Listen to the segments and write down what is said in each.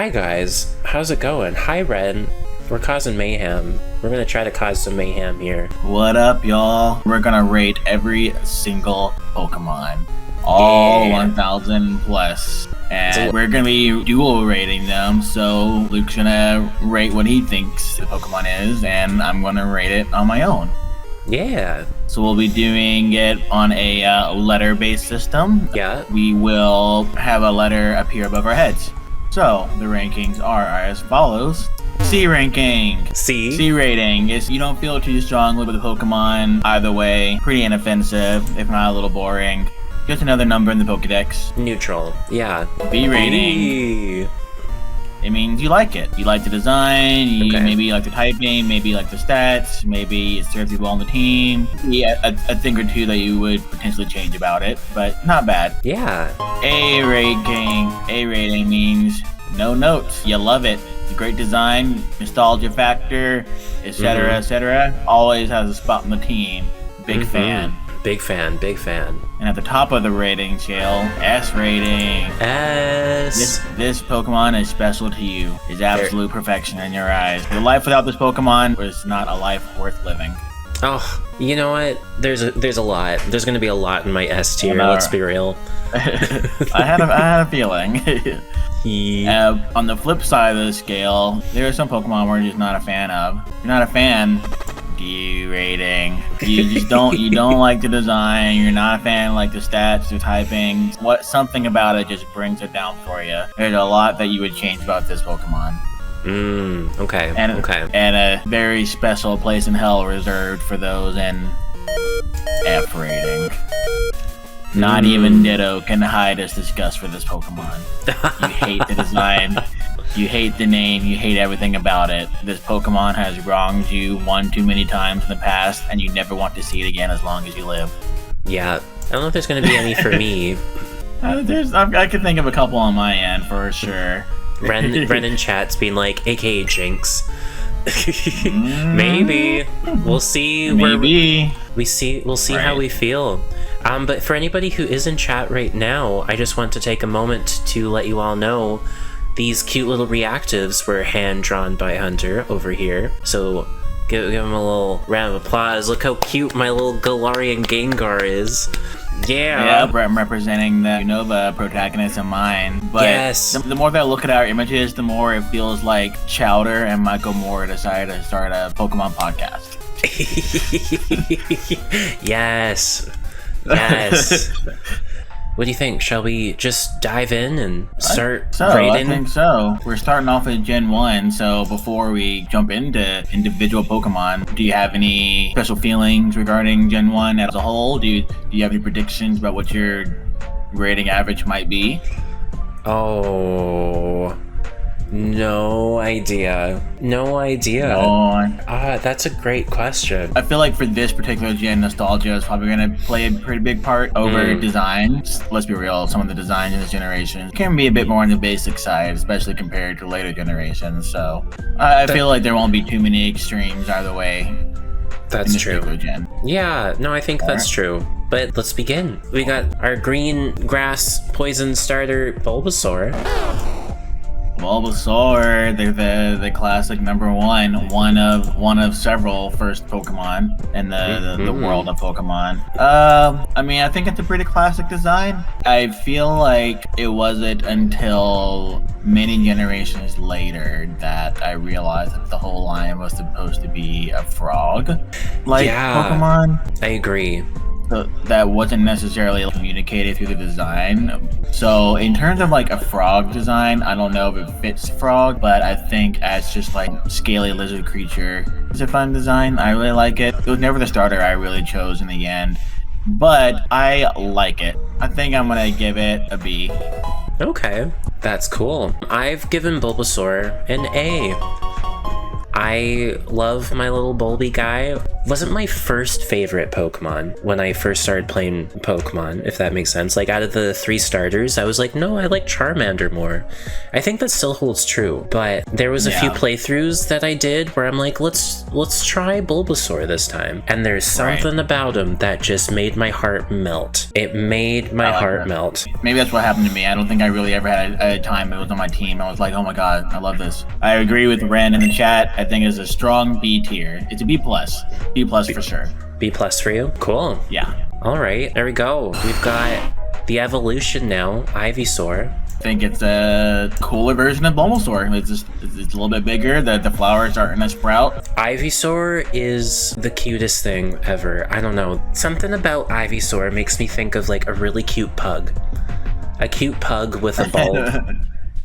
Hi guys, how's it going? Hi Ren. We're causing mayhem. We're gonna try to cause some mayhem here. What up, y'all? We're gonna rate every single Pokemon. All 1,000 plus. And we're gonna be dual rating them, so Luke's gonna rate what he thinks the Pokemon is, and I'm gonna rate it on my own. Yeah. So we'll be doing it on a letter-based system. Yeah. We will have a letter appear above our heads. So the rankings are as follows. C ranking. C rating is you don't feel too strongly with the Pokemon. Either way, pretty inoffensive, if not a little boring. Just another number in the Pokedex. Neutral. Yeah. B rating. It means you like it. You like the design, maybe you like the typing, maybe you like the stats, maybe it serves you well on the team. Yeah, a thing or two that you would potentially change about it, but not bad. Yeah. A rating. A rating means no notes. You love it. Great design, nostalgia factor, etc., etc. Always has a spot on the team. Big fan. Big fan, big fan. And at the top of the rating scale, S rating. S. This Pokemon is special to you. Is absolute perfection in your eyes. Your life without this Pokemon was not a life worth living. Oh, you know what? There's a lot. There's gonna be a lot in my S tier. Let's be real. I had a feeling. On the flip side of the scale, there are some Pokemon we're just not a fan of. If you're not a fan, D rating. You just don't like the design. You're not a fan of like the stats, the typing. Something about it just brings it down for you. There's a lot that you would change about this Pokemon. Okay. And a very special place in hell reserved for those in F rating. Not even Ditto can hide his disgust for this Pokemon. You hate the design, you hate the name, you hate everything about it. This Pokemon has wronged you one too many times in the past, and you never want to see it again as long as you live. Yeah, I don't know if there's going to be any for me. I could think of a couple on my end for sure. Ren in chat's being like, AKA Jinx. Maybe. We'll see. Maybe. We'll see how we feel. But for anybody who is in chat right now, I just want to take a moment to let you all know these cute little reactives were hand-drawn by Hunter over here. So give him a little round of applause. Look how cute my little Galarian Gengar is. Yeah, I'm representing the Unova protagonist in mine. But yes. The more that I look at our images, the more it feels like Chowder and Michael Moore decided to start a Pokemon podcast. Yes. What do you think? Shall we just dive in and start rating? I think so. We're starting off with Gen 1, so before we jump into individual Pokemon, do you have any special feelings regarding Gen 1 as a whole? Do you have any predictions about what your rating average might be? Oh, no idea. That's a great question. I feel like for this particular gen, nostalgia is probably going to play a pretty big part over design. Let's be real, some of the designs in this generation can be a bit more on the basic side, especially compared to later generations. So I feel like there won't be too many extremes either way. That's true. Gen. Yeah, no, I think that's true. But let's begin. We got our green grass poison starter Bulbasaur. Bulbasaur, they're the classic number one of several first Pokemon in the world of Pokemon. I mean, I think it's a pretty classic design. I feel like it wasn't until many generations later that I realized that the whole line was supposed to be a frog, Pokemon. I agree. So that wasn't necessarily communicated through the design. So in terms of like a frog design, I don't know if it fits frog, but I think as just like scaly lizard creature, it's a fun design. I really like it. It was never the starter I really chose in the end, but I like it. I think I'm gonna give it a B. Okay, that's cool. I've given Bulbasaur an A. I love my little Bulby guy. Wasn't my first favorite Pokemon when I first started playing Pokemon, if that makes sense. Like, out of the 3 starters, I was like, no, I like Charmander more. I think that still holds true, but there was a few playthroughs that I did where I'm like, let's try Bulbasaur this time. And there's something about him that just made my heart melt. It made my heart melt. Maybe that's what happened to me. I don't think I really ever had a time it was on my team. I was like, oh my god, I love this. I agree with Ren in the chat. I think it's a strong B tier. It's a B+. B+ for sure. B+ for you? Cool. Yeah. All right, there we go. We've got the evolution now, Ivysaur. I think it's a cooler version of Bulbasaur. It's a little bit bigger. The flowers starting to sprout. Ivysaur is the cutest thing ever. I don't know. Something about Ivysaur makes me think of like a really cute pug. A cute pug with a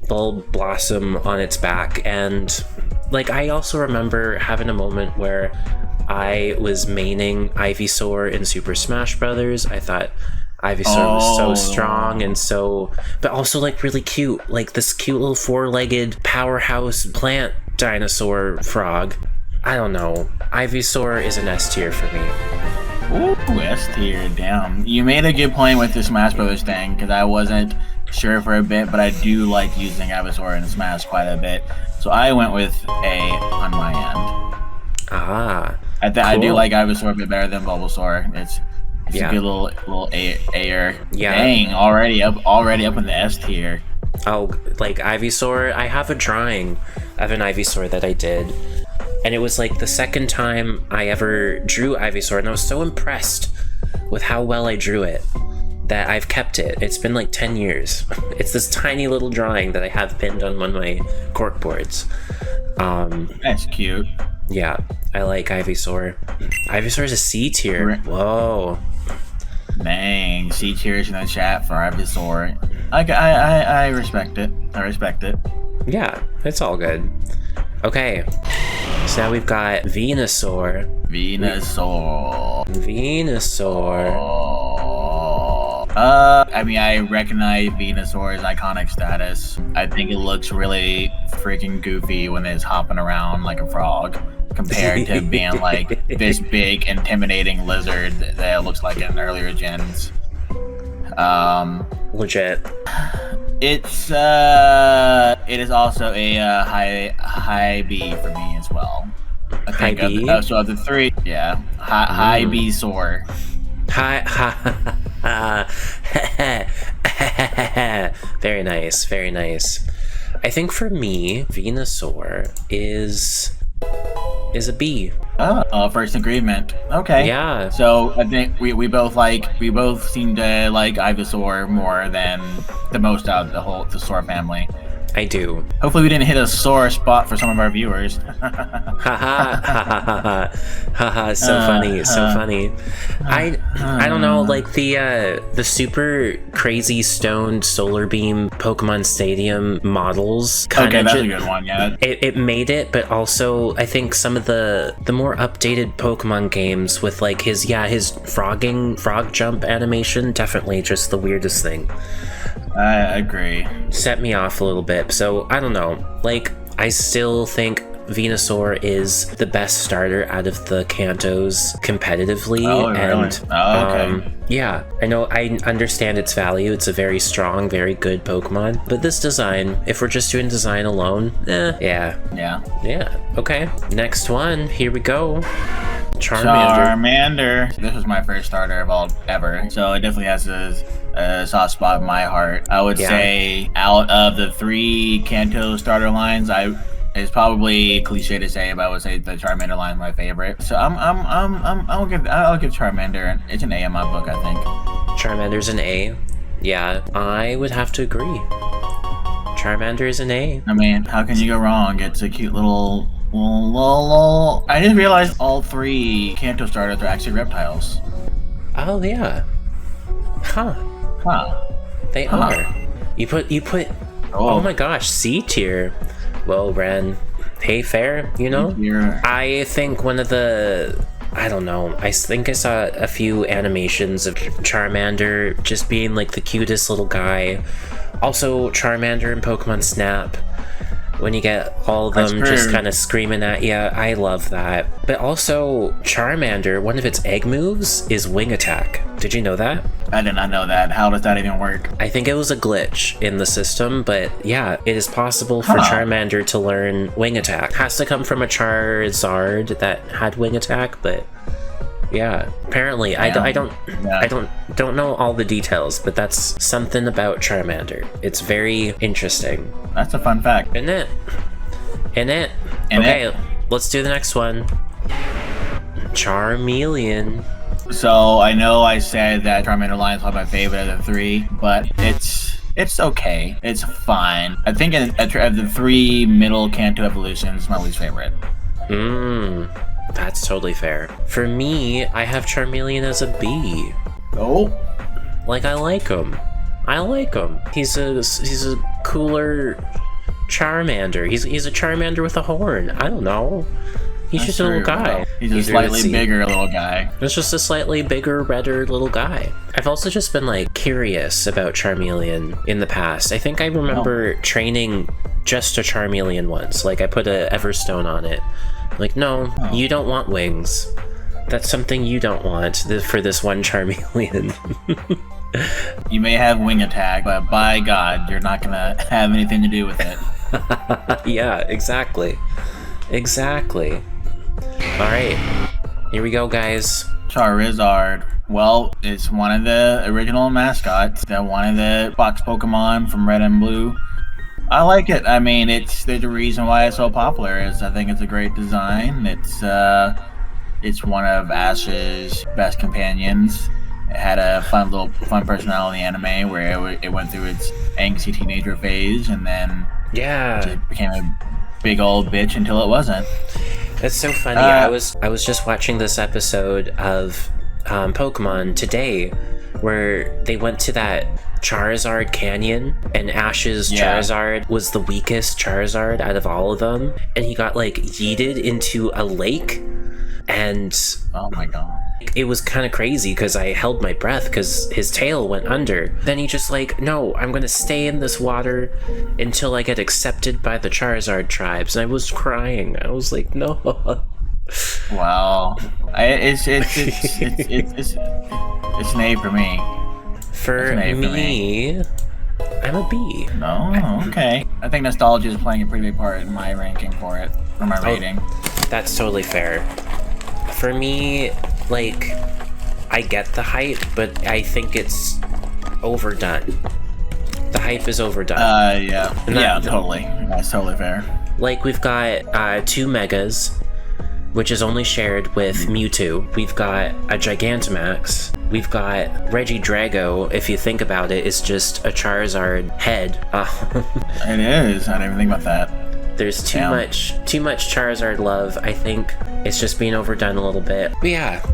bulb blossom on its back. And like, I also remember having a moment where I was maining Ivysaur in Super Smash Brothers. I thought Ivysaur was so strong and so, but also like really cute, like this cute little 4-legged powerhouse plant dinosaur frog. I don't know. Ivysaur is an S tier for me. Ooh, S tier, damn. You made a good point with the Smash Brothers thing, because I wasn't sure for a bit, but I do like using Ivysaur in Smash quite a bit. So I went with A on my end. Ah, cool. I do like Ivysaur a bit better than Bulbasaur. It's a good little A-er. Yeah. Dang, already up in the S tier. Oh, like Ivysaur, I have a drawing of an Ivysaur that I did. And it was like the second time I ever drew Ivysaur, and I was so impressed with how well I drew it that I've kept it. It's been like 10 years. It's this tiny little drawing that I have pinned on one of my cork boards. That's cute. Yeah, I like Ivysaur. Ivysaur is a C tier. Whoa. Dang, C tiers in the chat for Ivysaur. I respect it. I respect it. Yeah, it's all good. Okay, so now we've got Venusaur. I mean, I recognize Venusaur's iconic status. I think it looks really freaking goofy when it's hopping around like a frog, compared to being like this big, intimidating lizard that looks like in earlier gens. Legit. It is also a high B for me as well. I think high B? So of the 3, yeah, high B soar. Very nice, very nice. I think for me, Venusaur is a B. Oh, first agreement. Okay. Yeah. So I think we both seem to like Ivysaur more than the most out of the Saur family. I do. Hopefully we didn't hit a sore spot for some of our viewers. Haha, so funny, so funny. I don't know, like the super crazy stoned solar beam Pokemon Stadium models. Okay, that's a good one. Yeah. It made it, but also I think some of the more updated Pokemon games with like his frog jump animation, definitely just the weirdest thing. I agree. Set me off a little bit. So I don't know. Like, I still think Venusaur is the best starter out of the Kantos competitively. Oh, really? And okay. yeah, I know, I understand its value. It's a very strong, very good Pokemon. But this design, if we're just doing design alone, yeah. Okay, next one. Here we go. Charmander. This was my first starter of all ever, so it definitely has a soft spot in my heart. I would say out of the 3 Kanto starter lines, it's probably cliche to say, but I would say the Charmander line is my favorite. So I'll give Charmander. It's an A in my book, I think. Charmander's an A. Yeah, I would have to agree. Charmander is an A. I mean, how can you go wrong? It's a cute little. I didn't realize all 3 Kanto starters are actually reptiles. Oh yeah. Huh. They are. You put. Oh my gosh, C tier. Well, Ren. Hey, fair. You know. I think one of the. I don't know. I think I saw a few animations of Charmander just being like the cutest little guy. Also, Charmander in Pokemon Snap. when you get all of them just kind of screaming at you. I love that. But also, Charmander, one of its egg moves is Wing Attack. Did you know that? I did not know that. How does that even work? I think it was a glitch in the system, but yeah, it is possible for Charmander to learn Wing Attack. Has to come from a Charizard that had Wing Attack, but yeah, apparently I don't know all the details, but that's something about Charmander. It's very interesting. That's a fun fact. Isn't it? Okay, let's do the next one. Charmeleon. So I know I said that Charmander line is probably my favorite of the three, but it's okay. It's fine. I think of the three middle Kanto evolutions, my least favorite. That's totally fair. For me, I have Charmeleon as a B. Oh? Like, I like him. He's a cooler Charmander. He's a Charmander with a horn. I don't know. He's just a little guy. He's a slightly bigger little guy. It's just a slightly bigger, redder little guy. I've also just been, like, curious about Charmeleon in the past. I think I remember training just a Charmeleon once. Like, I put a Everstone on it. Like, no, you don't want wings. That's something you don't want for this one Charmeleon. You may have Wing Attack, but by God, you're not gonna have anything to do with it. Yeah, exactly. Alright, here we go, guys. Charizard. Well, it's one of the original mascots. That one of the box Pokemon from Red and Blue. I like it. I mean, there's a reason why it's so popular. I think it's a great design. It's one of Ash's best companions. It had a fun personality in the anime where it went through its angsty teenager phase and then it became a big old bitch until it wasn't. That's so funny. I was just watching this episode of Pokemon today where they went to that Charizard Canyon, and Ash's Charizard was the weakest Charizard out of all of them, and he got like yeeted into a lake, and oh my god, it was kind of crazy because I held my breath because his tail went under. Then he just like, no, I'm gonna stay in this water until I get accepted by the Charizard tribes, and I was crying. I was like, no. Wow, it's an A for me. For me, I'm a B. Oh, okay. I think nostalgia is playing a pretty big part in my ranking for my rating. That's totally fair. For me, like, I get the hype, but I think it's overdone. The hype is overdone. Totally. That's totally fair. Like, we've got 2 Megas, which is only shared with Mewtwo. We've got a Gigantamax. We've got Regidrago. If you think about it, it's just a Charizard head. It is. I didn't even think about that. There's too much Charizard love. I think it's just being overdone a little bit. But yeah,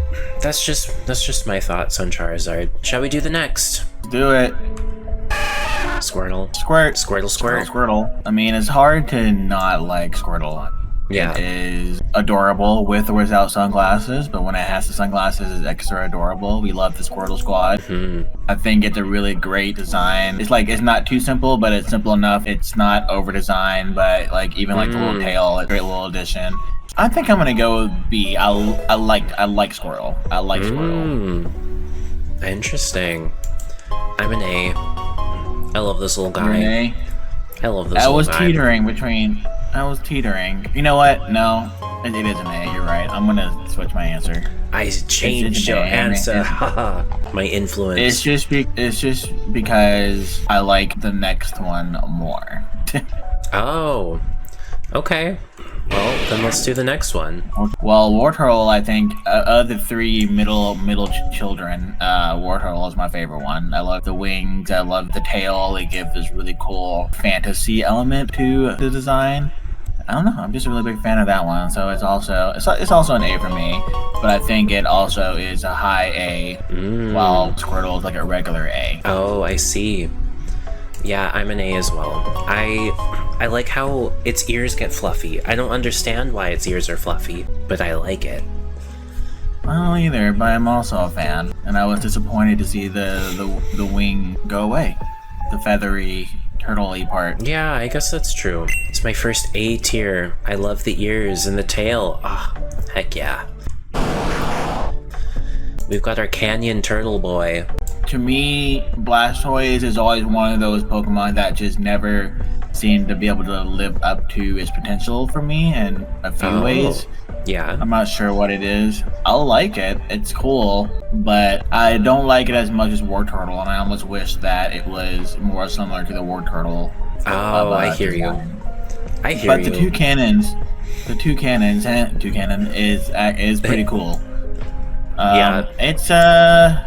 that's just my thoughts on Charizard. Shall we do the next? Do it. Squirtle. Squirtle. I mean, it's hard to not like Squirtle. Yeah. It is adorable with or without sunglasses, but when it has the sunglasses, it's extra adorable. We love the Squirtle Squad. I think it's a really great design. It's like, it's not too simple, but it's simple enough. It's not over-designed, but like even like the little tail, it's a great little addition. I think I'm gonna go with B. I like Squirtle. I like Squirtle. Interesting. I'm an A. I love this little guy. You're an A? I love this little guy. I was teetering. You know what? No, it is an A. You're right. I'm gonna switch my answer. I changed your answer. My influence. It's just because I like the next one more. Oh, okay. Well, then let's do the next one. Well, Wartortle, I think, of the 3 middle children, Wartortle is my favorite one. I love the wings, I love the tail. They give this really cool fantasy element to the design. I don't know, I'm just a really big fan of that one, so it's also an A for me, but I think it also is a high A, while Squirtle is like a regular A. Oh, I see. Yeah, I'm an A as well. I like how its ears get fluffy. I don't understand why its ears are fluffy, but I like it. I don't either, but I'm also a fan, and I was disappointed to see the wing go away. The feathery turtle-y part. Yeah, I guess that's true. It's my first A tier. I love the ears and the tail. Ah, heck yeah. We've got our Canyon Turtle Boy. To me, Blastoise is always one of those Pokemon that just never seemed to be able to live up to its potential for me in a few ways. Yeah. I'm not sure what it is. I'll like it. It's cool, but I don't like it as much as Wartortle, and I almost wish that it was more similar to the Wartortle. Oh, I hear you. I hear but you. But the two cannons is pretty cool. Yeah. It's I'll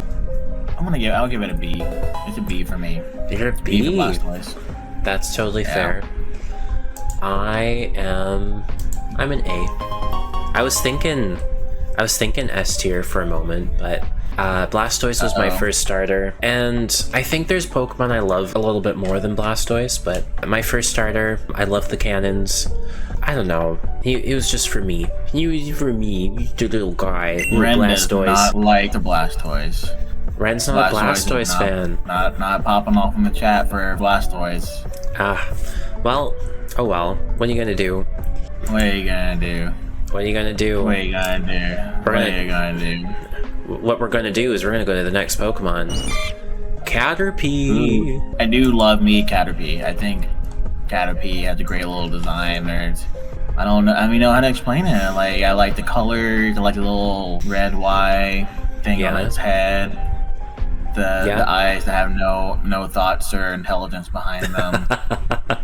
give it a B. It's a B for me. You're a B B. for Blastoise. That's totally fair. I'm an A. I was thinking S tier for a moment, but Blastoise was my first starter, and I think there's Pokemon I love a little bit more than Blastoise, but my first starter, I love the cannons. I don't know. It was just for me. You for me, you little guy. Ren Blastoise. does not like the Blastoise. Ren's not a Blastoise fan. Not popping off in the chat for Blastoise. Well, oh well. What are you gonna do? What are you gonna do? What are you gonna do? What are you gonna do? What are you gonna do? What we're gonna do is we're gonna go to the next Pokemon. Caterpie. Ooh, I do love me Caterpie. I think Caterpie has a great little design. I don't know. I mean, know how to explain it. Like, I like the colors. I like the little red Y thing on its head. The eyes that have no thoughts or intelligence behind them.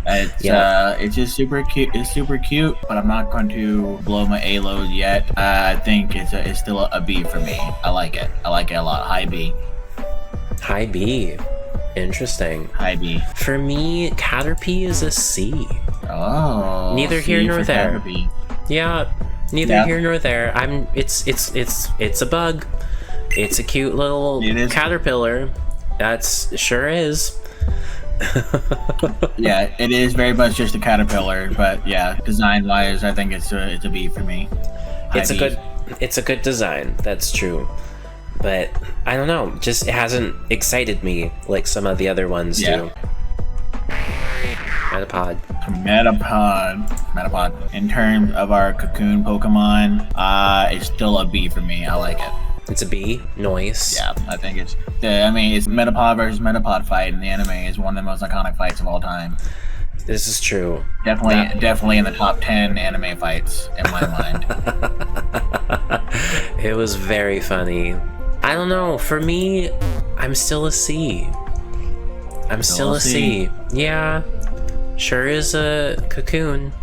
It's just super cute. It's super cute, but I'm not going to blow my A load yet. I think it's still a B for me. I like it. I like it a lot. High B. High B. Interesting. High B. For me, Caterpie is a C. Oh. Neither here nor there. Caterpie. Yeah. Neither here nor there. It's a bug. It's a cute little caterpillar. That's sure is. Yeah, it is very much just a caterpillar, but yeah, design-wise, I think it's a B for me. It's a good design. That's true, but I don't know. Just it hasn't excited me like some of the other ones do. Metapod. In terms of our cocoon Pokemon, it's still a B for me. I like it. It's a B. Noise. Yeah, I think it's Metapod versus Metapod fight in the anime is one of the most iconic fights of all time. This is true. Definitely in the top 10 anime fights in my mind. It was very funny. I don't know. For me, I'm still a C. I'm still a C. Yeah. Sure is a cocoon.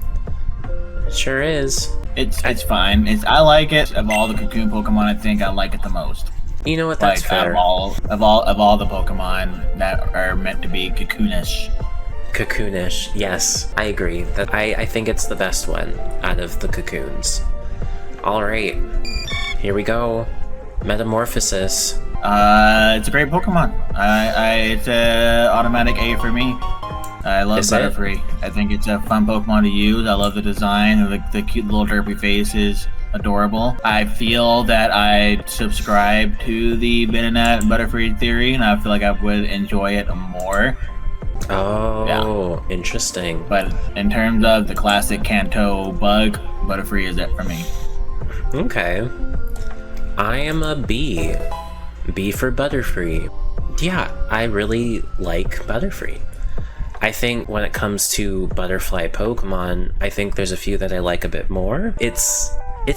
Sure is. It's fine. I like it. Of all the cocoon Pokemon, I think I like it the most. You know what? That's fair. Of all the Pokemon that are meant to be cocoonish. Cocoonish. Yes, I agree. That I think it's the best one out of the cocoons. All right, here we go. Metamorphosis. It's a great Pokemon. It's a automatic A for me. I love Butterfree. I think it's a fun Pokemon to use. I love the design. The cute little derpy face is adorable. I feel that I subscribe to the Venonat Butterfree theory, and I feel like I would enjoy it more. Oh, interesting. But in terms of the classic Kanto bug, Butterfree is it for me. Okay. I am a B. B for Butterfree. Yeah, I really like Butterfree. I think when it comes to butterfly Pokemon, I think there's a few that I like a bit more. It's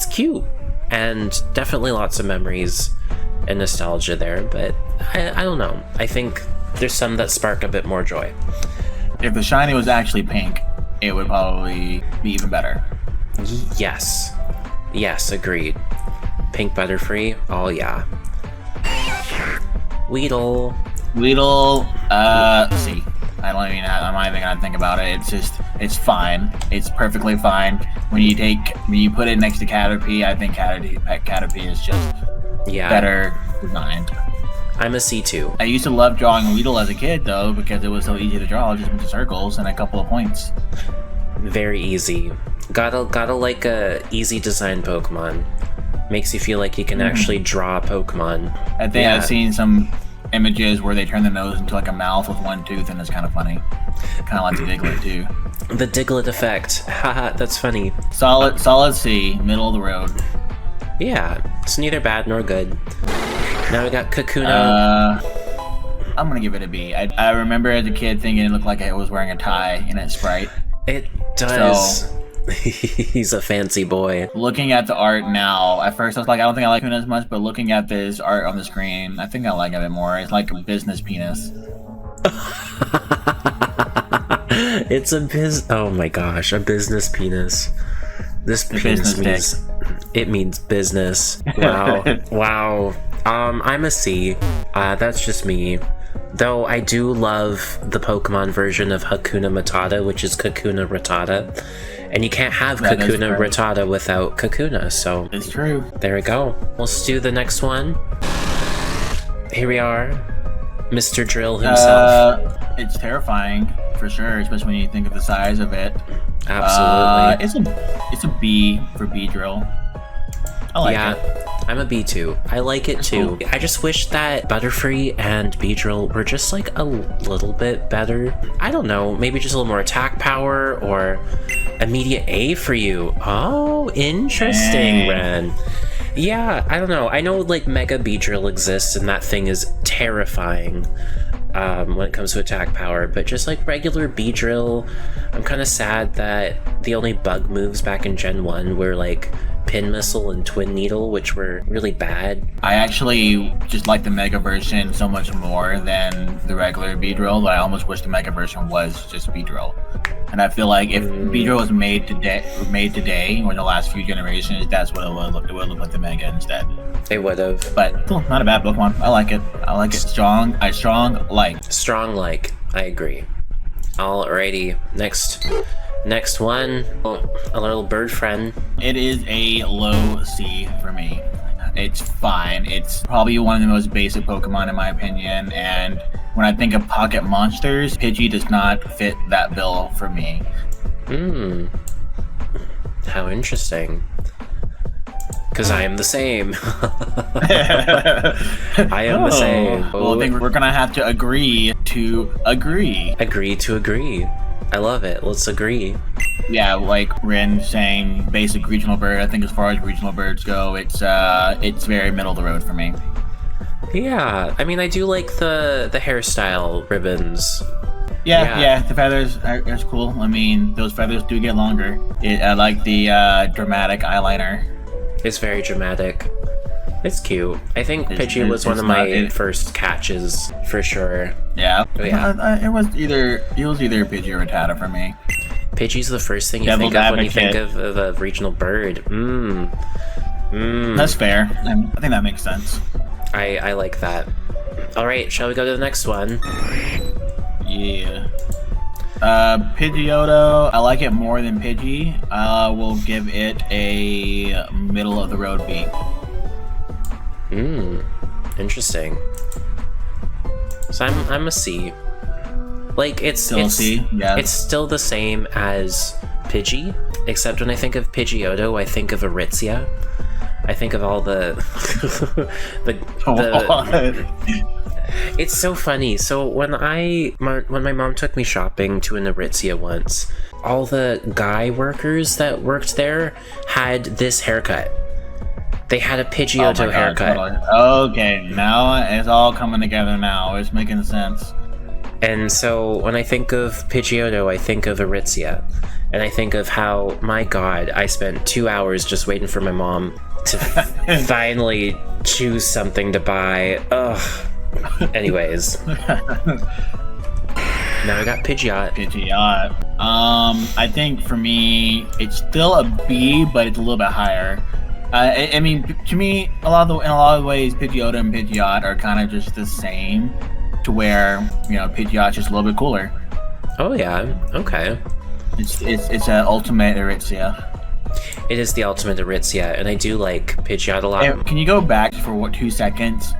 cute, and definitely lots of memories and nostalgia there, but I don't know. I think there's some that spark a bit more joy. If the shiny was actually pink, it would probably be even better. Yes. Yes, agreed. Pink Butterfree, oh yeah. Weedle. C. I'm not even gonna think about it. It's fine. It's perfectly fine. When you put it next to Caterpie, I think Caterpie is just better designed. I'm a C2. I used to love drawing Weedle as a kid though, because it was so easy to draw, just a bunch of circles and a couple of points. Very easy. Gotta like a easy design Pokemon. Makes you feel like you can actually draw a Pokemon. I think I've seen some images where they turn the nose into like a mouth with one tooth, and it's kind of funny. Kind of like the Diglett too. The Diglett effect. Haha, that's funny. Solid C, middle of the road. Yeah, it's neither bad nor good. Now we got Kakuna. I'm gonna give it a B. I remember as a kid thinking it looked like it was wearing a tie in its sprite. It does. So, he's a fancy boy. Looking at the art now, at first I was like, I don't think I like Kakuna as much, but looking at this art on the screen, I think I like it a bit more. It's like a business penis. It's a oh my gosh, a business penis. This penis means business. Wow. Wow. I'm a C. That's just me. Though I do love the Pokemon version of Hakuna Matata, which is Kakuna Rattata. And you can't have Kakuna Rattata without Kakuna, so... It's true. There we go. Let's do the next one. Here we are. Mr. Drill himself. It's terrifying, for sure, especially when you think of the size of it. Absolutely. It's a B for Beedrill. I like it. I'm a B too. I like it too. Cool. I just wish that Butterfree and Beedrill were just like a little bit better. I don't know, maybe just a little more attack power or immediate A for you. Oh, interesting, Ren. Yeah, I don't know. I know like Mega Beedrill exists and that thing is terrifying when it comes to attack power, but just like regular Beedrill, I'm kind of sad that the only bug moves back in Gen 1 were like Pin Missile and Twin Needle, which were really bad. I actually just like the Mega version so much more than the regular Beedrill, but I almost wish the Mega version was just Beedrill. And I feel like if Beedrill was made today, or in the last few generations, that's what it would look. It would look like the Mega instead. It would have. But still, not a bad Pokemon. I like it. I like it. Strong like. I agree. Alrighty, next one, a little bird friend. It is a low C for me. It's fine. It's probably one of the most basic Pokemon in my opinion, and when I think of pocket monsters, Pidgey does not fit that bill for me. How interesting. Because I am the same. I am the same. Well, I think we're gonna have to agree to agree. Agree to agree. I love it. Let's agree. Yeah, like Rin saying, basic regional bird. I think as far as regional birds go, it's very middle of the road for me. Yeah, I mean, I do like the hairstyle ribbons. Yeah, the feathers are cool. I mean, those feathers do get longer. I like the dramatic eyeliner. It's very dramatic. It's cute. I think Pidgey was one of my first catches for sure. Yeah. It was either Pidgey or Rattata for me. Pidgey's the first thing you think of when you think of a regional bird. That's fair. I think that makes sense. I like that. Alright, shall we go to the next one? Yeah. Pidgeotto, I like it more than Pidgey. We'll give it a middle of the road B. Interesting. So I'm a C. Like it's C? Yeah. It's still the same as Pidgey, except when I think of Pidgeotto, I think of Aritzia. I think of all the It's so funny. So when my mom took me shopping to an Aritzia once, all the guy workers that worked there had this haircut. They had a Pidgeotto haircut. Totally. Okay, now it's all coming together now. It's making sense. And so when I think of Pidgeotto, I think of Aritzia. And I think of how, my god, I spent 2 hours just waiting for my mom to finally choose something to buy. Ugh. Anyways. Now I got Pidgeot. I think for me, it's still a B, but it's a little bit higher. I mean, to me, in a lot of ways, Pidgeotto and Pidgeot are kind of just the same, to where, Pidgeot's just a little bit cooler. Oh yeah, okay. It's an ultimate Aritzia. It is the ultimate Aritzia, and I do like Pidgeot a lot. Hey, can you go back for 2 seconds?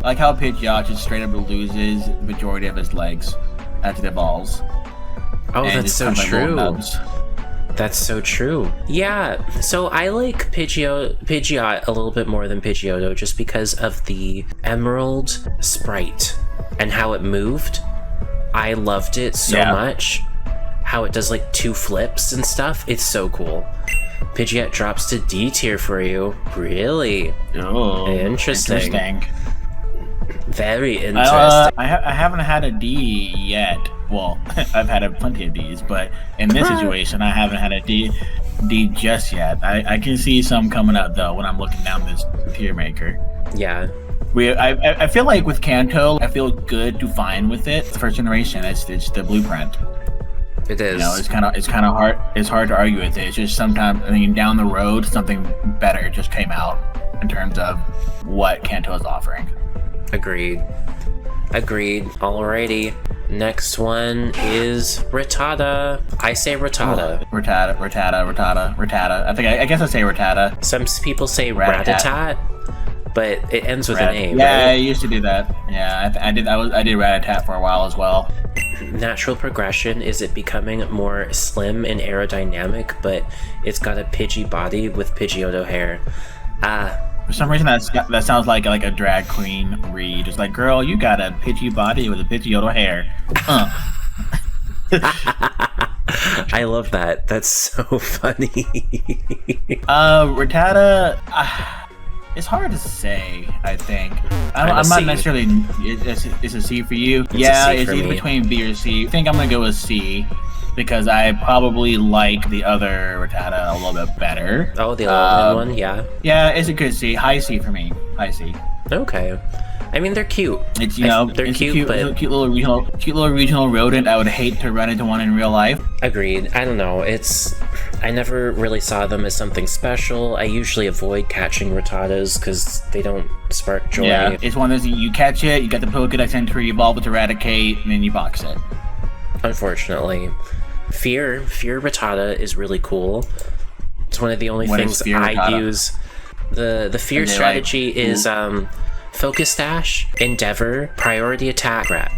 I like how Pidgeot just straight up loses the majority of his legs as it evolves. Oh, that's so true. That's so true. Yeah, so I like Pidgeot a little bit more than Pidgeotto just because of the Emerald sprite and how it moved. I loved it so much. How it does like 2 flips and stuff. It's so cool. Pidgeot drops to D tier for you. Really? Oh, interesting. Very interesting. I haven't had a D yet. Well, I've had plenty of Ds, but in this situation, I haven't had a D just yet. I can see some coming up though when I'm looking down this tier maker. Yeah. I feel like with Kanto, I feel good to find with it. First generation, it's the blueprint. It is. You know, it's kind of hard. It's hard to argue with it. It's just sometimes, I mean, down the road, something better just came out in terms of what Kanto is offering. Agreed. Alrighty. Next one is Rattata. I say Rattata. Rattata. I guess I say Rattata. Some people say Rattata, but it ends with an A. Yeah, right? I used to do that. Yeah, I did Rattata for a while as well. Natural progression is it becoming more slim and aerodynamic, but it's got a Pidgey body with Pidgeotto hair. For some reason, that sounds like a drag queen read. It's like, girl, you got a Pidgey body with a Pidgeotto hair. I love that. That's so funny. Rattata. It's hard to say, I think. I'm not necessarily... It's a C for you? It's either between B or C. I think I'm going to go with C, because I probably like the other Rattata a little bit better. Oh, the old one? Yeah. Yeah, it's a good C. High C for me. High C. Okay. I mean, they're cute. It's, they're cute, but... It's a cute little regional rodent. I would hate to run into one in real life. Agreed. I don't know. I never really saw them as something special. I usually avoid catching Rattatas because they don't spark joy. Yeah, it's one of those, you catch it, you got the Pokedex entry, you evolve it to Raticate, and then you box it. Unfortunately. Fear Rattata is really cool. It's one of the only things I use. The fear strategy is Focus Dash, Endeavor, Priority Attack, Rat.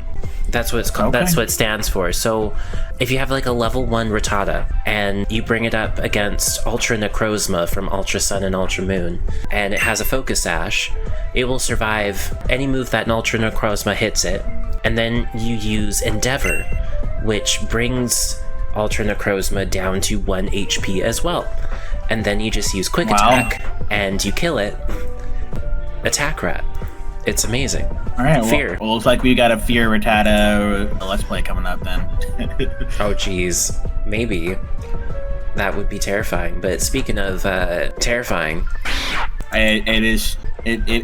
That's what it's called. Okay. That's what it stands for. So if you have like a level 1 Rattata and you bring it up against Ultra Necrozma from Ultra Sun and Ultra Moon, and it has a Focus Sash, it will survive any move that an Ultra Necrozma hits it. And then you use Endeavor, which brings Ultra Necrozma down to 1 HP as well. And then you just use Quick Attack and you kill it. Attack Rat. It's amazing. All right, Fear. Well, looks like we got a Fear Rattata Let's Play coming up then. Oh, geez. Maybe. That would be terrifying. But speaking of terrifying... It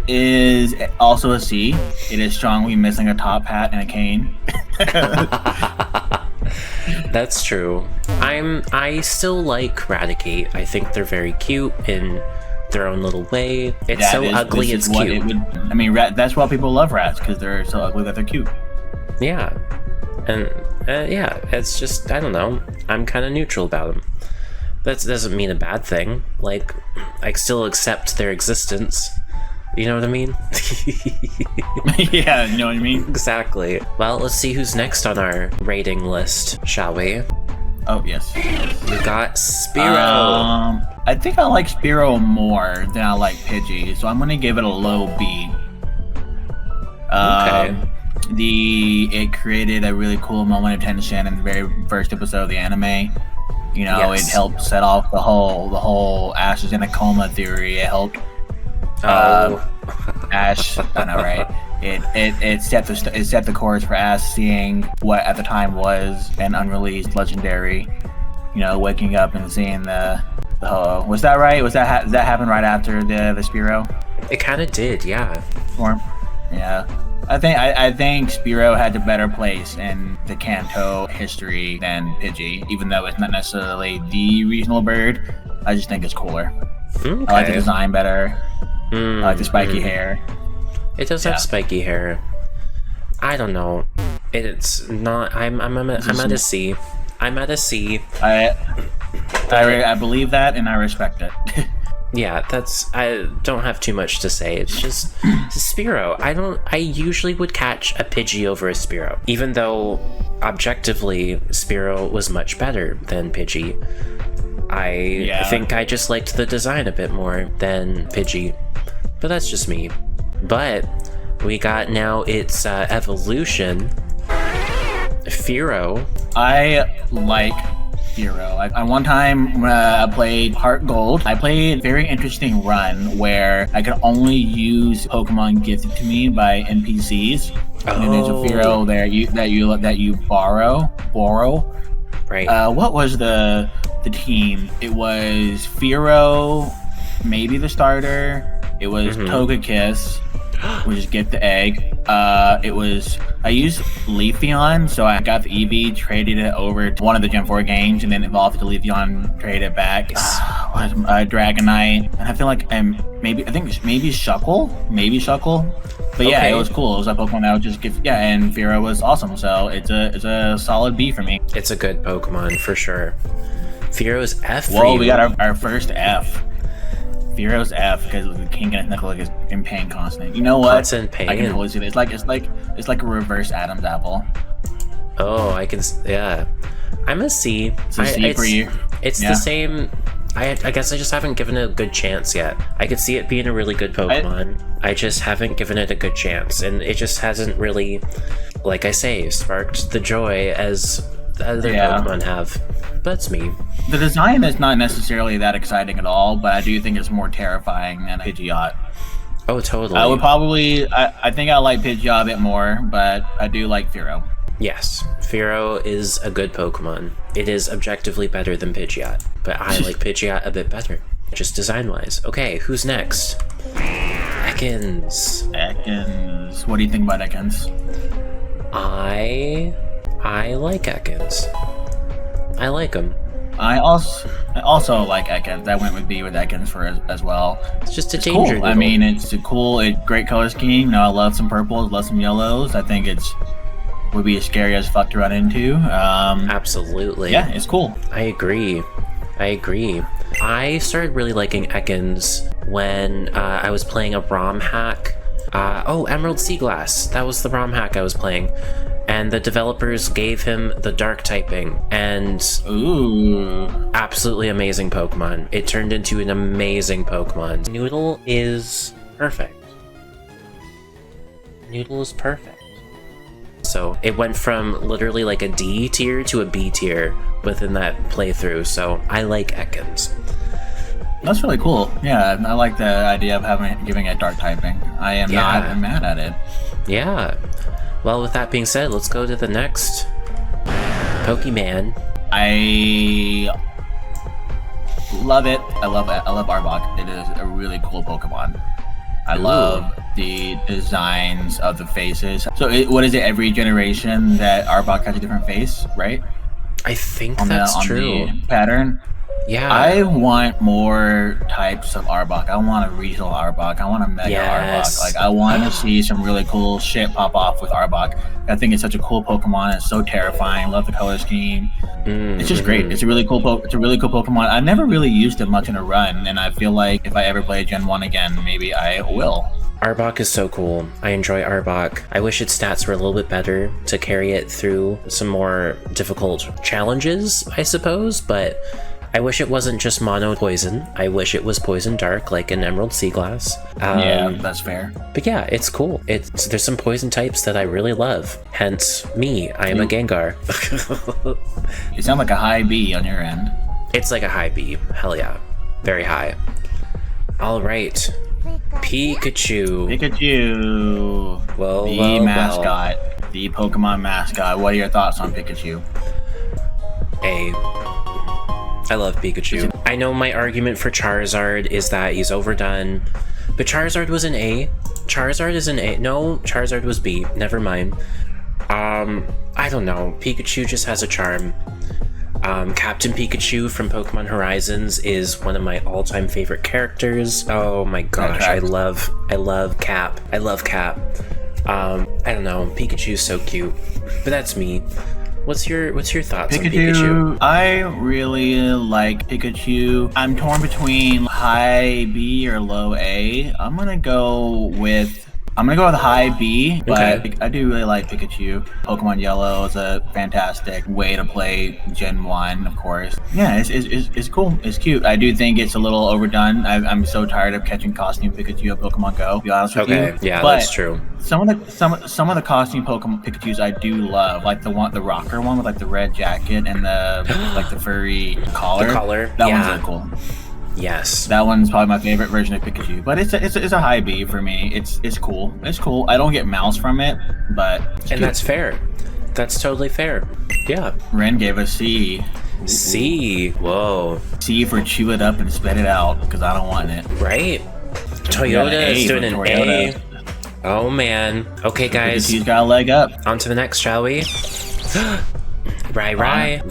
is also a C. It is strongly missing a top hat and a cane. That's true. I still like Raticate. I think they're very cute in their own little way. It's so ugly, it's cute. That's why people love rats, because they're so ugly that they're cute. Yeah. And it's just, I don't know. I'm kind of neutral about them. That doesn't mean a bad thing. Like, I still accept their existence. You know what I mean? Yeah, you know what I mean? Exactly. Well, let's see who's next on our rating list, shall we? Oh, yes. We got Spearow. I think I like Spearow more than I like Pidgey, so I'm going to give it a low B. Okay. It created a really cool moment of tension in the very first episode of the anime. You know, It helped set off the whole Ash is in a coma theory. It helped Ash, I know, right? It set the course for Ash seeing what at the time was an unreleased legendary. You know, waking up and seeing the was that right? Did that happen right after the Spearow? It kind of did, yeah. Yeah. I think Spearow had a better place in the Kanto history than Pidgey, even though it's not necessarily the regional bird. I just think it's cooler. Okay. I like the design better. I like the spiky hair. It does have spiky hair. I don't know. It's not. I'm at a C. I'm at a C. I believe that and I respect it. Yeah, I don't have too much to say. It's just Spearow. I usually would catch a Pidgey over a Spearow, even though objectively Spearow was much better than Pidgey. I think I just liked the design a bit more than Pidgey, but that's just me. But we got now its evolution, Fearow. I like Fearow. I one time I played Heart Gold. I played a very interesting run where I could only use Pokemon gifted to me by NPCs. And then there's a Fearow there that you borrow. Right. What was the team? It was Fearow, maybe the starter. It was Togekiss, which is get the egg. I used Leafeon, so I got the Eevee, traded it over to one of the Gen 4 games, and then evolved to Leafeon, traded it back. Dragonite, and I feel like maybe Shuckle. But yeah, it was cool. It was a Pokemon that would just give, and Fearow was awesome. So it's a solid B for me. It's a good Pokemon for sure. Fearow's F. Whoa, we got our first F. Fearow's F because the King and Nickel is in pain constant. You know what? Constant pain. I can totally see it. It's like a reverse Adam's apple. Oh, I can. Yeah, I'm a C. It's a C for you. It's the same. I guess I just haven't given it a good chance yet. I could see it being a really good Pokemon. I just haven't given it a good chance, and it just hasn't really, like I say, sparked the joy as the other Pokemon have. But that's me. The design is not necessarily that exciting at all, but I do think it's more terrifying than Pidgeot. Oh, totally. I would probably, I think I like Pidgeot a bit more, but I do like Fearow. Yes, Fearow is a good Pokemon. It is objectively better than Pidgeot, but I like Pidgeot a bit better, just design-wise. Okay, who's next? Ekans. Ekans. What do you think about Ekans? I like Ekans. I like him. I also like Ekans. I went with B with Ekans for as well. It's just a danger cool. noodle. I mean, it's a great color scheme. You know, I love some purples, love some yellows. I think would be as scary as fuck to run into. Absolutely. Yeah, it's cool. I agree. I started really liking Ekans when I was playing a ROM hack. Emerald Sea Glass. That was the ROM hack I was playing. And the developers gave him the dark typing, and absolutely amazing Pokemon. It turned into an amazing Pokemon. Noodle is perfect. So it went from literally like a D tier to a B tier within that playthrough, so I like Ekans. That's really cool. Yeah, I like the idea of giving it dark typing. I am not mad at it. Yeah. Well, with that being said, let's go to the next Pokemon. I love it. I love Arbok. It is a really cool Pokemon. I love the designs of the faces. So what is it? Every generation that Arbok has a different face, right? I think that's true. The pattern. Yeah. I want more types of Arbok. I want a regional Arbok. I want a mega Arbok. Like, I want to see some really cool shit pop off with Arbok. I think it's such a cool Pokemon. It's so terrifying. Love the color scheme. It's just great. It's a really cool Pokemon. I never really used it much in a run, and I feel like if I ever play Gen 1 again, maybe I will. Arbok is so cool. I enjoy Arbok. I wish its stats were a little bit better to carry it through some more difficult challenges, I suppose, but I wish it wasn't just mono poison. I wish it was poison dark, like an Emerald Sea Glass. Yeah, that's fair. But yeah, it's cool. There's some poison types that I really love. Hence, me. I am a Gengar. You sound like a high B on your end. It's like a high B. Hell yeah. Very high. All right. Pikachu. The mascot. The Pokemon mascot. What are your thoughts on Pikachu? I love Pikachu. I know my argument for Charizard is that he's overdone, but Charizard was an A. Charizard is an A. No, Charizard was B. Never mind. I don't know. Pikachu just has a charm. Captain Pikachu from Pokemon Horizons is one of my all-time favorite characters. Oh my gosh, I love Cap. I love Cap. I don't know. Pikachu's so cute, but that's me. What's your thoughts on Pikachu? I really like Pikachu. I'm torn between high B or low A. I'm gonna go with I'm gonna go with high B, but Okay. I do really like Pikachu. Pokemon Yellow is a fantastic way to play Gen 1, of course. Yeah, it's cool. It's cute. I do think it's a little overdone. I'm so tired of catching costume Pikachu at Pokemon Go, to be honest with you. Okay, yeah, But that's true. some of the costume Pokemon Pikachus I do love, like the rocker one with like the red jacket and the like the furry collar. The collar, That yeah. one's really cool. Yes. That one's probably my favorite version of Pikachu, but it's a high B for me. It's cool. It's cool. I don't get mouse from it, but it's And cute. that's fair. That's totally fair. Yeah. Ren gave a C. C. Whoa. C for chew it up and spit it out because I don't want it. Right. We got an Toyota A is for doing an Toyota. A. Oh man. Okay, guys. Pikachu's got a leg up. On to the next, shall we? Rai. I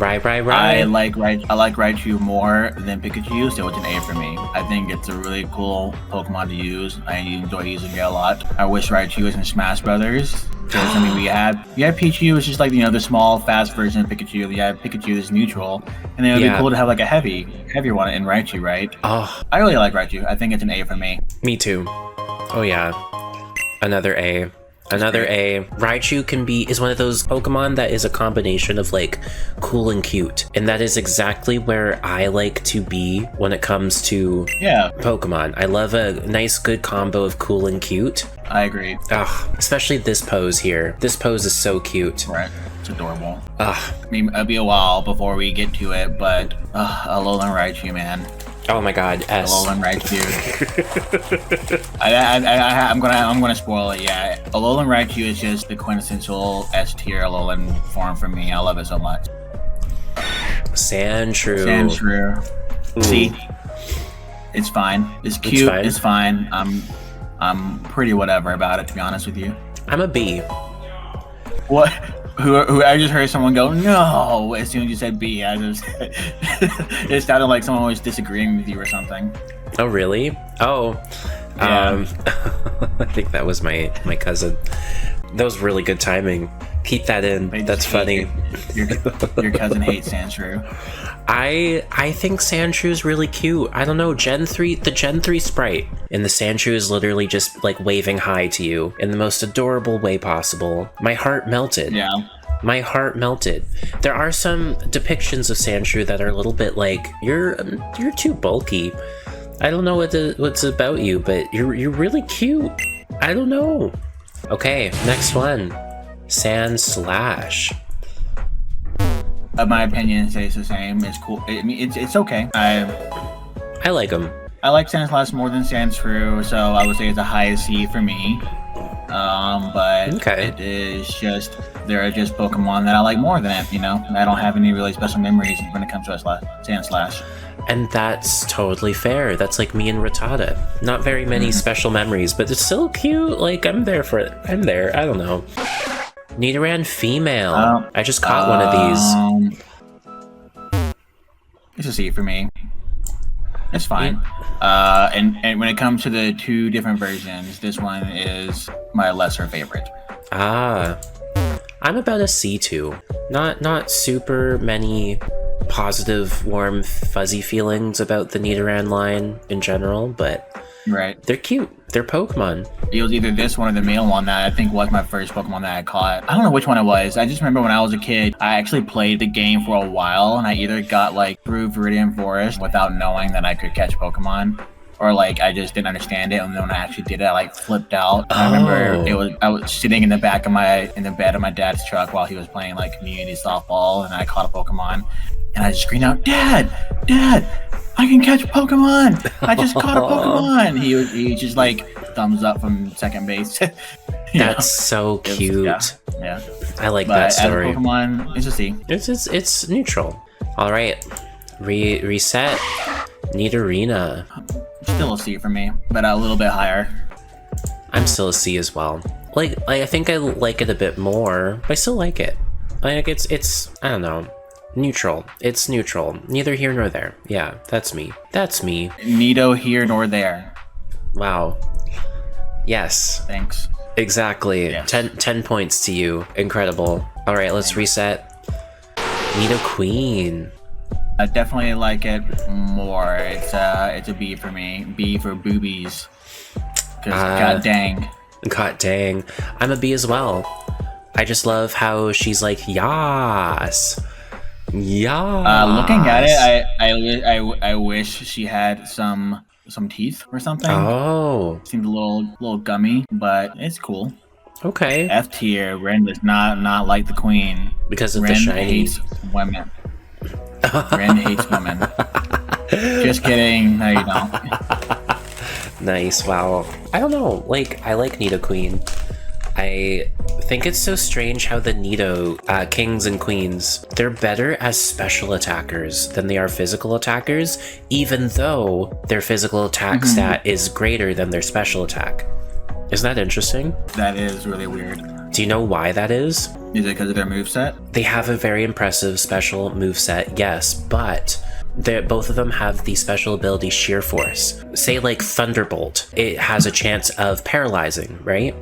like Raichu more than Pikachu, so it's an A for me. I think it's a really cool Pokemon to use. I enjoy using it a lot. I wish Raichu was in Smash Brothers. Because, I mean, we had Pichu, which is like, you know, the small, fast version of Pikachu. We had Pikachu that's neutral. And then it would be cool to have like a heavier one in Raichu, right? Oh, I really like Raichu. I think it's an A for me. me too. Oh yeah. Another A. Another A. Raichu is one of those Pokemon that is a combination of like cool and cute. And that is exactly where I like to be when it comes to Pokemon. I love a nice good combo of cool and cute. I agree. Ugh, especially this pose here. This pose is so cute. Right. It's adorable. Ugh. I mean, it'll be a while before we get to it, but Alolan Raichu, man. Oh my god, S. Alolan Raichu. I'm gonna spoil it. Yeah, Alolan Raichu is just the quintessential S tier Alolan form for me. I love it so much. Sandshrew. See, it's fine. It's cute. It's fine. I'm pretty whatever about it, to be honest with you. I'm a B. What? Who I just heard someone go no as soon as you said B. It sounded like someone was disagreeing with you or something. Oh really? Oh, Yeah. I think that was my cousin. That was really good timing. Keep that in. That's funny. Your cousin hates Sandshrew. I think Sandshrew is really cute. I don't know, the Gen 3 sprite and the Sandshrew is literally just like waving hi to you in the most adorable way possible. My heart melted. Yeah. My heart melted. There are some depictions of Sandshrew that are a little bit like, you're too bulky. I don't know what's about you, but you're really cute. I don't know. Okay, next one. Sandslash. My opinion stays the same. It's cool. I mean, it's okay. I like them. I like Sandslash more than Sandshrew, so I would say it's a high C for me. But it is just, there are just Pokemon that I like more than it, you know? I don't have any really special memories when it comes to Sandslash. And that's totally fair. That's like me and Rattata. Not very many special memories, but it's still cute. Like, I'm there for it. I'm there. I don't know. Nidoran Female. I just caught one of these. It's a C for me. It's fine. And when it comes to the two different versions, this one is my lesser favorite. I'm about a C2. Not super many positive, warm, fuzzy feelings about the Nidoran line in general, but they're cute. They're Pokemon. It was either this one or the male one that I think was my first Pokemon that I caught. I don't know which one it was. I just remember when I was a kid, I actually played the game for a while, and I either got like through Viridian Forest without knowing that I could catch Pokemon, or like I just didn't understand it, and then when I actually did it, I like flipped out. I remember I was sitting in the bed of my dad's truck while he was playing like community softball, and I caught a Pokemon, and I just screamed out, Dad, I can catch Pokemon! I just caught a Pokemon! He just like thumbs up from second base. That's so cute. Yeah. I like that story. As a Pokemon, it's a C. It's neutral. All right, reset. Nidorina. Still a C for me, but a little bit higher. I'm still a C as well. Like I think I like it a bit more, but I still like it. Like it's I don't know. Neutral. It's neutral. Neither here nor there. Yeah, that's me. That's me. Neither here nor there. Wow. Yes. Thanks. Exactly. Yes. 10 points to you. Incredible. All right, let's reset. Nidoqueen. I definitely like it more. It's a B for me. B for boobies. Because god dang. God dang. I'm a B as well. I just love how she's like, yas. Yas. Looking at it, I wish she had some teeth or something. Oh. Seems a little gummy, but it's cool. Okay. F tier. Ren does not like the queen. Because of Ren the shiny. hates women. Ren hates women. Just kidding. No, you don't. Nice. Wow. I don't know. Like, I like Nidoqueen. I think it's so strange how the Nido kings and queens, they're better as special attackers than they are physical attackers, even though their physical attack stat is greater than their special attack. Isn't that interesting? That is really weird. Do you know why that is? Is it because of their moveset? They have a very impressive special moveset, yes, but both of them have the special ability Sheer Force. Say like Thunderbolt, it has a chance of paralyzing, right?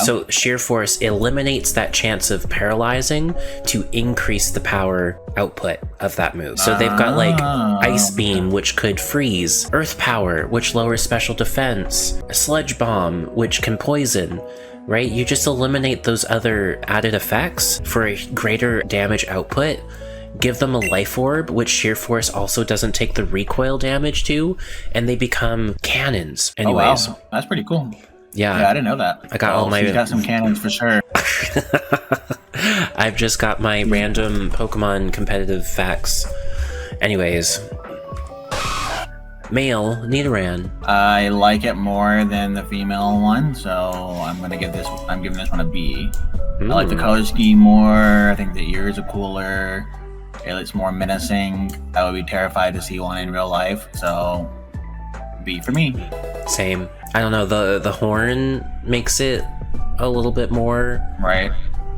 So Sheer Force eliminates that chance of paralyzing to increase the power output of that move. So they've got like Ice Beam, which could freeze, Earth Power, which lowers special defense, Sludge Bomb, which can poison, right? You just eliminate those other added effects for a greater damage output. Give them a Life Orb, which Sheer Force also doesn't take the recoil damage to, and they become cannons. Anyways. Oh, wow. That's pretty cool. Yeah, I didn't know that. I got all my... She's got some cannons for sure. I've just got my random Pokemon competitive facts. Anyways. Male, Nidoran. I like it more than the female one, so I'm giving this one a B. I like the color scheme more. I think the ears are cooler. It looks more menacing. I would be terrified to see one in real life, so B for me. Same. I don't know, the horn makes it a little bit more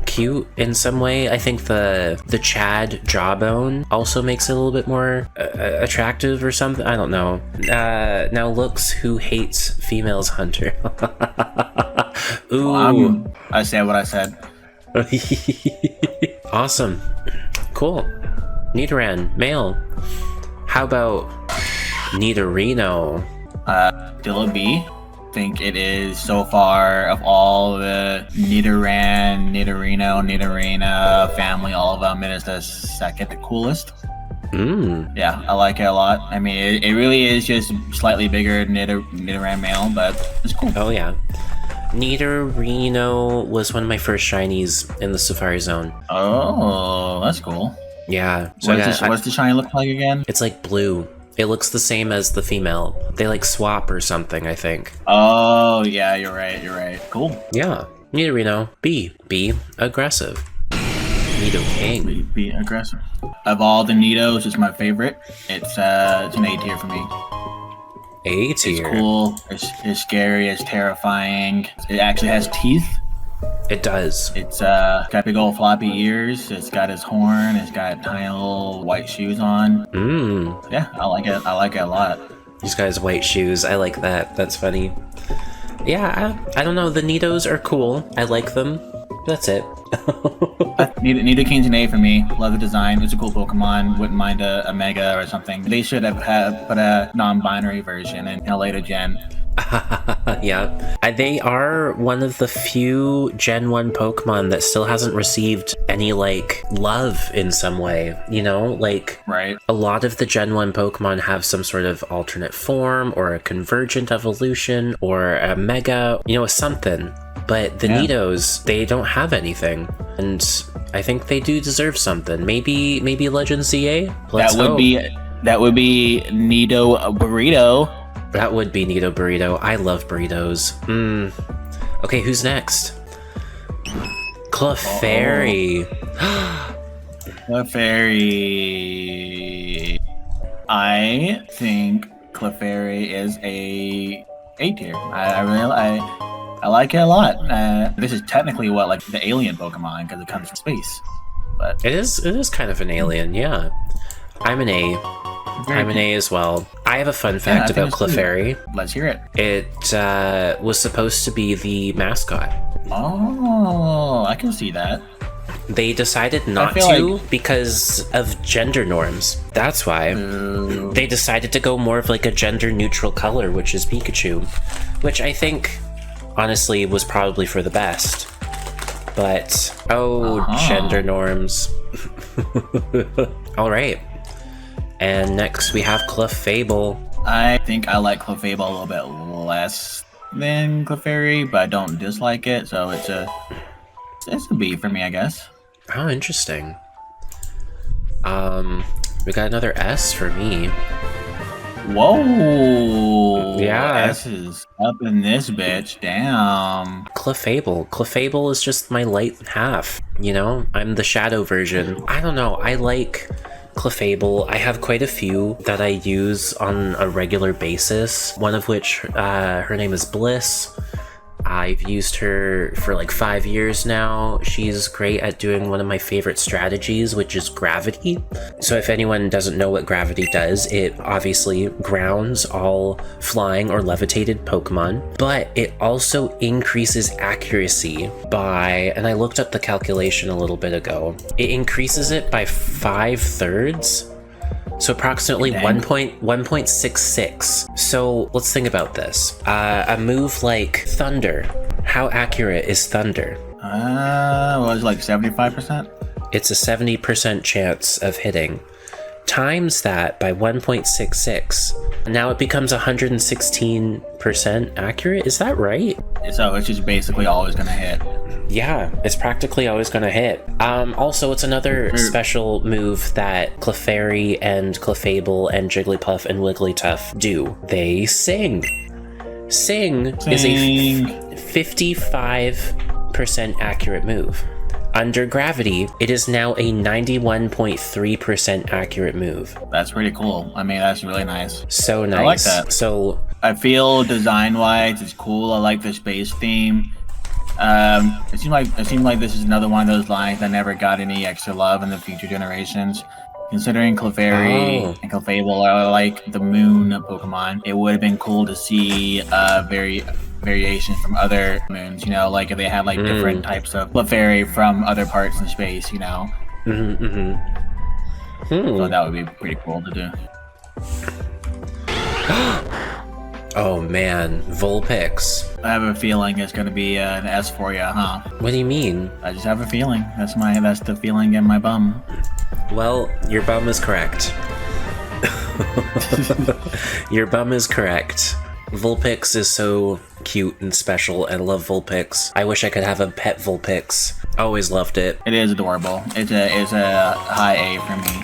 cute in some way. I think the Chad jawbone also makes it a little bit more attractive or something. I don't know. Now looks who hates females, Hunter. Ooh. Well, I said what I said. Awesome. Cool. Nidoran, male. How about Nidorino? Still a B. Think it is so far of all the Nidoran, Nidorino, Nidorina family, all of them, it is the second coolest. Yeah, I like it a lot. I mean, it really is just slightly bigger than Nidoran male, but it's cool. Oh yeah. Nidorino was one of my first shinies in the Safari Zone. Oh, that's cool. Yeah. So what's the shiny look like again? It's like blue. It looks the same as the female. They like swap or something, I think. Oh, yeah, you're right. Cool. Yeah. Nidorino. B. Aggressive. Nido King. B aggressive. Of all the Nidos, it's my favorite. It's an A tier for me. A tier. It's cool. It's scary. It's terrifying. It actually has teeth. It does. It's got big old floppy ears. It's got his horn. It's got tiny little white shoes on. Yeah, I like it. I like it a lot. These guys' white shoes. I like that. That's funny. Yeah, I don't know. The Nidos are cool. I like them. That's it. Nidokeen's an A for me. Love the design. It's a cool Pokemon. Wouldn't mind a Mega or something. They should have put a non-binary version in a later gen. Yeah. They are one of the few Gen 1 Pokemon that still hasn't received any, like, love in some way, you know? Like, a lot of the Gen 1 Pokemon have some sort of alternate form, or a convergent evolution, or a Mega, you know, something. But the Nidos, they don't have anything. And I think they do deserve something. Maybe Legend CA? Let's hope. That would be Nido Burrito. That would be Nido Burrito. I love burritos. Okay, who's next? Clefairy. Clefairy. I think Clefairy is a tier. I like it a lot. This is technically like the alien Pokemon because it comes from space. But it is kind of an alien, yeah. I'm an A. I'm an A as well. I have a fun fact about Clefairy. Let's hear it. It was supposed to be the mascot. Oh, I can see that. They decided not to because of gender norms. That's why. They decided to go more of like a gender neutral color, which is Pikachu. Which I think honestly was probably for the best. But, gender norms. Alright. And next we have Clefable. I think I like Clefable a little bit less than Clefairy, but I don't dislike it, so it's a B for me, I guess. Oh, interesting. We got another S for me. Whoa! Yeah. S is up in this bitch. Damn. Clefable. Clefable is just my light half, you know? I'm the shadow version. I don't know, I like Clefable. I have quite a few that I use on a regular basis, one of which, her name is Bliss. I've used her for like 5 years now. She's great at doing one of my favorite strategies, which is gravity. So if anyone doesn't know what gravity does, it obviously grounds all flying or levitated Pokemon, but it also increases accuracy by, and I looked up the calculation a little bit ago, it increases it by 5/3. So approximately 1.66. So let's think about this. A move like Thunder. How accurate is Thunder? Was it like 75%? It's a 70% chance of hitting. Times that by 1.66. Now it becomes 116% accurate. Is that right? So it's just basically always gonna hit. Yeah, it's practically always gonna hit. Also, it's another special move that Clefairy and Clefable and Jigglypuff and Wigglytuff do. They sing. Sing is a 55% accurate move. Under gravity, it is now a 91.3% accurate move. That's pretty cool. I mean, that's really nice. So nice. I like that. So I feel design-wise, it's cool. I like the space theme. It seemed like this is another one of those lines that never got any extra love in the future generations. Considering Clefairy and Clefable are like the moon Pokemon, it would have been cool to see variations from other moons, you know, like if they had like different types of Clefairy from other parts in space, you know. So that would be pretty cool to do. Oh man, Vulpix. I have a feeling it's gonna be an S for you, huh? What do you mean? I just have a feeling. That's the feeling in my bum. Well, your bum is correct. Your bum is correct. Vulpix is so cute and special. I love Vulpix. I wish I could have a pet Vulpix. Always loved it. It is adorable. It's a high A for me.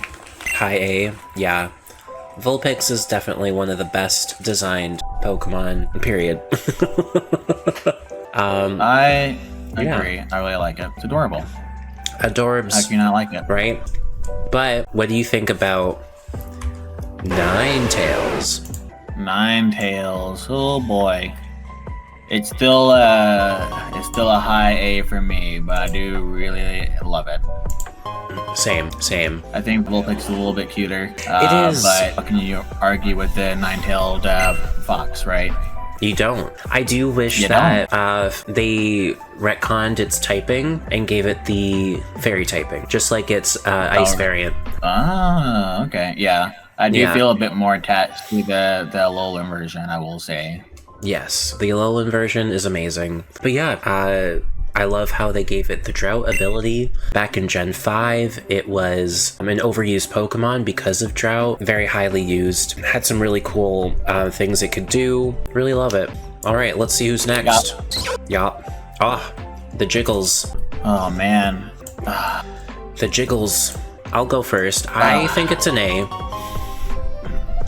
High A, yeah. Vulpix is definitely one of the best designed Pokemon, period. I agree. I really like it. It's adorable. Adorbs. How can you not like it? Right? But what do you think about Ninetales? Ninetales. Oh boy. It's still a high A for me, but I do really love it. Same. I think Vulpix is a little bit cuter. It is. But how can you argue with the nine-tailed fox, right? You don't. I do wish that they retconned its typing and gave it the fairy typing, just like its ice variant. Ah, okay. Yeah. I do feel a bit more attached to the Alolan version, I will say. Yes, the Alolan version is amazing. But yeah, I love how they gave it the Drought ability. Back in Gen 5, it was an overused Pokemon because of Drought. Very highly used. Had some really cool things it could do. Really love it. Alright, let's see who's next. Yup. The Jiggles. Oh, man. The Jiggles. I'll go first. I think it's an A.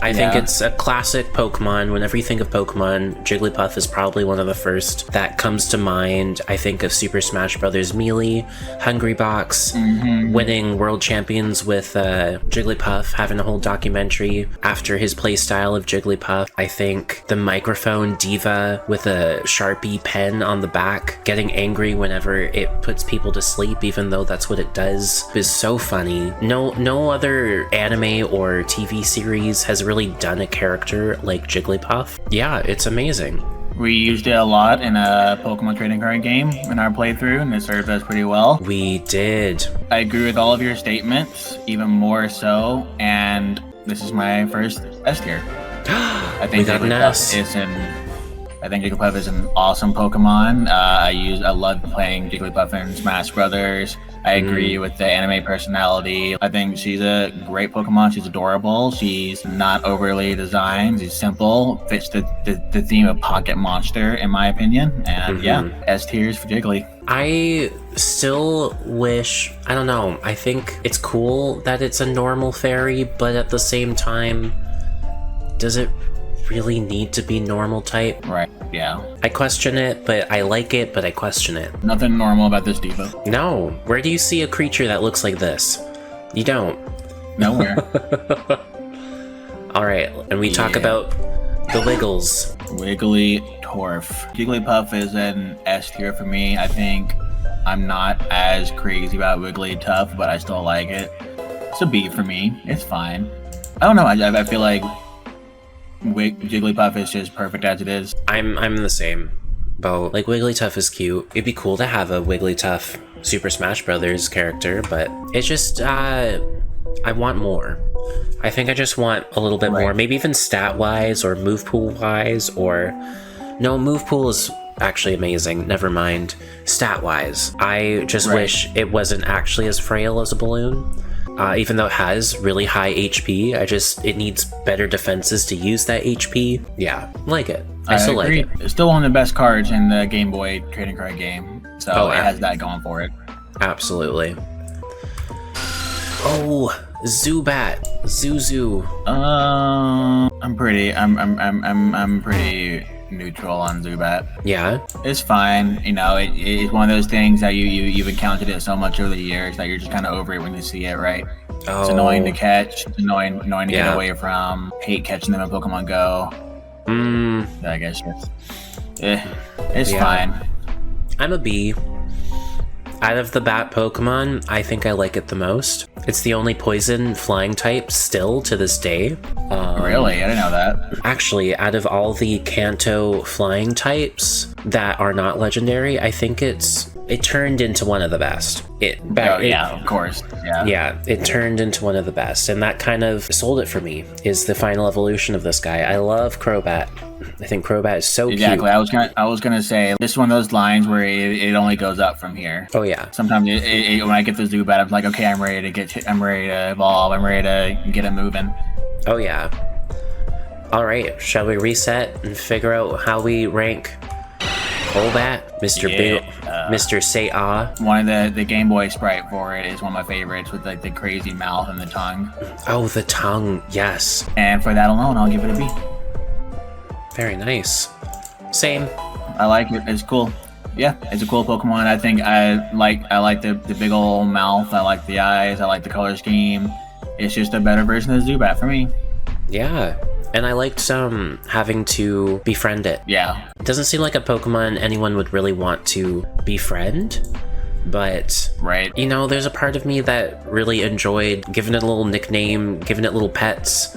I think it's a classic Pokemon. Whenever you think of Pokemon, Jigglypuff is probably one of the first that comes to mind. I think of Super Smash Bros. Melee, Hungrybox, winning World Champions with Jigglypuff, having a whole documentary after his playstyle of Jigglypuff. I think the Microphone Diva with a Sharpie pen on the back, getting angry whenever it puts people to sleep, even though that's what it does, is so funny. No other anime or TV series has really done a character like Jigglypuff. Yeah, it's amazing. We used it a lot in a Pokemon trading card game in our playthrough, and it served us pretty well. We did. I agree with all of your statements, even more so, and this is my first S tier. I think we got an S. I think Jigglypuff is an awesome Pokemon. I love playing Jigglypuff in Smash Brothers. I agree with the anime personality. I think she's a great Pokemon. She's adorable. She's not overly designed. She's simple. Fits the theme of Pocket Monster, in my opinion. And yeah, S tiers for Jiggly. I still wish, I don't know, I think it's cool that it's a normal fairy, but at the same time, does it really need to be normal type? Right, yeah. I question it, but I like it, but I question it. Nothing normal about this diva. No. Where do you see a creature that looks like this? You don't. Nowhere. Alright, and we talk about the Wiggles. Wigglytuff. Jigglypuff is an S tier for me. I think I'm not as crazy about Wigglytuff, but I still like it. It's a B for me. It's fine. I don't know. I feel like Jigglypuff is just perfect as it is. I'm the same. But like Wigglytuff is cute. It'd be cool to have a Wigglytuff Super Smash Brothers character, but it's just I want more. I think I just want a little bit more, maybe even stat-wise or move pool-wise, or... No, move pool is actually amazing, never mind. Stat-wise, I just wish it wasn't actually as frail as a balloon. Even though it has really high HP, it needs better defenses to use that HP. Yeah, like it. I still like it. It's still one of the best cards in the Game Boy trading card game, so it has that going for it. Absolutely. Oh, Zubat, Zuzu. I'm pretty neutral on Zubat. Yeah, it's fine. You know, it's one of those things that you've encountered it so much over the years that you're just kind of over it when you see it, right? Oh. It's annoying to catch. It's annoying to get away from. Hate catching them in Pokemon Go. I guess it's fine. I'm a B. Out of the bat Pokemon, I think I like it the most. It's the only poison flying type still to this day. Really? I didn't know that. Actually, out of all the Kanto flying types that are not legendary, I think it turned into one of the best. Of course. Yeah, it turned into one of the best, and that kind of sold it for me, is the final evolution of this guy. I love Crobat. I think Crobat is so cute. Exactly. I was gonna say, this is one of those lines where it only goes up from here. Oh yeah. Sometimes when I get the Zubat, I'm like, okay, I'm ready to evolve. I'm ready to get it moving. Oh yeah. All right. Shall we reset and figure out how we rank Golbat, Mr. Say Ah? One of the Game Boy sprite for it is one of my favorites, with like the crazy mouth and the tongue. Oh, the tongue, yes. And for that alone, I'll give it a B. Very nice. Same. I like it. It's cool. Yeah, it's a cool Pokemon. I think I like the big old mouth. I like the eyes. I like the color scheme. It's just a better version of Zubat for me. Yeah. And I liked having to befriend it. Yeah. It doesn't seem like a Pokemon anyone would really want to befriend, but you know, there's a part of me that really enjoyed giving it a little nickname, giving it little pets,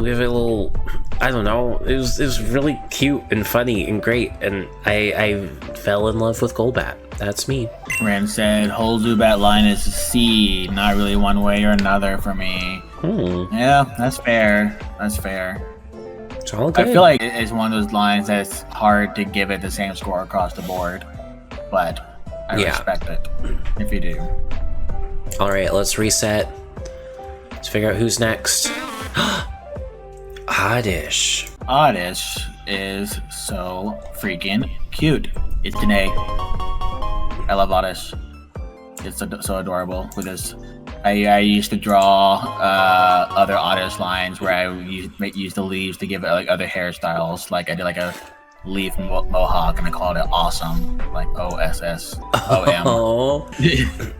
give it a little, I don't know, it was really cute and funny and great, and I fell in love with Golbat. That's me. Rand said, whole Zubat line is a C, not really one way or another for me. Yeah, that's fair. It's all good. I feel like it's one of those lines that's hard to give it the same score across the board, but I respect it if you do. All right, let's reset. Let's figure out who's next. Oddish. Oddish is so freaking cute. It's an A. I love Oddish. It's so adorable with this. I used to draw other Oddish lines where I use the leaves to give it like other hairstyles. Like I did like a leaf mohawk and I called it Awesome, like OSSOM. Oh,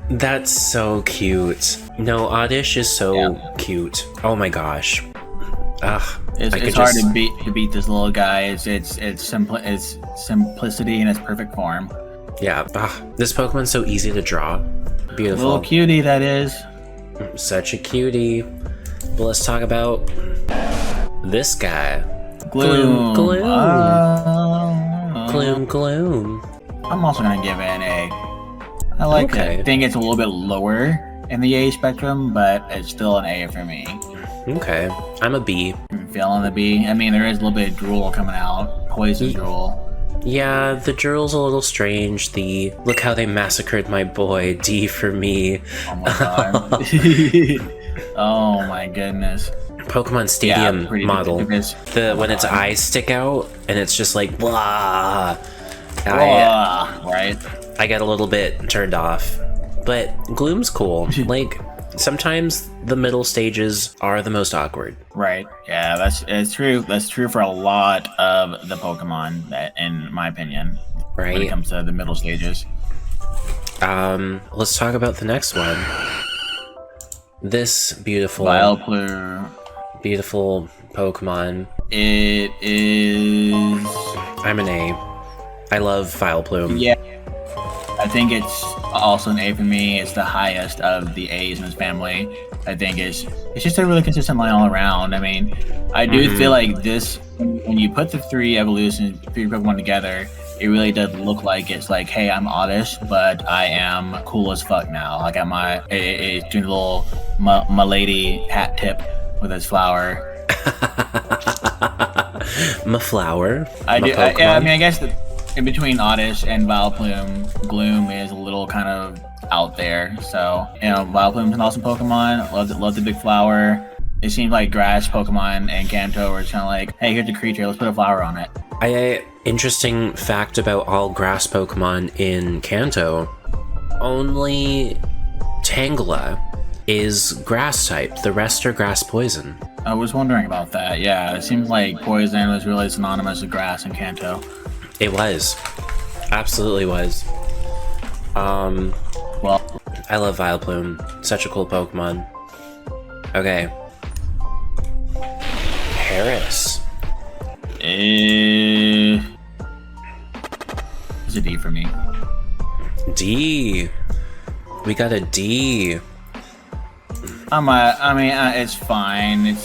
that's so cute. No, Oddish is so cute. Oh my gosh. It's hard to beat this little guy. It's simplicity in its perfect form. Yeah, this Pokemon's so easy to draw. Beautiful. Little cutie that is. Such a cutie. But let's talk about this guy. Gloom. Gloom. I'm also gonna give it an A. I like it. I think it's a little bit lower in the A spectrum, but it's still an A for me. Okay, I'm a B. I'm feeling the B. I mean, there is a little bit of drool coming out. poison drool. Yeah, the drill's a little strange. The look how they massacred my boy, D for me. Oh my god. Oh my goodness. Pokemon Stadium model. When its eyes stick out and it's just like blah. Right. I get a little bit turned off. But Gloom's cool. Like, sometimes the middle stages are the most awkward. Right. Yeah, that's true. That's true for a lot of the Pokemon, in my opinion. Right. When it comes to the middle stages. Let's talk about the next one. This beautiful Vileplume. Beautiful Pokemon. It is... I'm an A. I love Vileplume. Yeah. I think it's also an A for me. It's the highest of the A's in this family. I think it's just a really consistent line all around. I mean, I do feel like this, when you put the three Pokemon together, it really does look like it's like, hey, I'm oddish, but I am cool as fuck now. Like it's doing a little my lady hat tip with his flower. My flower. I mean, I guess in between Oddish and Vileplume, Gloom is a little kind of out there. So, Vileplume's an awesome Pokemon. Love the big flower. It seems like grass Pokemon and Kanto are kind of like, hey, here's a creature, let's put a flower on it. Interesting fact about all grass Pokemon in Kanto, only Tangela is grass type. The rest are grass poison. I was wondering about that. Yeah, it seems like poison was really synonymous with grass in Kanto. It was. Absolutely was. Well, I love Vileplume. Such a cool Pokemon. Okay. Paris. It's a D for me. D. We got a D. It's fine.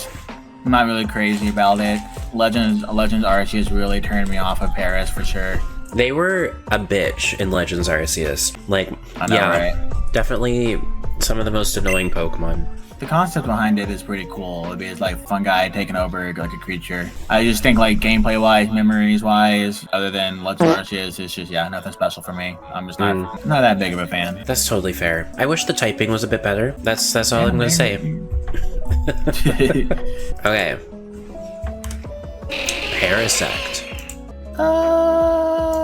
I'm not really crazy about it. Legends Arceus really turned me off of Paris for sure. They were a bitch in Legends Arceus. Like, I know, right? Definitely some of the most annoying Pokemon. The concept behind it is pretty cool. It's like fungi taking over like a creature. I just think like gameplay wise, memories wise, other than Legends Arceus, it's just nothing special for me. I'm just not that big of a fan. That's totally fair. I wish the typing was a bit better. That's all I'm gonna say. Okay. Parasect.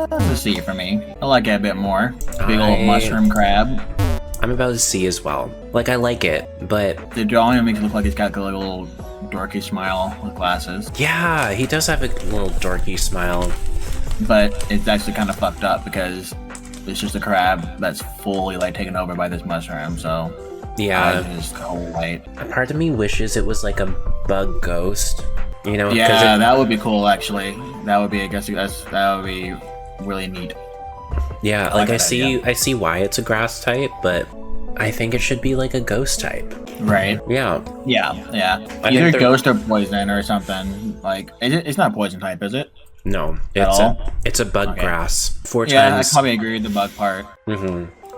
That's a C for me. I like it a bit more. Big old mushroom crab. I'm about to C as well. Like, I like it, but... The drawing makes it look like he's got like a little dorky smile with glasses. Yeah, he does have a little dorky smile. But it's actually kind of fucked up because it's just a crab that's fully like taken over by this mushroom, so... Yeah. Just go white. A part of me wishes it was like a bug ghost. You know? Yeah, that would be cool actually. That would be, that would be really neat. Yeah, like I see why it's a grass type, but I think it should be like a ghost type. Right. Yeah. Yeah. Either ghost or poison or something. Like, it's not poison type, is it? No, it's a bug grass. 4 times. Yeah, I probably agree with the bug part.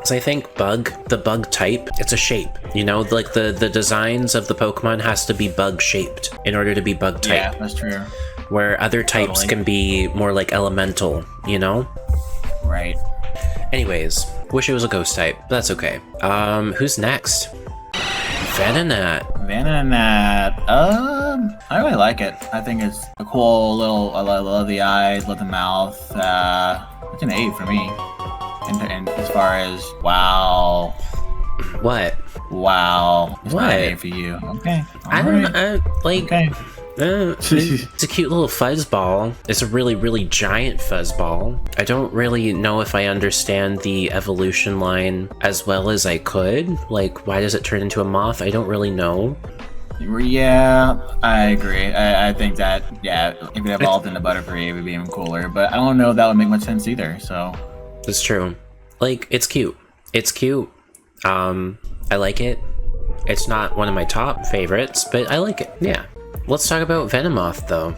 So I think the bug type, it's a shape. You know, like the designs of the Pokemon has to be bug shaped in order to be bug type. Yeah, that's true. Where other types can be more like elemental, you know? Right. Anyways, wish it was a ghost type. But that's okay. Who's next? Venonat. I really like it. I think it's a cool little. I love the eyes, love the mouth. It's an 8 for me. And as far as wow. What? Wow. It's what? Not an 8 for you. Okay. Okay. It's a cute little fuzzball. It's a really, really giant fuzzball. I don't really know if I understand the evolution line as well as I could. Like, why does it turn into a moth? I don't really know. Yeah, I agree. I think that, if it evolved into Butterfree, it would be even cooler. But I don't know if that would make much sense either, so... It's true. Like, it's cute. It's cute. I like it. It's not one of my top favorites, but I like it. Yeah. Let's talk about Venomoth, though.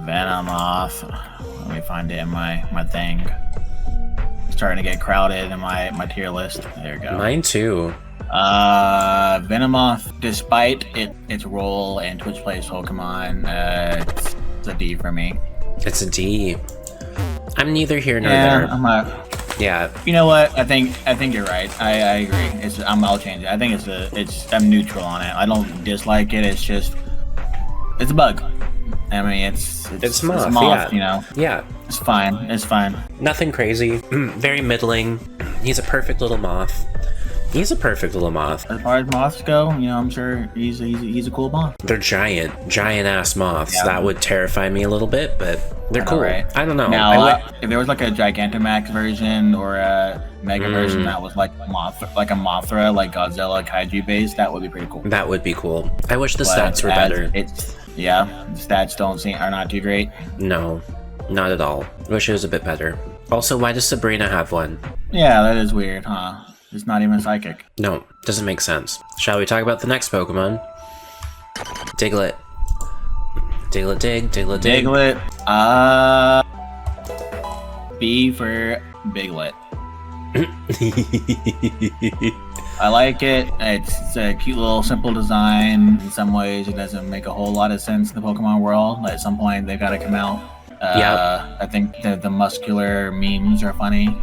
Venomoth. Let me find it in my thing. It's starting to get crowded in my tier list. There we go. Mine too. Venomoth, despite its role in Twitch Plays Pokemon, It's a D for me. It's a D. I'm neither here nor Yeah, there. I'm not. Yeah. You know what? I think you're right. I agree. I'll change it. I think I'm neutral on it. I don't dislike it. It's just it's a bug. I mean, it's moth, yeah. You know. Yeah. It's fine. It's fine. Nothing crazy. Very middling. He's a perfect little moth. He's a perfect little moth. As far as moths go, you know, I'm sure he's a cool moth. They're giant ass moths. Yeah. That would terrify me a little bit, but they're cool. Right? I don't know. Now, if there was like a Gigantamax version or a Mega version that was like a Mothra, like Godzilla Kaiju based, that would be pretty cool. That would be cool. I wish the stats were better. The stats are not too great. No, not at all. Wish it was a bit better. Also, why does Sabrina have one? Yeah, that is weird, huh? It's not even psychic. No, doesn't make sense. Shall we talk about the next Pokemon? Diglett. Diglett dig, Diglett dig. Diglett. B for Biglet. I like it. It's a cute little simple design. In some ways, it doesn't make a whole lot of sense in the Pokemon world. At some point, they've got to come out. I think the muscular memes are funny.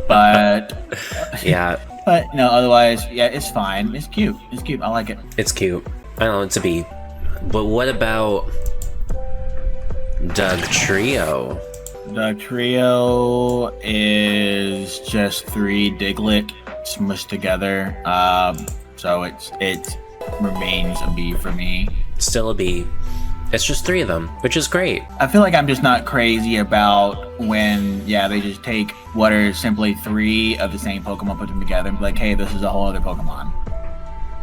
But yeah. But otherwise, yeah, it's fine. It's cute. It's cute. I like it. It's cute. I know it's a B. But what about Dugtrio? Dugtrio is just 3 Diglett smushed together. So it remains a B for me. Still a B. It's just 3 of them, which is great. I feel like I'm just not crazy about when, they just take what are simply 3 of the same Pokemon, put them together, and be like, hey, this is a whole other Pokemon.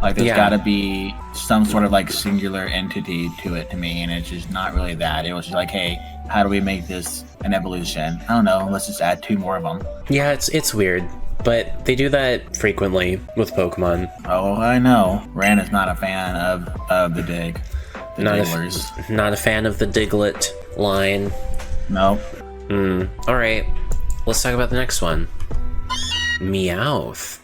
Like, there's got to be some sort of, like, singular entity to it to me, and it's just not really that. It was just like, hey, how do we make this an evolution? I don't know, let's just add 2 more of them. Yeah, it's weird. But they do that frequently with Pokemon. Oh, I know. Ran is not a fan of the dig. Not a fan of the Diglett line. Nope. Alright. Let's talk about the next one. Meowth.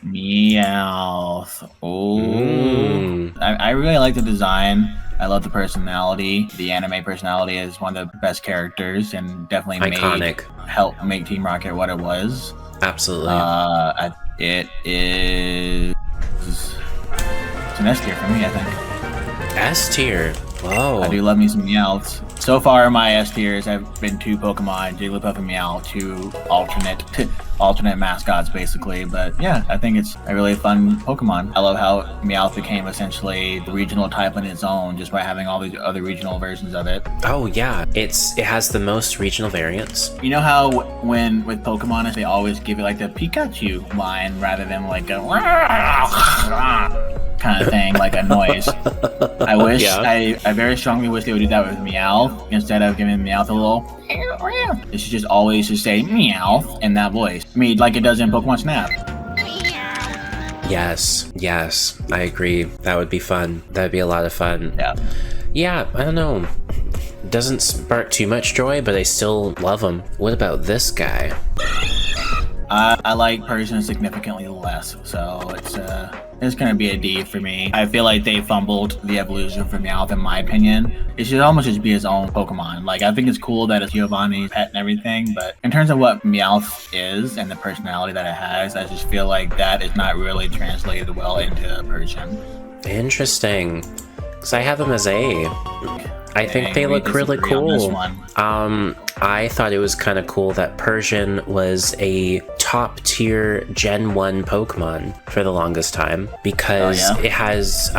Oh. I really like the design. I love the personality. The anime personality is one of the best characters and definitely iconic. Helped make Team Rocket what it was. Absolutely. It is... It's an S tier for me, I think. S tier? Whoa. I do love me some Meowths. So far, my S tiers have been 2 Pokemon, Jigglypuff and Meowth, 2 alternate mascots, basically. But yeah, I think it's a really fun Pokemon. I love how Meowth became essentially the regional type on its own just by having all these other regional versions of it. Oh yeah, it has the most regional variants. You know how with Pokemon, they always give it like the Pikachu line rather than like a kind of thing, like a noise. I wish, I very strongly wish they would do that with Meowth instead of giving Meowth a little. It should just always just say Meowth in that voice. I mean, like it does in Pokemon Snap. Yes, I agree. That would be fun. That would be a lot of fun. Yeah, I don't know. Doesn't spark too much joy, but I still love him. What about this guy? I like Persian significantly less, so it's gonna be a D for me. I feel like they fumbled the evolution for Meowth, in my opinion. It should almost just be its own Pokemon. Like, I think it's cool that it's Giovanni's pet and everything, but in terms of what Meowth is and the personality that it has, I just feel like that is not really translated well into Persian. Interesting. Because I have them as A. I think they look really cool. I thought it was kind of cool that Persian was a top tier Gen 1 Pokemon for the longest time because it has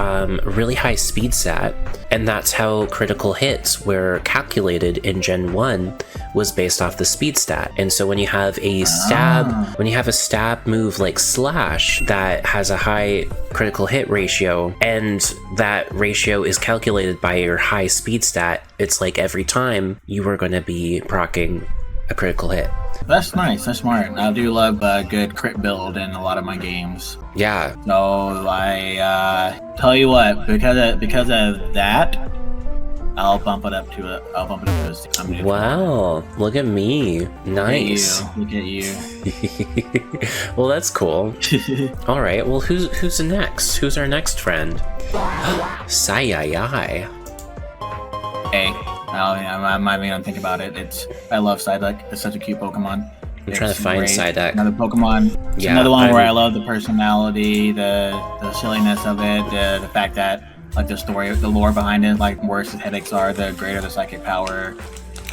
really high speed stat, and that's how critical hits were calculated in Gen 1 was based off the speed stat. And so when you have a stab move like Slash that has a high critical hit ratio, and that ratio is calculated by your high speed stat, it's like every time you are going to be proccing a critical hit. That's nice. That's smart. I do love a good crit build in a lot of my games. Yeah. So I tell you what, because of that, I'll bump it up to a C. Wow, look at me. Nice. Look at you. Well, that's cool. All right. Well, who's next? Who's our next friend? Sayayai. I'm not even gonna think about it. I love Psyduck. It's such a cute Pokemon. I'm trying to find Psyduck. Another Pokemon. It's another one where I love the personality, the silliness of it, the fact that like the story, the lore behind it, like worse the headaches are, the greater the psychic power.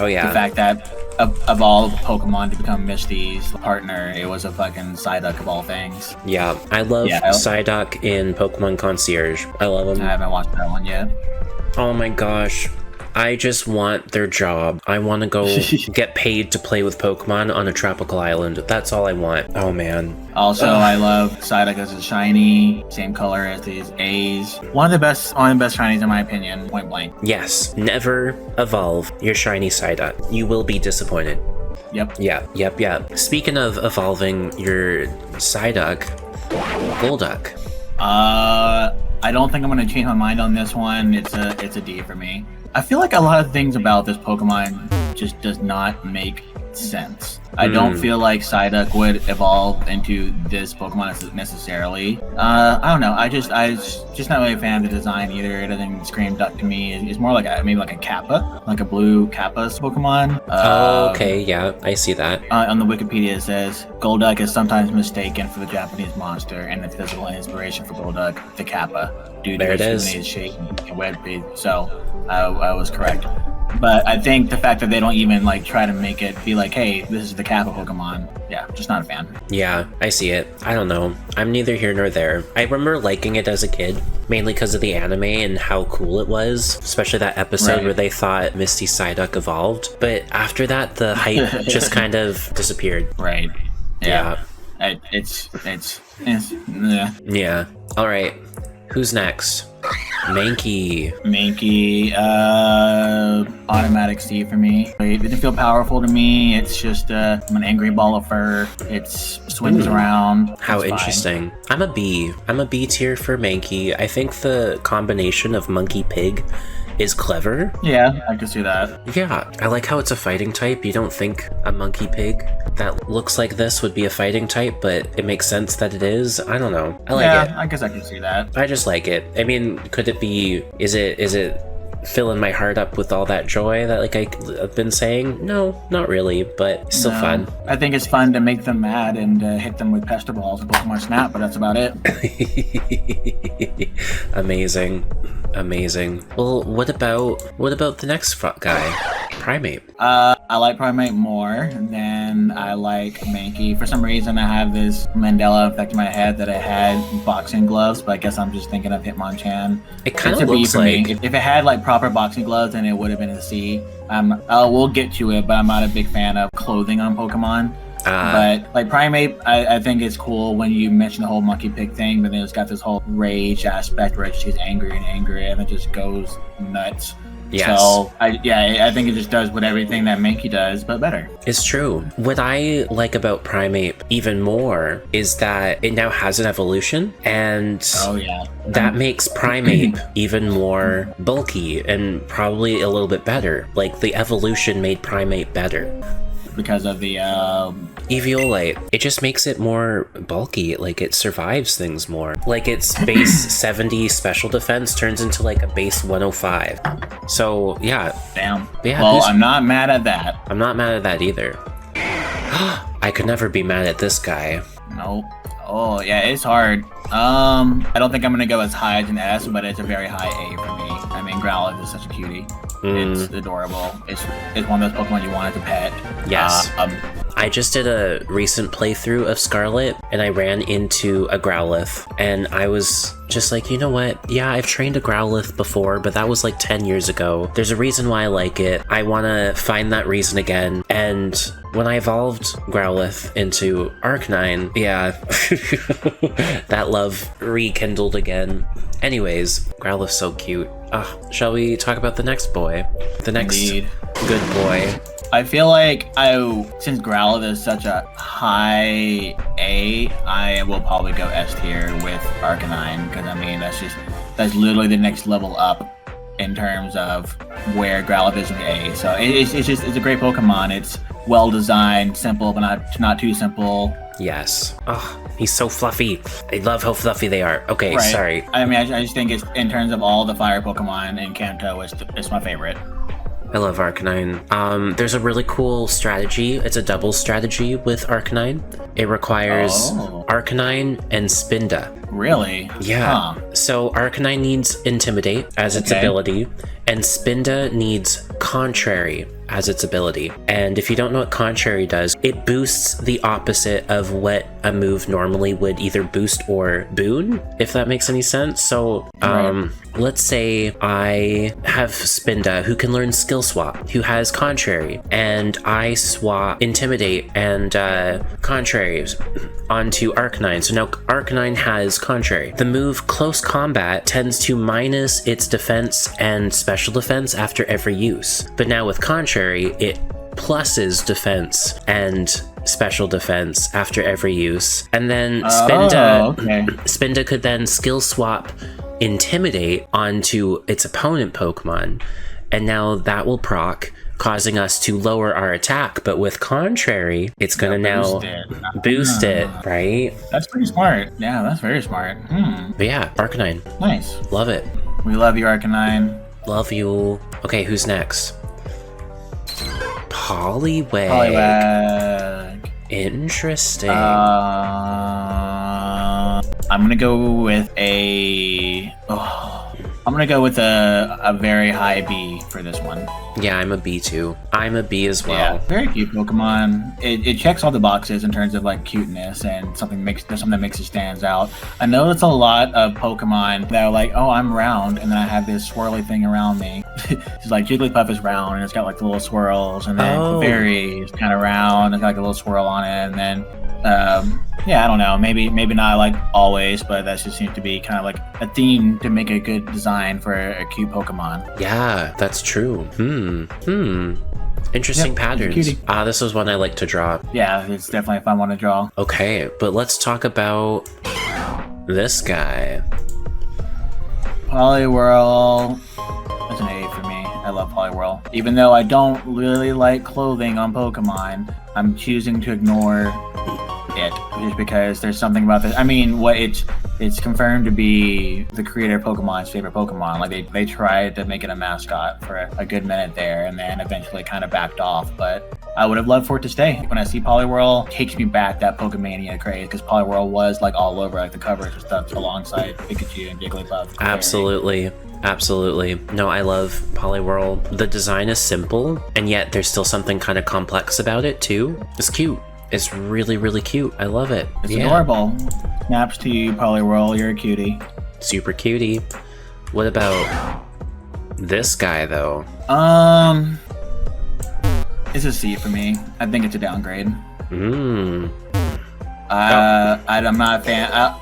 Oh yeah. The fact that of all Pokemon to become Misty's partner, it was a fucking Psyduck of all things. Yeah, I love Psyduck in Pokemon Concierge. I love him. I haven't watched that one yet. Oh my gosh. I just want their job. I want to go get paid to play with Pokemon on a tropical island. That's all I want. Oh man. Also, I love Psyduck as a shiny, same color as these A's. One of the best shinies in my opinion, point blank. Yes, never evolve your shiny Psyduck. You will be disappointed. Yep. Yep. Speaking of evolving your Psyduck, Golduck. I don't think I'm gonna change my mind on this one. It's a D for me. I feel like a lot of things about this Pokemon just does not make sense. I don't feel like Psyduck would evolve into this Pokemon necessarily. I don't know. I just not really a fan of the design either. It doesn't scream duck to me. It's more like maybe like a Kappa, like a blue Kappa's Pokemon. Okay, yeah, I see that. On the Wikipedia it says Golduck is sometimes mistaken for the Japanese monster and the physical inspiration for Golduck, the Kappa, due to its shape and web page. So I was correct. But I think the fact that they don't even like try to make it be like, hey, this is the Kappa Pokemon. Yeah, just not a fan. Yeah, I see it. I don't know. I'm neither here nor there. I remember liking it as a kid, mainly because of the anime and how cool it was, especially that episode where they thought Misty Psyduck evolved. But after that, the hype just kind of disappeared. Right. Yeah. Yeah. All right. Who's next? Mankey, automatic C for me. It didn't feel powerful to me. It's just an angry ball of fur. It swims around. How interesting. I'm a B. I'm a B tier for Mankey. I think the combination of Monkey Pig is clever. Yeah, I can see that. Yeah, I like how it's a fighting type. You don't think a Monkey Pig that looks like this would be a fighting type, but it makes sense that it is. I don't know. I like it. I guess I can see that. I just like it. I mean, could it be, is it filling my heart up with all that joy that like I've been saying? No, not really, but still fun. I think it's fun to make them mad and hit them with pester balls and Pokemon Snap, but that's about it. Amazing. Well, what about the next guy? Primeape. I like Primeape more than I like Mankey. For some reason, I have this Mandela effect in my head that I had boxing gloves, but I guess I'm just thinking of Hitmonchan. It kind of looks like... If it had like proper boxing gloves, then it would have been a C. We'll get to it, but I'm not a big fan of clothing on Pokemon. But like Primeape, I think it's cool when you mention the whole Monkey Pig thing, but then it's got this whole rage aspect where she's angry and it just goes nuts. Yes. So I think it just does what everything that Mankey does, but better. It's true. What I like about Primeape even more is that it now has an evolution, and that makes Primeape even more bulky and probably a little bit better. Like the evolution made Primeape better. Because of the Eviolite. It just makes it more bulky, like it survives things more. Like its base 70 special defense turns into like a base 105. So yeah. Damn. Yeah, well, I'm not mad at that. I'm not mad at that either. I could never be mad at this guy. Nope. Oh yeah, it's hard. I don't think I'm gonna go as high as an S, but it's a very high A for me. I mean, Growlithe is such a cutie. It's adorable. It's one of those Pokemon you wanted to pet. Yes. I just did a recent playthrough of Scarlet, and I ran into a Growlithe, and I was just like, you know what? Yeah, I've trained a Growlithe before, but that was like 10 years ago. There's a reason why I like it. I want to find that reason again. And when I evolved Growlithe into Arcanine, yeah, that love rekindled again. Anyways, Growlithe's so cute. Shall we talk about the next boy? The next good boy. I feel like since Growlithe is such a high A, I will probably go S tier with Arcanine, because I mean that's literally the next level up in terms of where Growlithe is in A. So it's a great Pokemon. It's well designed, simple but not too simple. Yes. Oh, he's so fluffy. I love how fluffy they are. Okay, right. Sorry. I mean, I just think it's in terms of all the fire Pokemon in Kanto, it's my favorite. I love Arcanine. There's a really cool strategy. It's a double strategy with Arcanine. It requires Arcanine and Spinda. Really? Yeah. Huh. So Arcanine needs Intimidate as its ability, and Spinda needs Contrary as its ability. And if you don't know what Contrary does, it boosts the opposite of what a move normally would either boost or boon, if that makes any sense. So let's say I have Spinda, who can learn Skill Swap, who has Contrary, and I swap Intimidate and Contraries onto Arcanine. So now Arcanine has Contrary. The move Close Combat tends to minus its defense and special defense after every use. But now with Contrary, it pluses defense and special defense after every use. And then Spinda could then skill swap Intimidate onto its opponent Pokemon, and now that will proc, causing us to lower our attack. But with Contrary, it's gonna now boost it, right? That's pretty smart. Yeah, that's very smart. But yeah, Arcanine. Nice. Love it. We love you, Arcanine. Love you. Okay, who's next? Poliwag. Poliwag. Interesting. I'm gonna go with a very high B for this one. Yeah, I'm a B too. I'm a B as well. Yeah, very cute Pokemon. It checks all the boxes in terms of like cuteness and something that makes it stands out. I know it's a lot of Pokemon that are like, oh, I'm round, and then I have this swirly thing around me. It's like Jigglypuff is round and it's got like the little swirls, and then Fairy is kind of round and got like a little swirl on it, and then yeah, I don't know. Maybe not like always, but that just seems to be kind of like a theme to make a good design for a cute Pokemon. Yeah, that's true. Interesting patterns. This was one I like to draw. Yeah, it's definitely a fun one to draw. Okay, but let's talk about this guy. Poliwhirl. That's an A for me. I love Poliwhirl. Even though I don't really like clothing on Pokemon, I'm choosing to ignore it just because there's something about this. I mean, it's confirmed to be the creator of Pokemon's favorite Pokemon. Like they tried to make it a mascot for a good minute there, and then eventually kind of backed off. But I would have loved for it to stay. When I see Poliwhirl, it takes me back that Pokemania craze, because Poliwhirl was like all over like the covers and stuff alongside Pikachu and Jigglypuff. Absolutely. Absolutely. No, I love Poliwhirl. The design is simple, and yet there's still something kind of complex about it too. It's cute. It's really, really cute. I love it. It's adorable. Snaps to you, Poliwhirl. You're a cutie. Super cutie. What about this guy, though? It's a C for me. I think it's a downgrade. I'm not a fan. I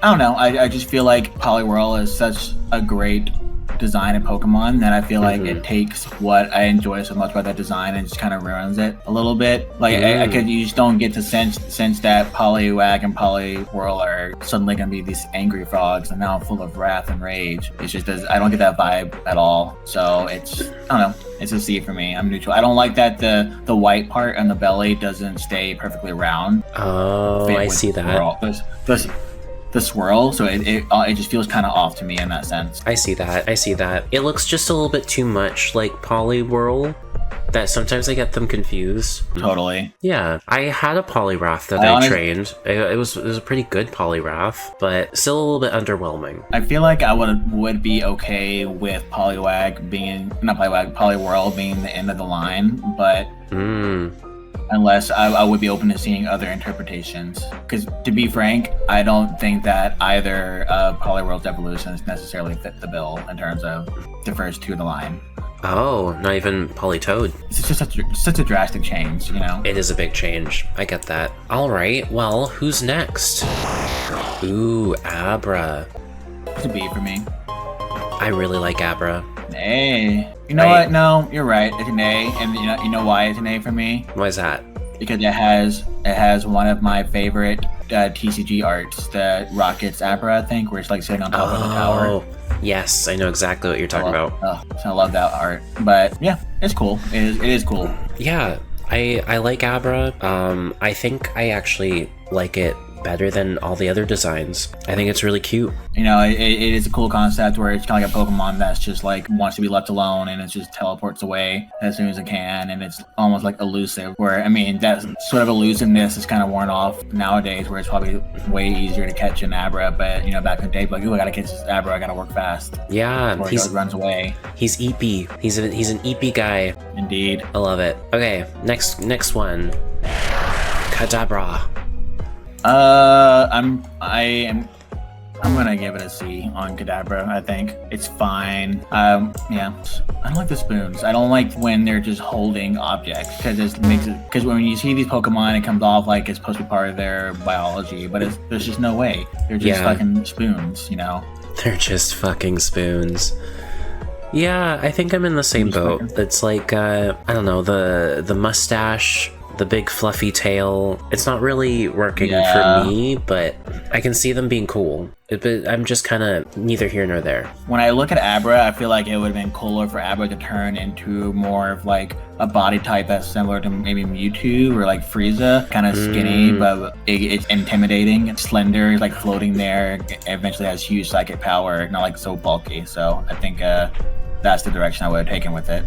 don't know. I just feel like Poliwhirl is such a great design of Pokemon that I feel like it takes what I enjoy so much about that design and just kind of ruins it a little bit. Like you just don't get to sense that Poliwag and Poliwhirl are suddenly gonna be these angry frogs and now full of wrath and rage. It's just I don't get that vibe at all. So I don't know. It's a C for me. I'm neutral. I don't like that the white part on the belly doesn't stay perfectly round. Oh, I see that. The swirl, so it just feels kind of off to me in that sense. I see that. It looks just a little bit too much like Poliwhirl, that sometimes I get them confused. Totally. Yeah, I had a Poliwrath that I trained. It was a pretty good Poliwrath, but still a little bit underwhelming. I feel like I would be okay with Poliwhirl being the end of the line, but unless I would be open to seeing other interpretations. Because to be frank, I don't think that either of Poliwhirl's evolutions necessarily fit the bill in terms of the first two of the line. Oh, not even Politoed. It's just such a drastic change, you know? It is a big change. I get that. All right, well, who's next? Ooh, Abra. It's a B for me. I really like Abra. An A. You know what? No, you're right. It's an A, and you know why it's an A for me? Why is that? Because it has one of my favorite TCG arts, the Rocket's Abra, I think, where it's like sitting on top of the tower. Yes, I know exactly what you're talking about. So I love that art. But yeah, it's cool. It is cool. Yeah, I like Abra. I think I actually like it better than all the other designs. I think it's really cute. You know, it is a cool concept where it's kind of like a Pokemon that's just like wants to be left alone and it just teleports away as soon as it can, and it's almost like elusive. Where I mean, that sort of elusiveness is kind of worn off nowadays, where it's probably way easier to catch an Abra. But you know, back in the day, like, ooh, I gotta catch this Abra, I gotta work fast. Yeah, before he runs away. He's Eepy. He's an Eepy guy. Indeed. I love it. Okay, next one. Kadabra. I'm gonna give it a C on Kadabra. I think it's fine. Yeah, I don't like the spoons. I don't like when they're just holding objects, because it makes it. Because when you see these Pokemon, it comes off like it's supposed to be part of their biology, but there's just no way. They're just fucking spoons, you know. They're just fucking spoons. Yeah, I think I'm in the same boat. It's like I don't know, the mustache, the big fluffy tail. It's not really working for me, but I can see them being cool. But I'm just kind of neither here nor there. When I look at Abra, I feel like it would have been cooler for Abra to turn into more of like a body type that's similar to maybe Mewtwo or like Frieza, kind of skinny, but it's intimidating. It's slender, like floating there. It eventually has huge psychic power, not like so bulky. So I think that's the direction I would have taken with it.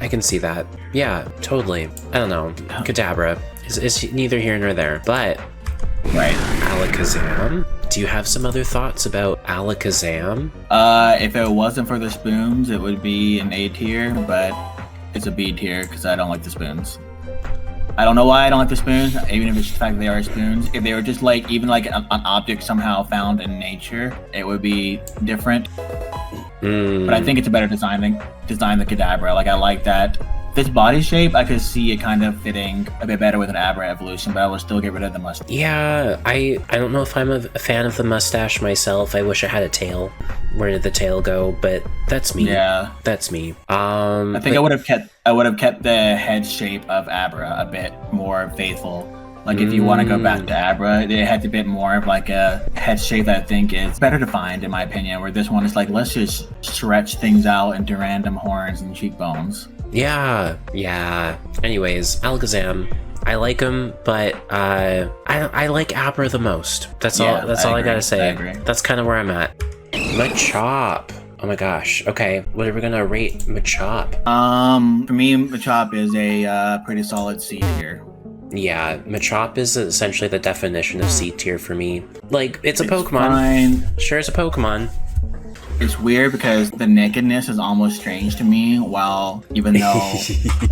I can see that. Yeah, totally. I don't know. Kadabra is neither here nor there, but right. Alakazam. Do you have some other thoughts about Alakazam? If it wasn't for the spoons, it would be an A tier, but it's a B tier because I don't like the spoons. I don't know why I don't like the spoons, even if it's the fact that they are spoons. If they were just like, even like an object somehow found in nature, it would be different. But I think it's a better design than Kadabra. Like, I like that. This body shape, I could see it kind of fitting a bit better with an Abra evolution, but I would still get rid of the mustache. Yeah, I don't know if I'm a fan of the mustache myself. I wish I had a tail. Where did the tail go? But that's me. Yeah, that's me. I think I would have kept the head shape of Abra a bit more faithful. Like, if you want to go back to Abra, it had a bit more of like a head shape that I think is better defined, in my opinion, where this one is like, let's just stretch things out into random horns and cheekbones. Yeah. Anyways, Alakazam. I like him, but I like Abra the most. That's all I gotta say. I agree. That's kind of where I'm at. Machop. Oh my gosh. Okay, what are we gonna rate Machop? For me, Machop is a pretty solid C tier. Yeah, Machop is essentially the definition of C tier for me. Like, it's a Pokemon. Fine. Sure, it's a Pokemon. It's weird because the nakedness is almost strange to me, even though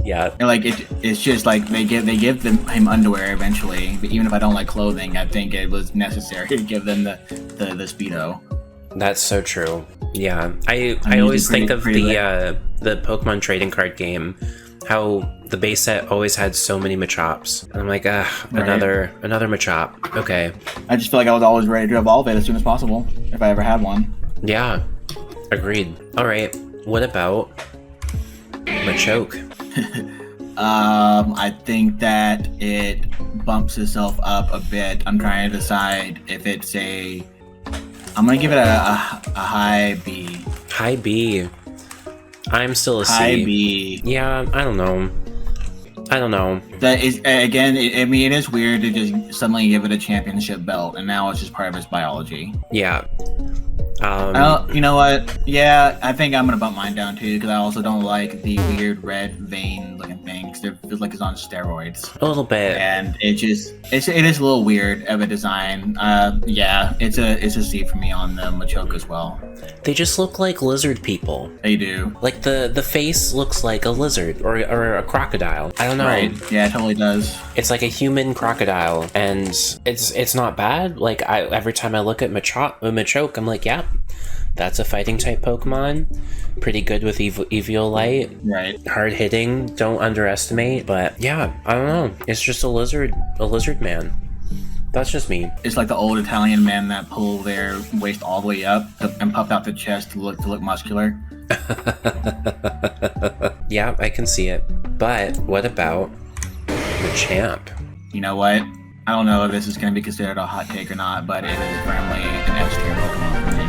yeah, like it's just like they give him underwear eventually. But even if I don't like clothing, I think it was necessary to give them the Speedo. That's so true. Yeah, I always think of the Pokemon trading card game, how the base set always had so many Machops. And I'm like, another Machop. Okay. I just feel like I was always ready to evolve it as soon as possible, if I ever had one. Yeah, agreed. Alright, what about Machoke? I think that it bumps itself up a bit. I'm trying to decide if it's I'm gonna give it a high B. High B. I'm still a C. High B. Yeah, I don't know. That is, again, it is weird to just suddenly give it a championship belt, and now it's just part of its biology. Yeah. You know what? Yeah, I think I'm gonna bump mine down too, because I also don't like the weird red vein looking thing, because it feels like it's on steroids. A little bit. And it is a little weird of a design. Yeah, it's a C for me on the Machoke as well. They just look like lizard people. They do. Like the face looks like a lizard or a crocodile. I don't know. Right. Yeah, it totally does. It's like a human crocodile, and it's not bad. Like, every time I look at Machoke, I'm like, yeah, that's a fighting type Pokemon. Pretty good with Eviolite. Right. Hard hitting. Don't underestimate. But yeah, I don't know. It's just a lizard man. That's just me. It's like the old Italian men that pull their waist all the way up and puff out the chest to look muscular. Yeah, I can see it. But what about Machamp? You know what? I don't know if this is going to be considered a hot take or not, but it is firmly an S tier Pokemon for me.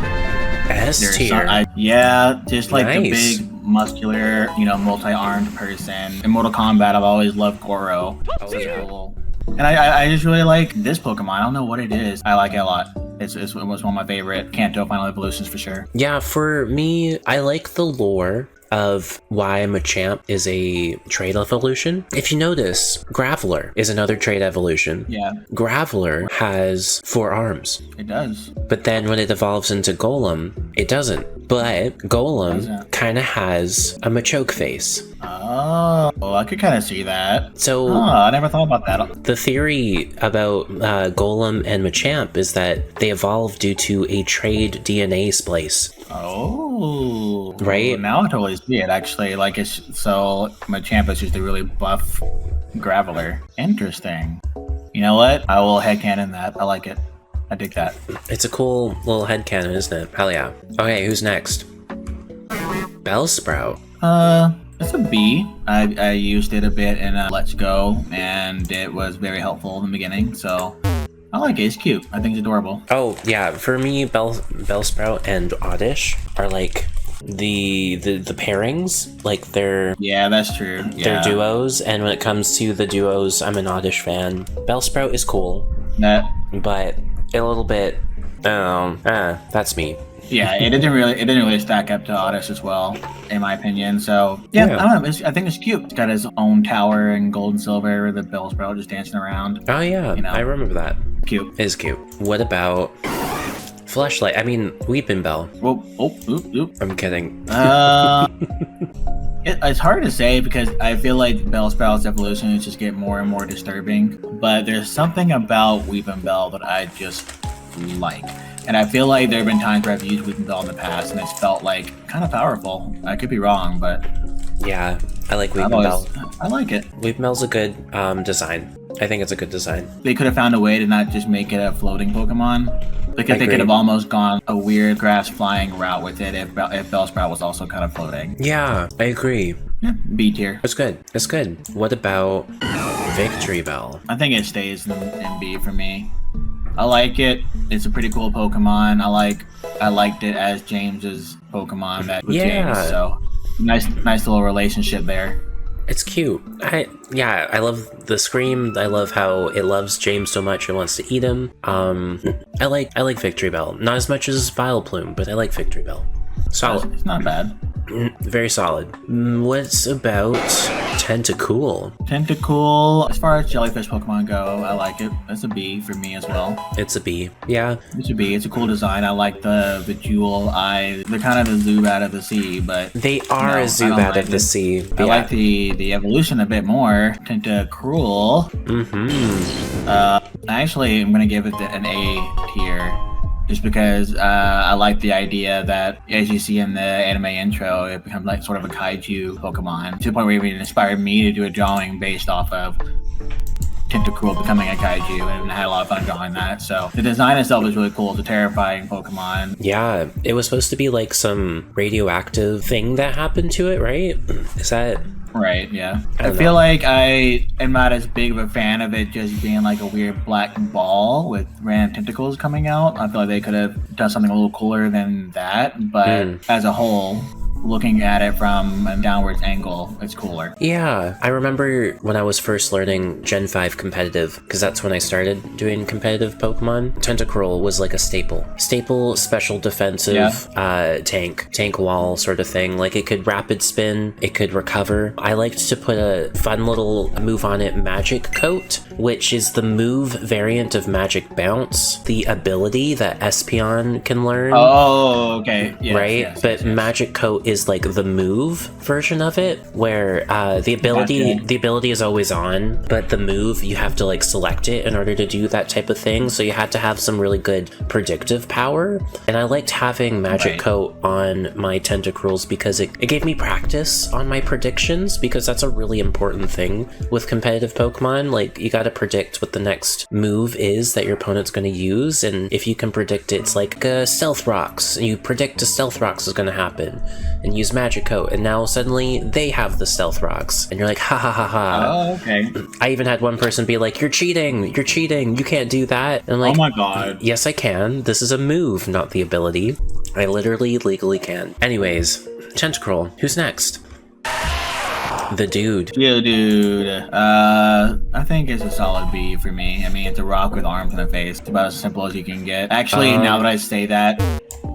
S tier? Yeah, just like the big, muscular, multi-armed person. In Mortal Kombat, I've always loved Goro. Oh, yeah. Cool. And I just really like this Pokemon. I don't know what it is. I like it a lot. It was one of my favorite Kanto Final Evolutions for sure. Yeah, for me, I like the lore of why Machamp is a trait evolution. If you notice, Graveler is another trait evolution. Yeah. Graveler has 4 arms. It does. But then when it evolves into Golem, it doesn't. But Golem kind of has a Machoke face. Oh, well, I could kind of see that. So I never thought about that. The theory about Golem and Machamp is that they evolved due to a trade DNA splice. Oh, right. Now I totally see it. Actually, like so Machamp is just a really buff Graveler. Interesting. You know what? I will headcanon that. I like it. I dig that. It's a cool little headcanon, isn't it? Hell yeah. Okay, who's next? Bellsprout. It's a B. I used it a bit in Let's Go, and it was very helpful in the beginning, so I like it. It's cute. I think it's adorable. Oh, yeah. For me, Bellsprout and Oddish are like the pairings. Like they're... Yeah, that's true. They're duos, and when it comes to the duos, I'm an Oddish fan. Bellsprout is cool. But a little bit... that's me. Yeah, it didn't really stack up to Oddish as well, in my opinion. So yeah. I don't know. I think it's cute. It's got his own tower and gold and silver. The Bellsprout just dancing around. Oh yeah, I remember that. Cute. It is cute. What about Fleshlight? I mean, Weeping Bell. Oop. I'm kidding. It's hard to say because I feel like Bellsprout's evolutions just get more and more disturbing. But there's something about Weeping Bell that I just like. And I feel like there have been times where I've used Weeping Bell in the past and it's felt like kind of powerful. I could be wrong, but... Yeah, I like Weeping Bell. I like it. Weeping Bell's a good design. I think it's a good design. They could have found a way to not just make it a floating Pokemon. Because they could have almost gone a weird grass flying route with it if Bellsprout was also kind of floating. Yeah, I agree. Yeah, B tier. It's good. It's good. What about Victory Bell? I think it stays in B for me. I like it. It's a pretty cool Pokemon. I liked it as James's Pokemon with James. So nice little relationship there. It's cute. I love the scream. I love how it loves James so much it wants to eat him. I like Victory Bell. Not as much as Vileplume, but I like Victory Bell. Solid. It's not bad. Very solid. What's about Tentacool? Tentacool, as far as jellyfish Pokemon go, I like it. That's a B for me as well. It's a B. Yeah. It's a B. It's a cool design. I like the jewel eyes. They're kind of the Zubat of the sea, but they are a Zubat of the sea. I like the evolution a bit more. Tentacool. Actually, I'm gonna give it an A tier. Just because I like the idea that, as you see in the anime intro, it becomes like sort of a kaiju Pokemon, to the point where it even inspired me to do a drawing based off of Tentacool becoming a kaiju, and I had a lot of fun drawing that. So the design itself is really cool. It's a terrifying Pokemon. Yeah, it was supposed to be like some radioactive thing that happened to it, right? Is that... Right, yeah. I feel like I am not as big of a fan of it just being like a weird black ball with random tentacles coming out. I feel like they could have done something a little cooler than that, but as a whole, looking at it from a downwards angle, it's cooler. Yeah, I remember when I was first learning Gen 5 competitive, because that's when I started doing competitive Pokemon, Tentacruel was like a staple special defensive tank wall sort of thing. Like it could rapid spin, it could recover. I liked to put a fun little move on it, Magic Coat, which is the move variant of Magic Bounce, the ability that Espeon can learn. Oh, okay. Yes, right? Yes. Magic Coat is like the move version of it, where the ability is always on, but the move, you have to like select it in order to do that type of thing. So you had to have some really good predictive power. And I liked having Magic Coat on my Tentacruels because it gave me practice on my predictions, because that's a really important thing with competitive Pokemon. Like you got to predict what the next move is that your opponent's going to use, and if you can predict it, it's like Stealth Rocks. You predict a Stealth Rocks is going to happen and use Magic Coat, and now suddenly they have the Stealth Rocks, and you're like, ha ha ha ha. Oh, okay. I even had one person be like, you're cheating, you can't do that. And I'm like, oh my god. Yes, I can. This is a move, not the ability. I literally legally can. Anyways, Tentacruel, who's next? The dude. Yeah, dude. I think it's a solid B for me. I mean, it's a rock with arms and a face. It's about as simple as you can get. Actually, now that I say that,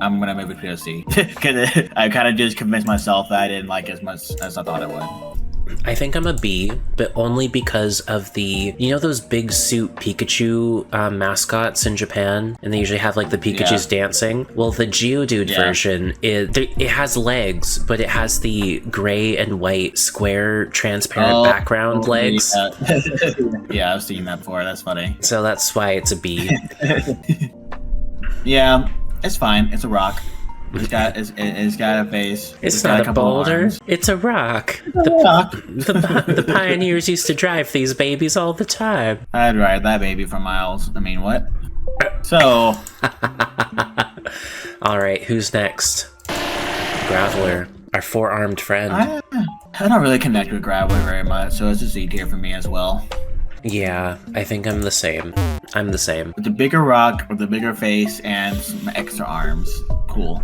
I'm gonna move it to a C. Because I kind of just convinced myself that I didn't like it as much as I thought it would. I think I'm a B, but only because of the, you know, those big suit Pikachu mascots in Japan, and they usually have like the Pikachu's dancing. Well, the Geodude version, it has legs, but it has the gray and white square transparent background legs. Yeah, I've seen that before. That's funny. So that's why it's a B. Yeah, it's fine. It's a rock. It's got a face. It's not a boulder. It's a rock. The pioneers used to drive these babies all the time. I'd ride that baby for miles. I mean, what? So. All right, who's next? Graveler, our four-armed friend. I don't really connect with Graveler very much, so it's a C tier for me as well. Yeah, I think I'm the same. I'm the same. With the bigger rock, with the bigger face, and some extra arms. Cool.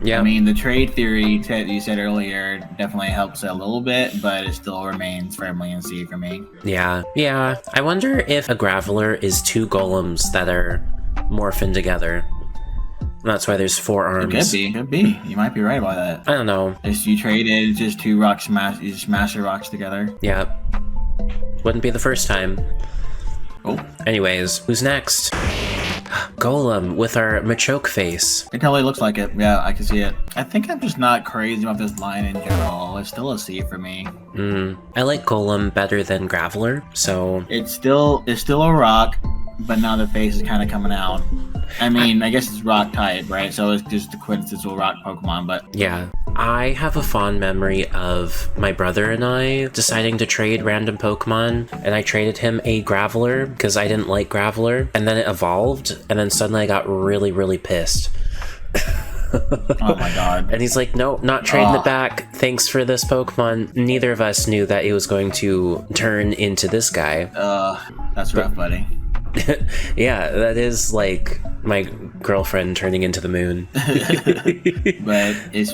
Yeah. I mean, the trade theory that you said earlier definitely helps a little bit, but it still remains firmly in C for me. Yeah. Yeah. I wonder if a Graveler is two golems that are morphing together. That's why there's four arms. It could be. You might be right about that. I don't know. If you traded just two rocks, you just smash your rocks together. Yeah. Wouldn't be the first time. Oh. Anyways, who's next? Golem with our Machoke face. It totally looks like it. Yeah, I can see it. I think I'm just not crazy about this line in general. It's still a C for me. I like Golem better than Graveler, so... It's still a rock, but now the face is kind of coming out. I mean, I guess it's rock type, right? So it's just a quintessential rock Pokemon, but... Yeah. I have a fond memory of my brother and I deciding to trade random Pokemon, and I traded him a Graveler because I didn't like Graveler, and then it evolved, and then suddenly I got really, really pissed. Oh my god. And he's like, no, not trading it back. Thanks for this Pokemon. Neither of us knew that it was going to turn into this guy. That's rough, buddy. Yeah, that is like my girlfriend turning into the moon. But it's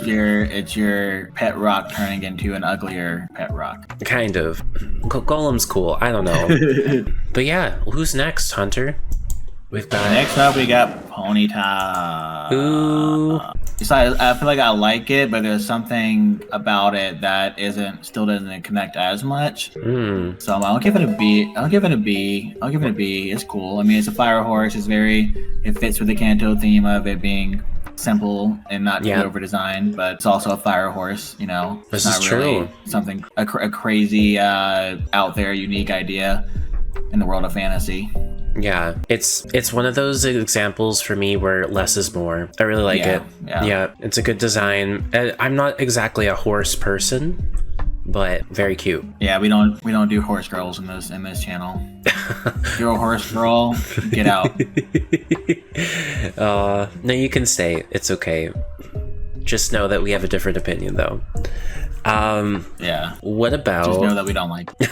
your pet rock turning into an uglier pet rock. Kind of. Golem's cool. I don't know. But yeah, who's next, Hunter? We've got... Next up, we got Ponyta. Ooh. So I feel like I like it, but there's something about it that still doesn't connect as much. So I'll give it a B. I'll give it a B. It's cool. I mean, it's a fire horse. It fits with the Kanto theme of it being simple and not too over designed, but it's also a fire horse, you know. This is true. Something a crazy out there unique idea in the world of fantasy. Yeah, it's one of those examples for me where less is more. I really like it. Yeah, it's a good design. I'm not exactly a horse person, but very cute. Yeah, we don't do horse girls in this channel. If you're a horse girl, get out. No, you can stay. It's okay. Just know that we have a different opinion, though. Yeah. What about... Just know that we don't like it.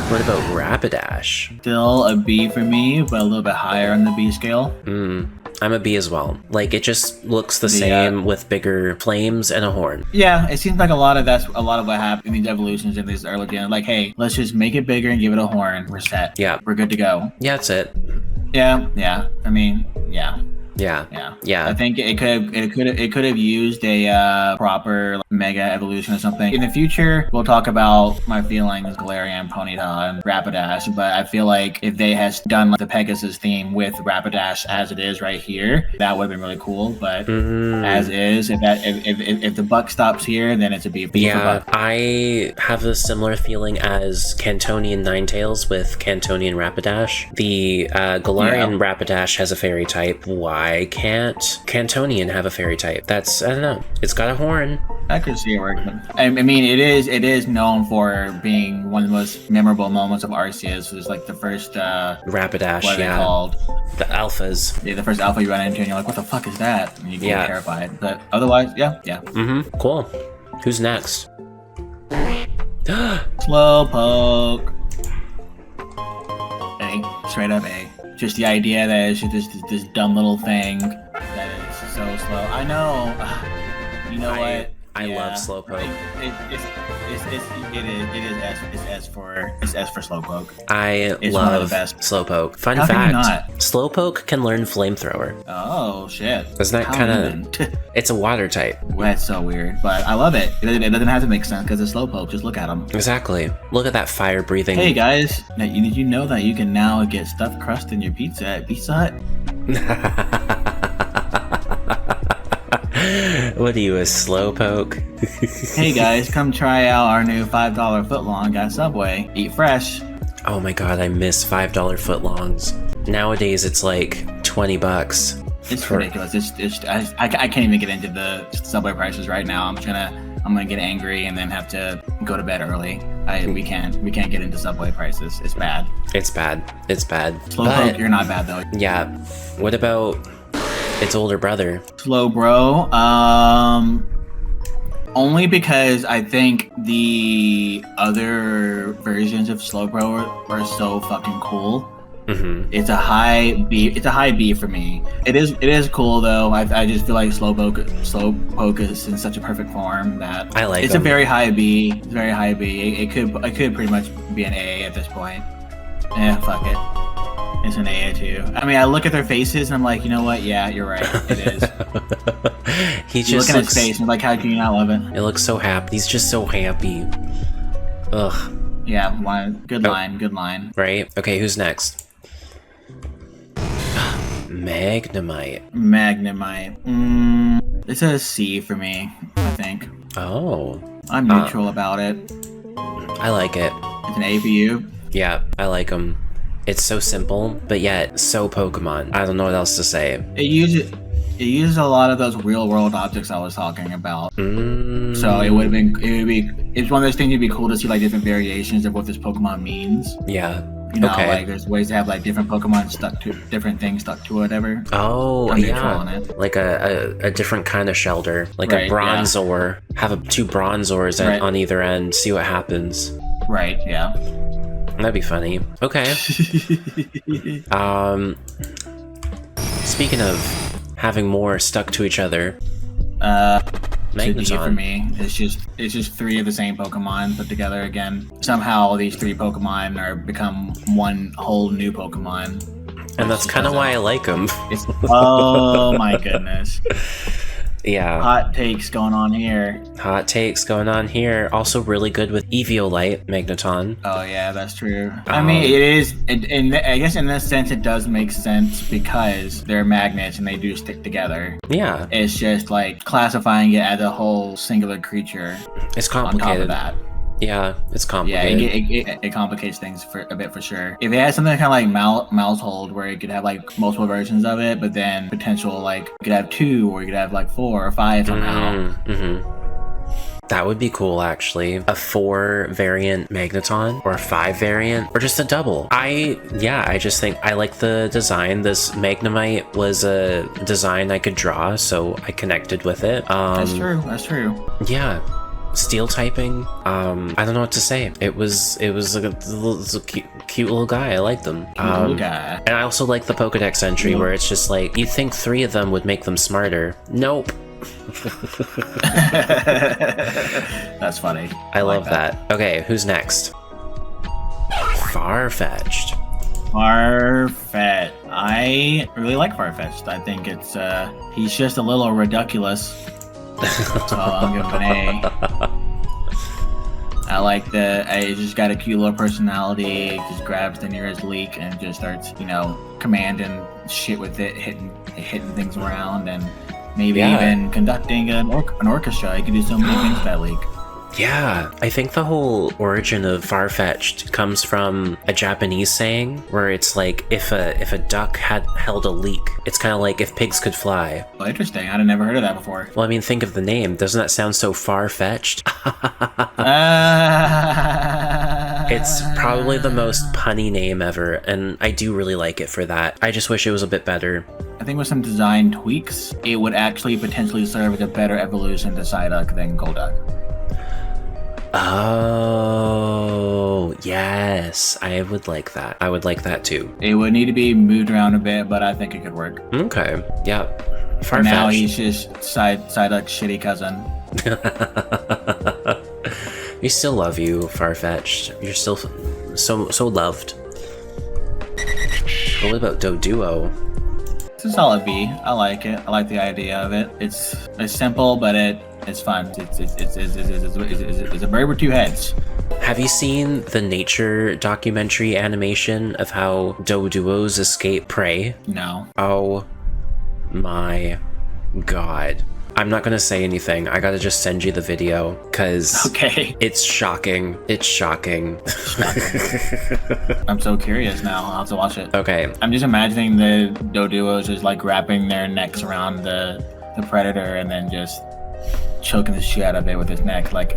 What about Rapidash? Still a B for me, but a little bit higher on the B scale. I'm a B as well. Like, it just looks the same with bigger flames and a horn. Yeah, it seems like a lot of what happened in these evolutions in these early games. Like, hey, let's just make it bigger and give it a horn. We're set. Yeah. We're good to go. Yeah, that's it. Yeah. I mean, yeah. Yeah. I think it could have used a proper mega evolution or something. In the future, we'll talk about my feelings, Galarian, Ponyta, and Rapidash. But I feel like if they had done like the Pegasus theme with Rapidash as it is right here, that would have been really cool. But as is, if the buck stops here, then it's a B. Yeah, I have a similar feeling as Cantonian Ninetales with Cantonian Rapidash. The Galarian Rapidash has a fairy type. Why can't Cantonian have a fairy type? I don't know. It's got a horn. I could see it working. I mean, it is known for being one of the most memorable moments of Arceus. It was like the first Rapidash. What are they called? The alphas. Yeah, the first alpha you run into, and you're like, "What the fuck is that?" And you get terrified. But otherwise, yeah. Cool. Who's next? Slowpoke. A. Straight up A. Just the idea that it's just this dumb little thing that is so slow. I know. You know what? I love Slowpoke. It's S for Slowpoke. I love Slowpoke. Fun How fact, can you not? Slowpoke can learn Flamethrower. Oh, shit. Isn't that kind of... It's a water type. That's so weird, but I love it. It doesn't have to make sense because it's Slowpoke. Just look at him. Exactly. Look at that fire-breathing... Hey, guys. Now, did you know that you can now get stuffed crust in your pizza at Pizza Hut? What are you, a Slowpoke? Hey guys, come try out our new $5 footlong at Subway. Eat fresh. Oh my god, I miss $5 footlongs. Nowadays it's like $20. It's ridiculous. I can't even get into the Subway prices right now. I'm gonna get angry and then have to go to bed early. We can't get into Subway prices. It's bad. It's bad. Slowpoke, you're not bad though. Yeah. What about its older brother? Slowbro. Only because I think the other versions of Slowbro are so fucking cool. Mm-hmm. It's a high B. It's a high B for me. It is cool though. I just feel like Slowpoke is in such a perfect form that I like. It's a very high B. It's very high B. It could pretty much be an A at this point. Yeah, fuck it. It's an A too. I mean, I look at their faces and I'm like, you know what? Yeah, you're right. It is. He just look at his face and like, how can you not love it? It looks so happy. He's just so happy. Ugh. Yeah, good line. Right? Okay, who's next? Magnemite. It's a C for me, I think. Oh. I'm neutral about it. I like it. It's an A for you? Yeah, I like them. It's so simple, but yet so Pokemon. I don't know what else to say. It uses a lot of those real world objects I was talking about. So it's one of those things it'd be cool to see like different variations of what this Pokemon means. Yeah. You know, okay. Like there's ways to have like different Pokemon different things stuck to whatever. Oh, I'm neutral yeah. on it. Like a different kind of shelter. Like a Bronzor. Yeah. Have two Bronzors on either end. See what happens. Right, yeah. That'd be funny. Okay. Speaking of having more stuck to each other. Magneton. For me, it's just three of the same Pokemon put together again. Somehow these three Pokemon are become one whole new Pokemon. And that's kind of why I like them. Oh my goodness. Yeah. Hot takes going on here. Also really good with Eviolite, Magneton. Oh yeah, that's true. I mean, it is, I guess in this sense it does make sense because they're magnets and they do stick together. Yeah. It's just like classifying it as a whole singular creature. It's complicated. On top of that. Yeah, it's complicated. Yeah, it complicates things a bit for sure. If it had something kind of like Mousehold, where you could have like multiple versions of it, but then potential like you could have 2, or you could have like 4 or 5 somehow. That would be cool, actually. A 4 variant Magneton, or a 5 variant, or just a double. I just think I like the design. This Magnemite was a design I could draw, so I connected with it. That's true. Yeah. Steel typing, I don't know what to say. It was a cute little guy. I like them. Little guy. And I also like the Pokedex entry where it's just like, you'd think 3 of them would make them smarter. Nope. That's funny. I love that. Okay, who's next? Farfetch'd. I really like Farfetch'd. I think it's he's just a little ridiculous. So I'm giving him an A. I like I just got a cute little personality. It just grabs the nearest leak and just starts, commanding shit with it, hitting things around, and maybe even conducting an orchestra. You can do so many things with that leak. Yeah, I think the whole origin of Farfetch'd comes from a Japanese saying where it's like if a duck had held a leak, it's kind of like if pigs could fly. Oh, interesting. I'd never heard of that before. Well, I mean, think of the name. Doesn't that sound so far-fetched? It's probably the most punny name ever, and I do really like it for that. I just wish it was a bit better. I think with some design tweaks, it would actually potentially serve as a better evolution to Psyduck than Golduck. Oh, yes. I would like that. I would like that too. It would need to be moved around a bit, but I think it could work. Okay, yeah. For now, he's just Psyduck's shitty cousin. We still love you, Farfetch'd. You're still so loved. But what about Doduo? It's a solid B. I like it. I like the idea of it. It's simple, but it's fun. It's a bird with two heads. Have you seen the nature documentary animation of how Doduos escape prey? No. Oh my god. I'm not gonna say anything. I gotta just send you the video, because okay. It's shocking. It's shocking. I'm so curious now. I'll have to watch it. Okay. I'm just imagining the Doduos just like wrapping their necks around the predator and then just choking the shit out of it with his neck like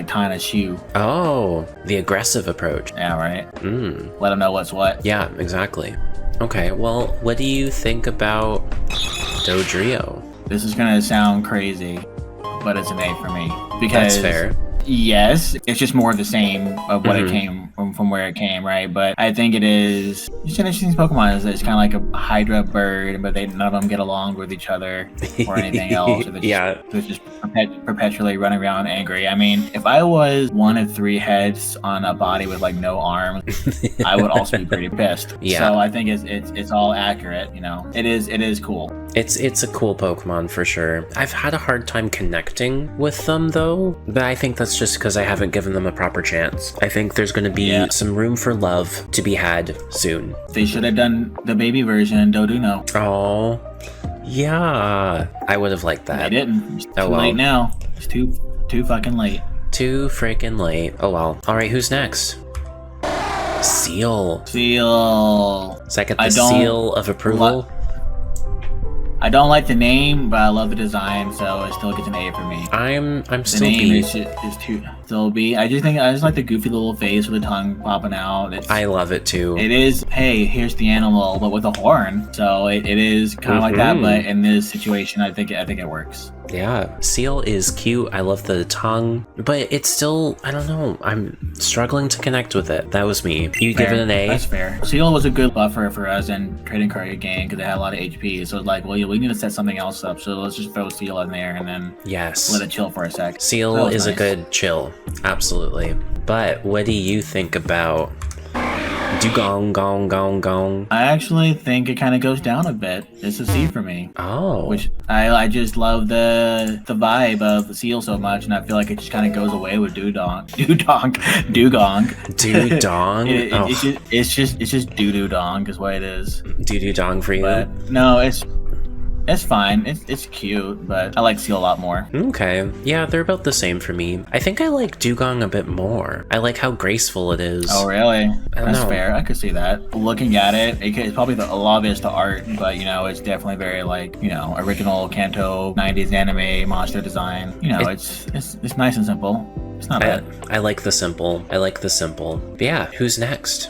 tying a shoe. Oh, the aggressive approach. Yeah, right? Let them know what's what. Yeah, exactly. Okay, well, what do you think about Dodrio? This is gonna sound crazy, but it's an A for me. Because that's fair. Yes, it's just more of the same of what it came from where it came, right? But I think it is just an interesting Pokemon. It's kind of like a Hydra bird, but none of them get along with each other or anything else. They're just perpetually running around angry. I mean, if I was one of 3 heads on a body with like no arms, I would also be pretty pissed. Yeah. So I think it's all accurate. You know, it is cool. It's a cool Pokemon for sure. I've had a hard time connecting with them though, but I think that's just because I haven't given them a proper chance. I think there's going to be some room for love to be had soon. They should have done the baby version, Doduno. Oh, yeah. I would have liked that. They didn't. It's too late now. It's too fucking late. Too freaking late. Oh well. All right, who's next? Seal. So I get the seal of approval. I don't like the name, but I love the design, so it still gets an A for me. I'm still the name B. is still B. I just like the goofy little face with the tongue popping out. I love it too. It is, hey, here's the animal, but with a horn. So it is kind of like that, but in this situation, I think it works. Yeah, Seal is cute. I love the tongue, but it's still, I don't know. I'm struggling to connect with it. That was me. You give it an A? That's fair. Seal was a good buffer for us in trading card game because it had a lot of HP. So it's like, well, we need to set something else up. So let's just throw Seal in there and then let it chill for a sec. Seal is nice. A good chill. Absolutely. But what do you think about Dugong Gong Gong Gong? I actually think it kind of goes down a bit. It's a C for me. Oh. Which I just love the vibe of the Seal so much, and I feel like it just kind of goes away with Dugong. Dugong? It's just Doo-Doo-Dong is what it is. Doo-Doo-Dong for you? But no, it's fine. It's cute, but I like Seal a lot more. Okay. Yeah, they're about the same for me. I think I like Dugong a bit more. I like how graceful it is. Oh, really? That's fair. I could see that. Looking at it, it's probably a lot of it's the art, but, it's definitely very, original Kanto 90s anime monster design. It's nice and simple. It's not bad. I like the simple. But yeah, who's next?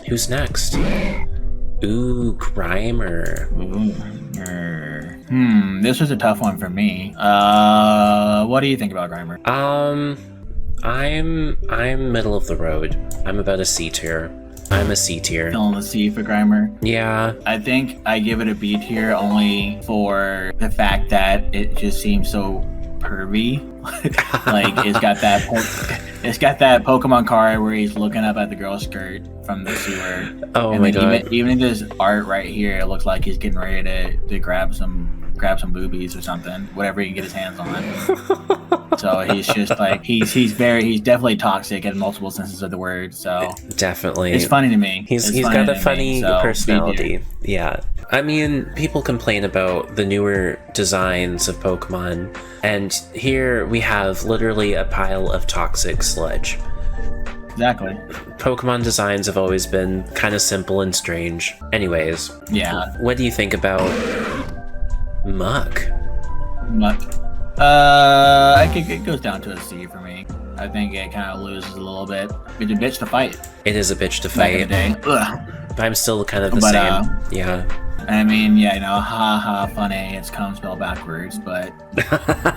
Ooh, Grimer. This was a tough one for me. What do you think about Grimer? I'm middle of the road. I'm about a C tier. I'm a C tier. Still in the C for Grimer? Yeah. I think I give it a B tier only for the fact that it just seems so pervy. Like it's got that Pokemon card where he's looking up at the girl's skirt from the sewer. Oh, and my god. Even in this art right here, it looks like he's getting ready to grab some boobies or something, whatever he can get his hands on. So he's just like he's definitely toxic in multiple senses of the word. So definitely, it's funny to me. He's got a funny personality. Yeah, I mean, people complain about the newer designs of Pokemon, and here we have literally a pile of toxic sludge. Exactly. Pokemon designs have always been kind of simple and strange. Anyways, yeah. What do you think about Muck? It goes down to a C for me. I think it kind of loses a little bit. It's a bitch to fight. It is a bitch to fight. But I'm still kind of the same. Yeah. I mean, haha, funny. It's come spelled backwards, but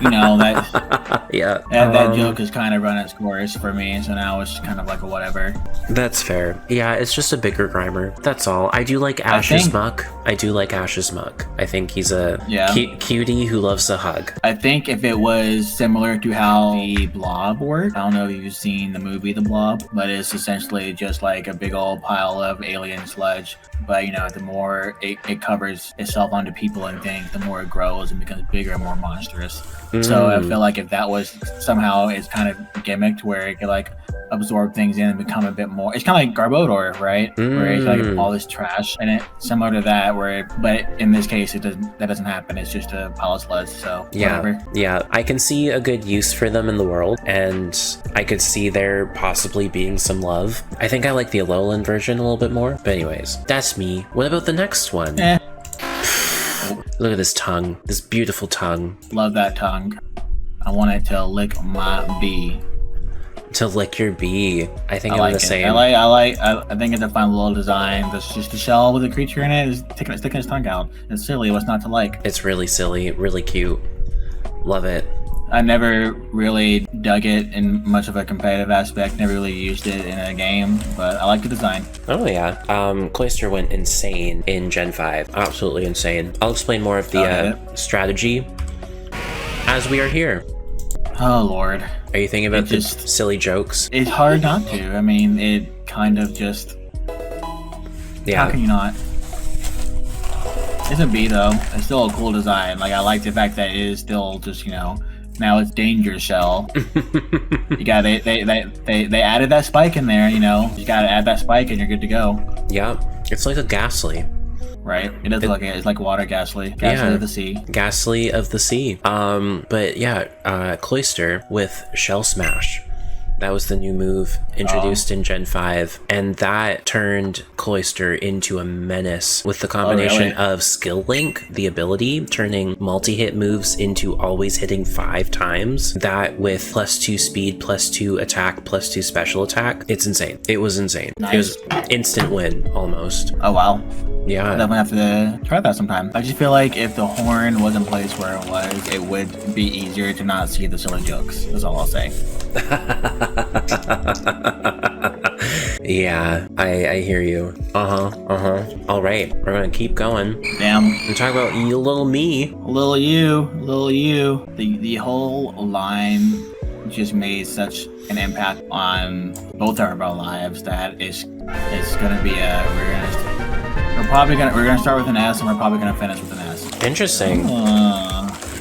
You know, that Yeah. that joke has kind of run its course for me, so now it's kind of like a whatever. That's fair. Yeah, it's just a bigger Grimer. That's all. I do like Ash's Muck. I do like Ash's Muck. I think he's a cutie who loves a hug. I think if it was similar to how the Blob worked, I don't know if you've seen the movie The Blob, but it's essentially just like a big old pile of alien sludge. But, you know, the more it covers itself onto people and things, the more it grows and becomes bigger and more monstrous. So I feel like if that was somehow it's kind of gimmicked where it could like absorb things in and become a bit more, it's kind of like Garbodor, right? Where it's like all this trash in it, similar to that, but in this case that doesn't happen. It's just a pile of sludge. So whatever. Yeah, I can see a good use for them in the world, and I could see there possibly being some love. I think I like the Alolan version a little bit more, but anyways, that's me. What about the next one? Look at this tongue, this beautiful tongue. Love that tongue. I want it to lick my bee. To lick your bee. I think I'm the same. I think it's a fun little design. That's just a shell with a creature in it is sticking its tongue out. It's silly. What's not to like? It's really silly, really cute. Love it. I never really dug it in much of a competitive aspect. Never really used it in a game, but I like the design. Oh yeah. Cloyster went insane in Gen 5. Absolutely insane. I'll explain more of the strategy as we are here. Oh lord. Are you thinking about just silly jokes? It's hard not to. I mean, it kind of just... Yeah. How can you not? It's a bee though. It's still a cool design. Like, I like the fact that it is still just, you know, now it's Danger Shell. You got they added that spike in there, you know. You gotta add that spike and you're good to go. Yeah. It's like a Ghastly. Right. It is like it's like water Ghastly. Ghastly of the sea. Ghastly of the sea. But yeah, Cloyster with Shell Smash. That was the new move introduced in Gen 5, and that turned Cloyster into a menace with the combination of Skill Link, the ability, turning multi-hit moves into always hitting 5 times. That with +2 speed, +2 attack, +2 special attack. It's insane. It was insane. Nice. It was instant win, almost. Oh, wow. Yeah. I'll definitely have to try that sometime. I just feel like if the horn wasn't placed where it was, it would be easier to not see the silly jokes. That's all I'll say. Yeah, I hear you. All right, we're gonna keep going. Damn. And talk about you, little me. Little you. The whole line just made such an impact on both of our lives that it's gonna be we're gonna start with an S and we're probably gonna finish with an S. Interesting.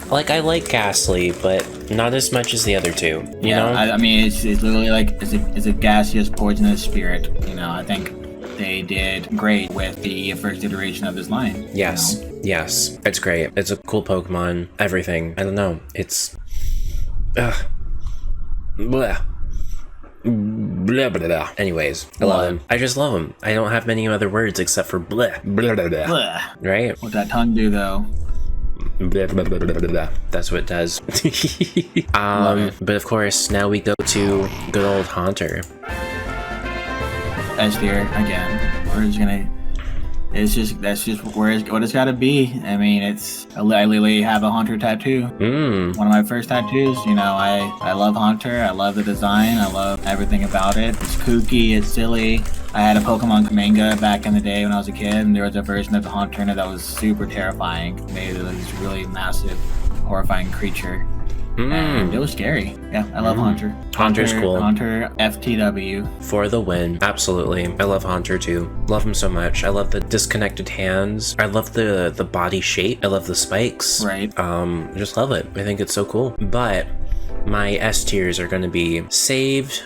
Like, I like Ghastly, but not as much as the other two. You know? I mean, it's literally like it's a gaseous, poisonous spirit. You know, I think they did great with the first iteration of this line. Yes, you know? Yes, it's great. It's a cool Pokemon. Everything. I don't know. It's. Bleh. Blah, blah, blah. Anyways, I love him. I just love him. I don't have many other words except for bleh. Blah, blah, blah. Blah. Right? What's that tongue do, though? Blah, blah, blah, blah, blah. That's what it does. But of course, now we go to good old Haunter. S tier again. We're just gonna. That's just what it's gotta be. I mean, I literally have a Haunter tattoo. One of my first tattoos. You know, I love Haunter. I love the design. I love everything about it. It's kooky. It's silly. I had a Pokemon manga back in the day when I was a kid, and there was a version of the Haunter that was super terrifying. Made it this really massive, horrifying creature. And it was scary. Yeah, I love Haunter. Haunter's cool. Haunter FTW. For the win. Absolutely. I love Haunter too. Love him so much. I love the disconnected hands. I love the body shape. I love the spikes. Right. Just love it. I think it's so cool. But my S tiers are going to be saved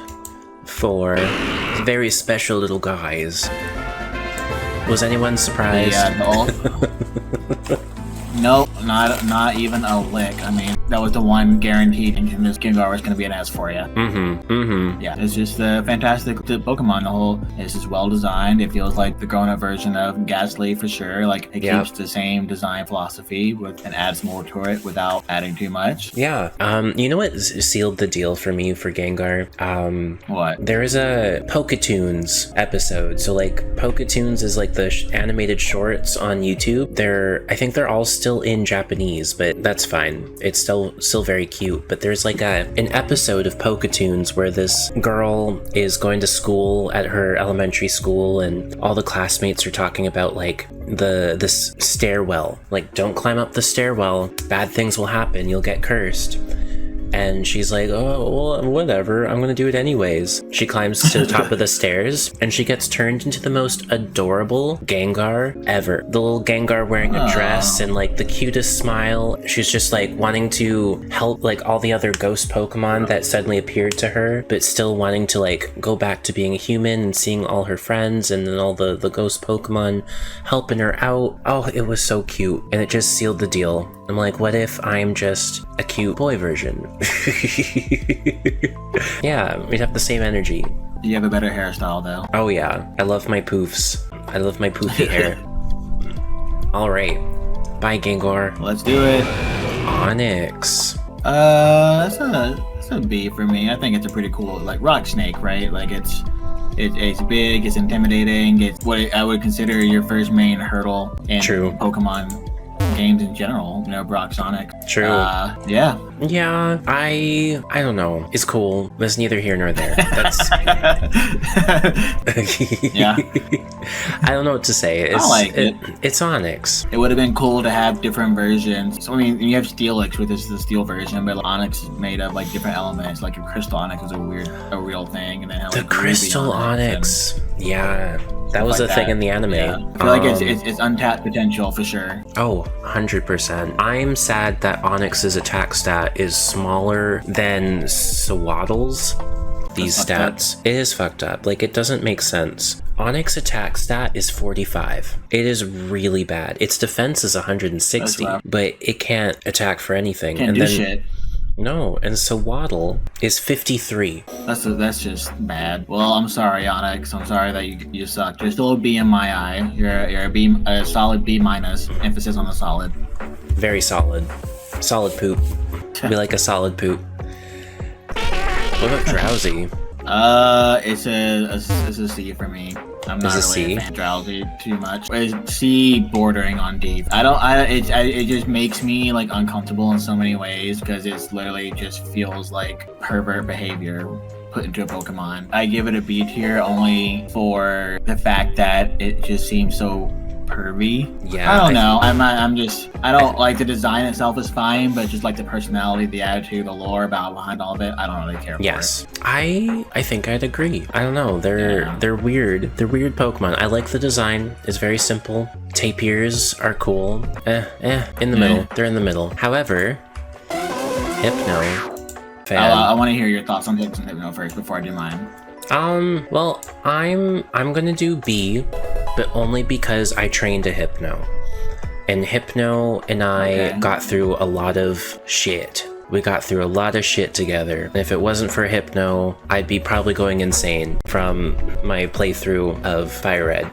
for very special little guys. Was anyone surprised? Nope, not even a lick. I mean, that was the one guaranteed in this Gengar was going to be an S for you. Yeah, it's just a fantastic Pokemon. It's just well designed. It feels like the grown-up version of Ghastly for sure. Like, it keeps the same design philosophy and adds more to it without adding too much. Yeah. You know what sealed the deal for me for Gengar? What? There is a Poketoons episode. So, like, Poketoons is like the animated shorts on YouTube. I think they're all still in Japanese, but that's fine. It's still still very cute, but there's like an episode of Poketoons where this girl is going to school at her elementary school, and all the classmates are talking about like this stairwell. Like, don't climb up the stairwell, bad things will happen, you'll get cursed. And she's like, oh, well, whatever, I'm gonna do it anyways. She climbs to the top of the stairs, and she gets turned into the most adorable Gengar ever. The little Gengar wearing a dress and like the cutest smile. She's just like wanting to help like all the other ghost Pokemon that suddenly appeared to her, but still wanting to like go back to being a human and seeing all her friends and then all the ghost Pokemon helping her out. Oh, it was so cute, and it just sealed the deal. I'm like, what if I'm just a cute boy version? Yeah, we'd have the same energy. You have a better hairstyle though. Oh yeah, I love my poofs. I love my poofy hair. Alright, bye Gengar. Let's do it. Onyx. That's a B for me. I think it's a pretty cool, like, rock snake, right? Like, it's big, it's intimidating, it's what I would consider your first main hurdle in Pokemon games in general, you know, Brock Sonic. True. Yeah, I don't know. It's cool. It's neither here nor there. That's yeah. I don't know what to say. I like it. It's Onyx. It would have been cool to have different versions. So, I mean, you have Steelix, which is the steel version, but Onyx is made of like different elements. Like your Crystal Onyx was a real thing, and then how, the like, Crystal Onyx. Yeah. That was a thing in the anime. Yeah. I feel like it's untapped potential for sure. Oh, 100%. I'm sad that Onyx's attack stat is smaller than Sewaddle's. These stats. It is fucked up. Like, it doesn't make sense. Onyx attack stat is 45. It is really bad. Its defense is 160, but it can't attack for anything. Can't do shit. No, and Sewaddle is 53. That's just bad. Well, I'm sorry, Onyx. I'm sorry that you suck. You're still a B in my eye. You're a B, a solid B minus. Emphasis on the solid. Very solid. Solid poop. We like a solid poop. What about Drowsy? It's a C for me. I'm not really a fan of Drowsy too much. It's C bordering on D. It just makes me like uncomfortable in so many ways because it's literally just feels like pervert behavior put into a Pokemon. I give it a B tier only for the fact that it just seems so pervy. Yeah, I don't know. I don't like the design itself is fine, but just like the personality, the attitude, the lore behind all of it, I don't really care for it. I think I'd agree. I don't know. They're weird. They're weird Pokemon. I like the design. It's very simple. Tapirs are cool. In the middle. They're in the middle. However, Hypno. I want to hear your thoughts on Hypno first before I do mine. Well, I'm gonna do B, but only because I trained a Hypno. And Hypno and I got through a lot of shit. We got through a lot of shit together. And if it wasn't for Hypno, I'd be probably going insane from my playthrough of Fire Red.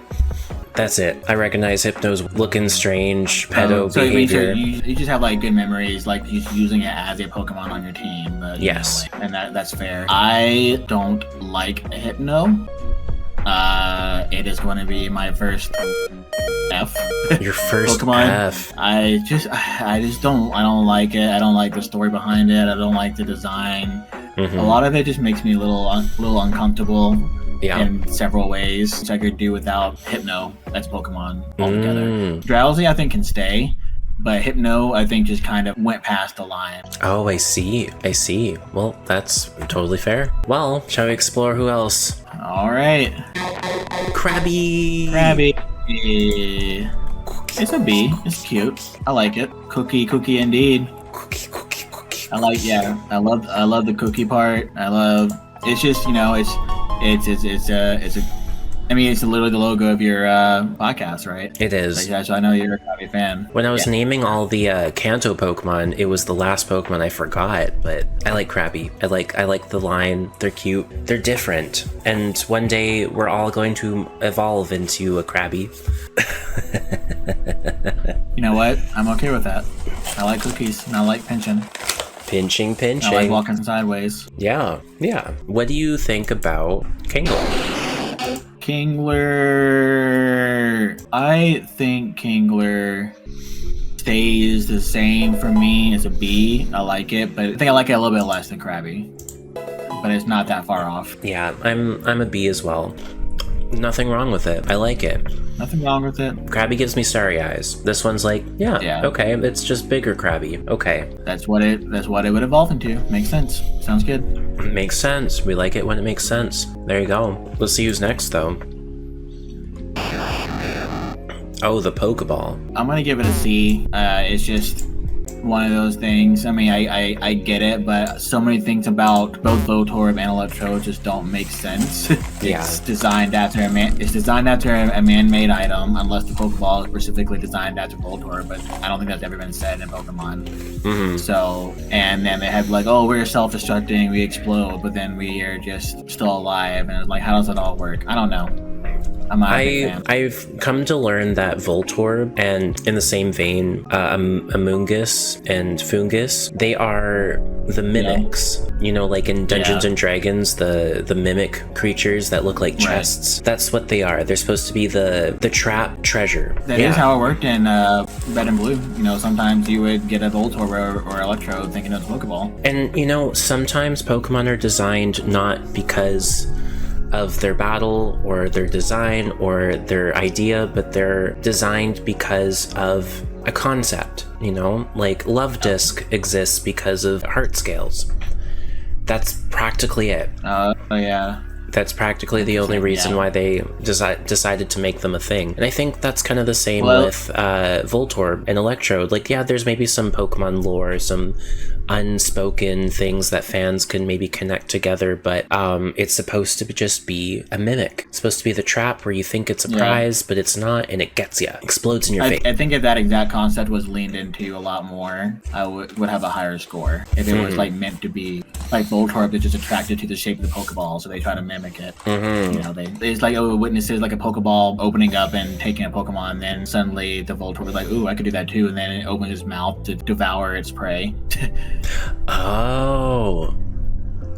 That's it. I recognize Hypno's looking strange, pedo behavior. You just have like good memories, like using it as a Pokemon on your team. But, yes. And that's fair. I don't like Hypno. It is going to be my first F. Your first Pokemon. F. I just don't like it. I don't like the story behind it. I don't like the design. A lot of it just makes me a little uncomfortable. Yeah. In several ways, which I could do without Hypno as Pokemon altogether. Drowsy, I think, can stay, but Hypno, I think, just kind of went past the line. Oh, I see. Well, that's totally fair. Well, shall we explore who else? All right. Krabby. It's a B. It's cute. I like it. Cookie indeed. Cookie. I love the cookie part. It's just, it's literally the logo of your podcast, right? It is. So I know you're a Krabby fan. When I was naming all the Kanto Pokemon, it was the last Pokemon I forgot, but I like Krabby. I like the line. They're cute. They're different. And one day we're all going to evolve into a Krabby. You know what? I'm okay with that. I like cookies and I like pinching. Pinching. I like walking sideways. Yeah. What do you think about Kingler? I think Kingler stays the same for me. It's a B. I like it, but I think I like it a little bit less than Krabby. But it's not that far off. Yeah, I'm a B as well. Nothing wrong with it. I like it. Nothing wrong with it. Krabby gives me starry eyes. This one's like, yeah. Okay, it's just bigger Krabby. Okay. That's what it would evolve into. Makes sense. Sounds good. Makes sense. We like it when it makes sense. There you go. Let's see who's next, though. Oh, the Pokeball. I'm gonna give it a C. It's just one of those things. I mean, I get it, but so many things about both Voltorb and Electrode just don't make sense. It's designed after a man-made item, unless the Pokeball is specifically designed after Voltorb, but I don't think that's ever been said in Pokemon. So, and then they have like, oh, we're self-destructing, we explode, but then we are just still alive, and it's like, how does it all work? I don't know. I've come to learn that Voltorb, and in the same vein, Amoonguss and Foongus, they are the mimics. You know, like in Dungeons and Dragons, the mimic creatures that look like chests. That's what they are. They're supposed to be the trap treasure. That is how it worked in Red and Blue. You know, sometimes you would get a Voltorb or Electrode thinking it was a Pokeball. And you know, sometimes Pokemon are designed not because of their battle or their design or their idea, but they're designed because of a concept, you know? Like Love Disc exists because of heart scales. That's practically it. That's practically the only reason why they decided to make them a thing. And I think that's kind of the same with Voltorb and Electrode. Like, yeah, there's maybe some Pokemon lore, some unspoken things that fans can maybe connect together, but it's supposed to just be a mimic. It's supposed to be the trap where you think it's a prize, but it's not, and it gets you. Explodes in your face. I think if that exact concept was leaned into a lot more, I would have a higher score. If it was like meant to be like Voltorb is just attracted to the shape of the Pokeball, so they try to mimic it. You know, it's like, oh, it witnesses like a Pokeball opening up and taking a Pokemon, and then suddenly the Voltorb is like, ooh, I could do that too, and then it opens its mouth to devour its prey. Oh.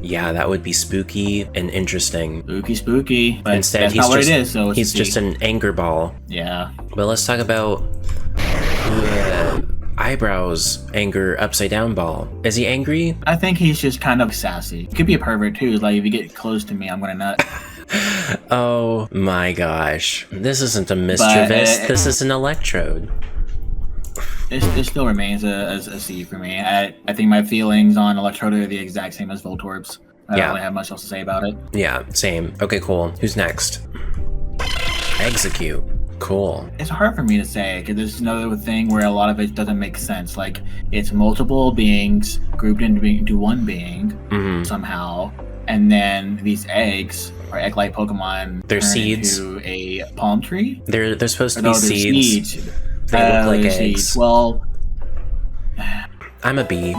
Yeah, that would be spooky and interesting. Spooky. But instead, that's not what it is, so he's just an anger ball. Yeah. But let's talk about Eyebrows anger upside down ball. Is he angry? I think he's just kind of sassy. Could be a pervert too. Like, if you get close to me, I'm gonna nut. Oh my gosh. This isn't a mischievous. This is an Electrode. It still remains a C for me. I think my feelings on Electrode are the exact same as Voltorb's. I don't really have much else to say about it. Yeah, same. Okay, cool. Who's next? Execute. Cool. It's hard for me to say, because there's another thing where a lot of it doesn't make sense. Like, it's multiple beings grouped into one being somehow, and then these eggs or egg-like Pokemon they're turn seeds into a palm tree. They're supposed to be seeds. They look like eggs. Seeds. Well, I'm a B.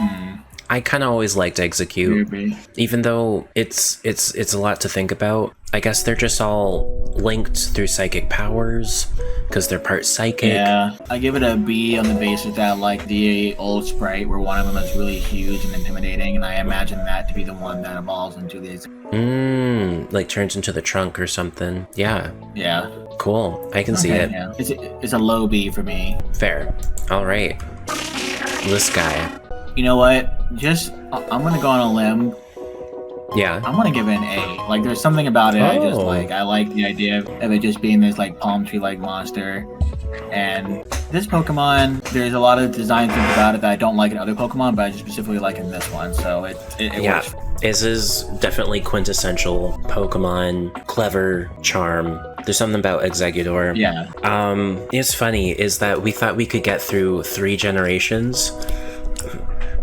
I kind of always liked Execute, even though it's a lot to think about. I guess they're just all linked through psychic powers because they're part psychic. Yeah, I give it a B on the basis that, like, the old sprite where one of them is really huge and intimidating, and I imagine that to be the one that evolves into these. Like turns into the trunk or something. Yeah. Yeah. Cool. I can see it. Yeah. It's a low B for me. Fair. All right. This guy. You know what? I'm gonna go on a limb. Yeah. I'm gonna give it an A. Like, there's something about it I just like. I like the idea of it just being this, like, palm tree-like monster. And this Pokemon, there's a lot of design things about it that I don't like in other Pokemon, but I just specifically like in this one. So it works. This is definitely quintessential Pokemon, clever, charm. There's something about Exeggutor. Yeah. It's funny is that we thought we could get through 3 generations.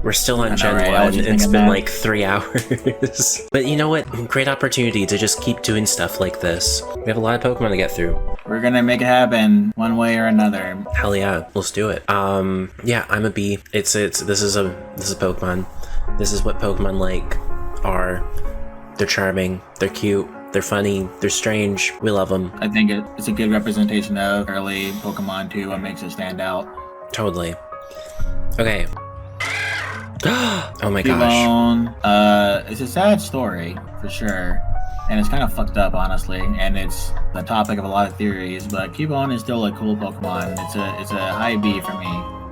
We're still on Gen 1. It's been like 3 hours. But you know what? Great opportunity to just keep doing stuff like this. We have a lot of Pokemon to get through. We're gonna make it happen one way or another. Hell yeah, let's do it. Yeah, I'm a B. This is Pokemon. This is what Pokemon like are. They're charming. They're cute. They're funny. They're strange. We love them. I think it's a good representation of early Pokemon too. What makes it stand out. Totally. Okay. Oh my gosh. It's a sad story for sure, and it's kind of fucked up, honestly, and it's the topic of a lot of theories, but Cubone is still a cool Pokemon. It's a high B for me.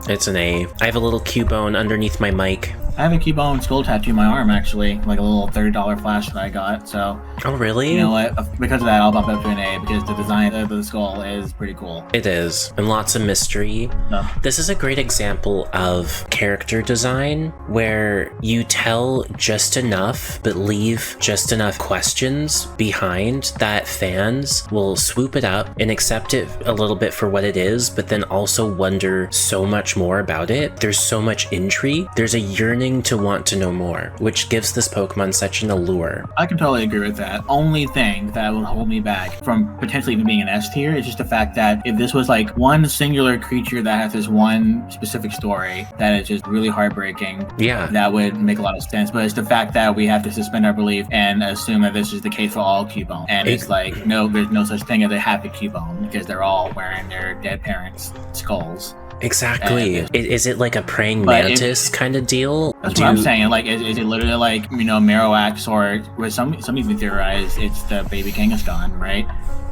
It's an A. I have a little Cubone underneath my mic. I have a Cubone skull tattoo on my arm, actually. Like a little $30 flash that I got, so... Oh, really? You know what? Because of that, I'll bump up to an A, because the design of the skull is pretty cool. It is. And lots of mystery. No. This is a great example of character design, where you tell just enough, but leave just enough questions behind that fans will swoop it up and accept it a little bit for what it is, but then also wonder so much more about it. There's so much intrigue. There's a yearning to want to know more, which gives this Pokemon such an allure. I can totally agree with that. Only thing that will hold me back from potentially even being an S tier is just the fact that if this was like one singular creature that has this one specific story that is just really heartbreaking, yeah, that would make a lot of sense. But it's the fact that we have to suspend our belief and assume that this is the case for all Cubone. And it's like, no, there's no such thing as a happy Cubone, because they're all wearing their dead parents' skulls. Exactly. Is it like a praying mantis kind of deal? That's what I'm saying. Like, is it literally like, you know, Marowak, or with some even theorize it's the baby Kangaskhan, right?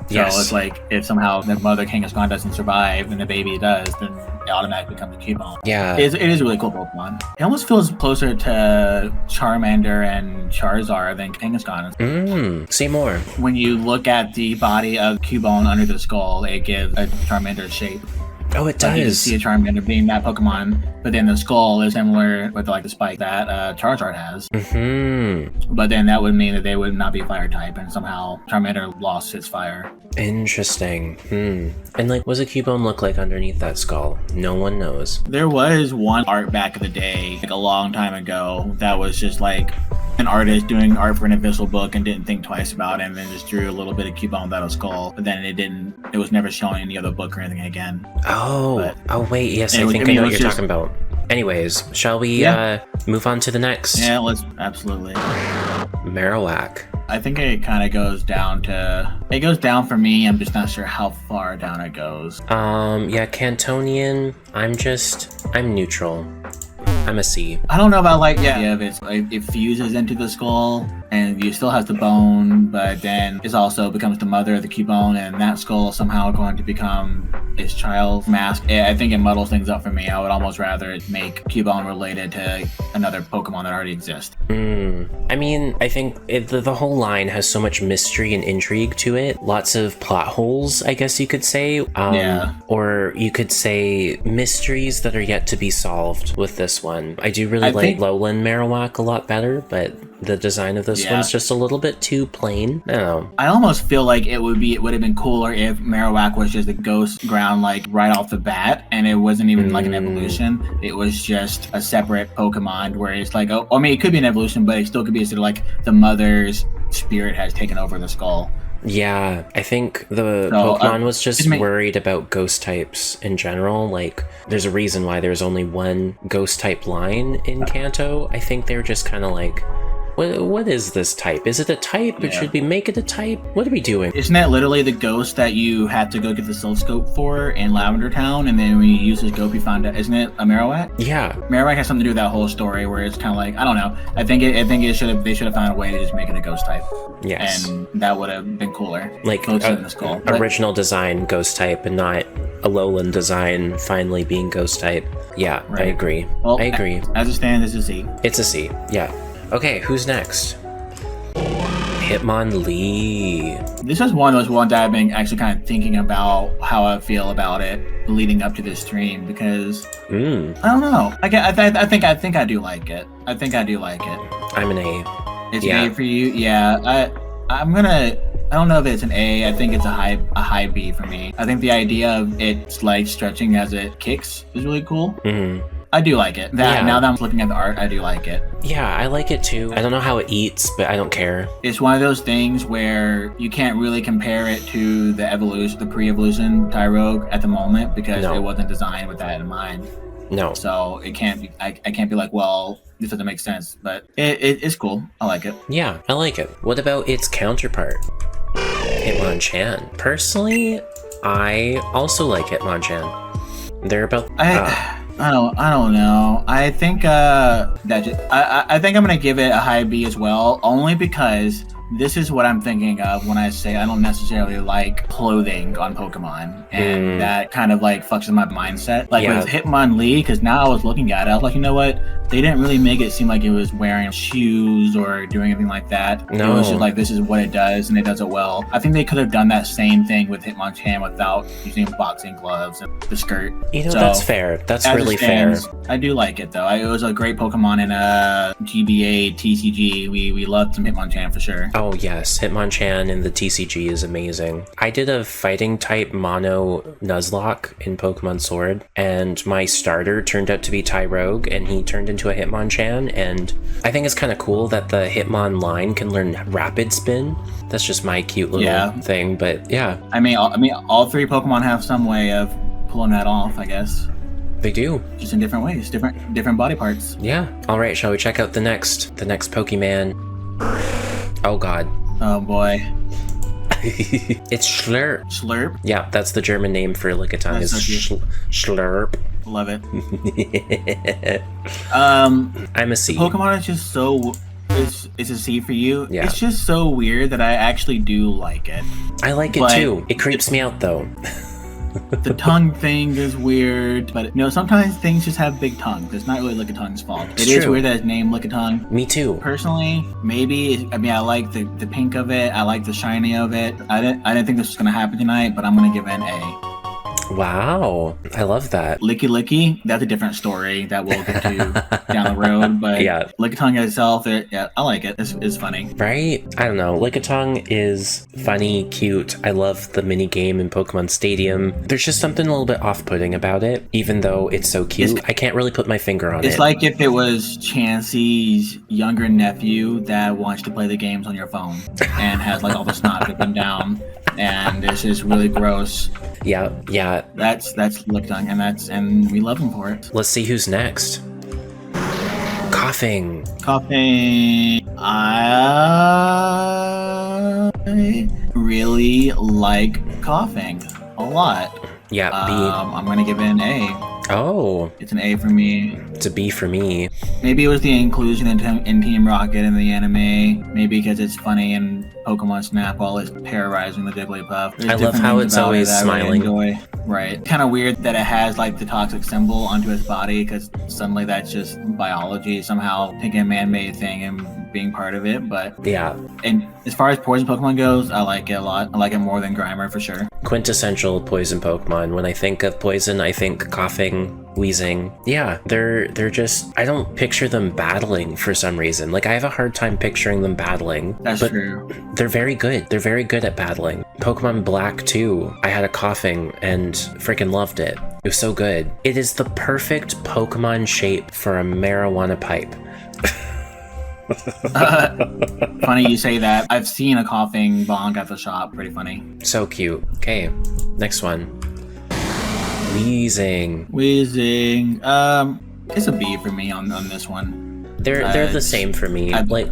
Yes. So it's like, if somehow the mother Kangaskhan doesn't survive and the baby does, then it automatically becomes a Cubone. Yeah. It is a really cool Pokemon. It almost feels closer to Charmander and Charizard than Kangaskhan. Say more. When you look at the body of Cubone under the skull, it gives a Charmander shape. Oh, it does. Like, you can see a Charmander being that Pokemon, but then the skull is similar with like the spike that Charizard has. But then that would mean that they would not be a fire type, and somehow Charmander lost its fire. Interesting. And like, what does a Cubone look like underneath that skull? No one knows. There was one art back in the day, like a long time ago, that was just like an artist doing art for an official book and didn't think twice about it, and then just drew a little bit of Cubone without a skull. But then it was never shown in the other book or anything again. Oh wait, yes, I think I know what you're talking about. Anyways, shall we move on to the next? Yeah, let's, absolutely. Marowak. I think it kind of goes down for me. I'm just not sure how far down it goes. Yeah, Cantonian, I'm neutral. I'm a C. I don't know about like, if it fuses into the skull and you still have the bone, but then it also becomes the mother of the Cubone, and that skull is somehow going to become its child's mask. I think it muddles things up for me. I would almost rather make Cubone related to another Pokemon that already exists. I mean, I think the whole line has so much mystery and intrigue to it. Lots of plot holes, I guess you could say. Or you could say mysteries that are yet to be solved with this one. I do really like Lowland Marowak a lot better, but the design of this one's just a little bit too plain. I don't know. I almost feel like it would have been cooler if Marowak was just a ghost ground, like right off the bat, and it wasn't even like an evolution. It was just a separate Pokemon where it's like, I mean, it could be an evolution, but it still could be sort of like the mother's spirit has taken over the skull. Yeah, I think the Pokemon was just worried about ghost types in general. Like, there's a reason why there's only one ghost type line in Kanto. I think they're just kind of like, what is this type? Is it a type? Yeah. Should we make it a type? What are we doing? Isn't that literally the ghost that you had to go get the Silph Scope for in Lavender Town? And then when you use his scope, you found out, isn't it a Marowak? Yeah. Marowak has something to do with that whole story where it's kind of like, I don't know. I think they should have found a way to just make it a ghost type. Yes. And that would have been cooler. Like original design ghost type and not a Lowland design finally being ghost type. Yeah, right. I agree. Well, I agree. As it stands, it's a C. It's a C, yeah. Okay, who's next? Hitmonlee. This is one of those ones that I've been actually kind of thinking about how I feel about it leading up to this stream, because I don't know. I think I do like it. I think I do like it. I'm an A. It's an A for you? Yeah. I don't know if it's an A. I think it's a high B for me. I think the idea of its leg stretching as it kicks is really cool. I do like it. Now that I'm looking at the art, I do like it. Yeah, I like it too. I don't know how it eats, but I don't care. It's one of those things where you can't really compare it to the pre-evolution Tyrogue at the moment, because it wasn't designed with that in mind. No. So it can't be. I can't be like, well, this doesn't make sense. But it's cool. I like it. Yeah, I like it. What about its counterpart, Hitmonchan? Personally, I also like Hitmonchan. They're about. I don't know. I think I think I'm gonna give it a high B as well, only because this is what I'm thinking of when I say I don't necessarily like clothing on Pokemon, and that kind of like fucks with my mindset. Like with Hitmonlee, because now I was looking at it, I was like, you know what? They didn't really make it seem like it was wearing shoes or doing anything like that. No. It was just like, this is what it does, and it does it well. I think they could have done that same thing with Hitmonchan without using boxing gloves and the skirt. You know, that's fair. That's really fair. I do like it, though. It was a great Pokemon in GBA, TCG. We loved some Hitmonchan for sure. Oh, yes. Hitmonchan in the TCG is amazing. I did a fighting type mono Nuzlocke in Pokemon Sword, and my starter turned out to be Tyrogue, and he turned into a Hitmonchan, and I think it's kind of cool that the Hitmon line can learn Rapid Spin. That's just my cute little thing, but yeah. I mean, all three Pokemon have some way of pulling that off, I guess. They do. Just in different ways, different body parts. Yeah. All right, shall we check out the next Pokemon? Oh God. Oh boy. It's Schlurp. Schlurp? Yeah, that's the German name for Lickitung. Is Schlurp. Love it. I'm a C. Pokemon is just so... It's a C for you. Yeah. It's just so weird that I actually do like it. I like it too. It creeps me out though. The tongue thing is weird, but sometimes things just have big tongues. It's not really Lickitung's fault. It is weird that it's named Lickitung. Me too. Personally, maybe. I mean, I like the pink of it. I like the shiny of it. I didn't think this was gonna happen tonight, but I'm gonna give it an A. Wow, I love that. Licky, that's a different story that we'll get to down the road. But Lickitung itself, I like it. It's funny. Right? I don't know. Lickitung is funny, cute. I love the mini game in Pokemon Stadium. There's just something a little bit off-putting about it, even though it's so cute. I can't really put my finger on it. It's like if it was Chansey's younger nephew that wants to play the games on your phone and has like all the snot dripping down, and it's just really gross. Yeah. That's Lickitung, and we love him for it. Let's see who's next. Coughing. I really like Coughing a lot. Yeah, B. I'm gonna give it an A. Oh. It's an A for me. It's a B for me. Maybe it was the inclusion in Team Rocket in the anime. Maybe because it's funny and Pokemon Snap while it's terrorizing the Jigglypuff. I love how it's always smiling. Really right. Kind of weird that it has like the toxic symbol onto its body, because suddenly that's just biology somehow taking a man-made thing and being part of it. But yeah. And as far as poison Pokemon goes, I like it a lot. I like it more than Grimer for sure. Quintessential poison Pokemon. When I think of poison, I think coughing, wheezing. Yeah, they're just, I don't picture them battling for some reason. Like, I have a hard time picturing them battling. That's true. They're very good. They're very good at battling. Pokemon Black 2, I had a coughing and freaking loved it. It was so good. It is the perfect Pokemon shape for a marijuana pipe. Funny you say that. I've seen a coughing bonk at the shop. Pretty funny. So cute. Okay, next one. Wheezing. It's a B for me on this one. They're the same for me. Like,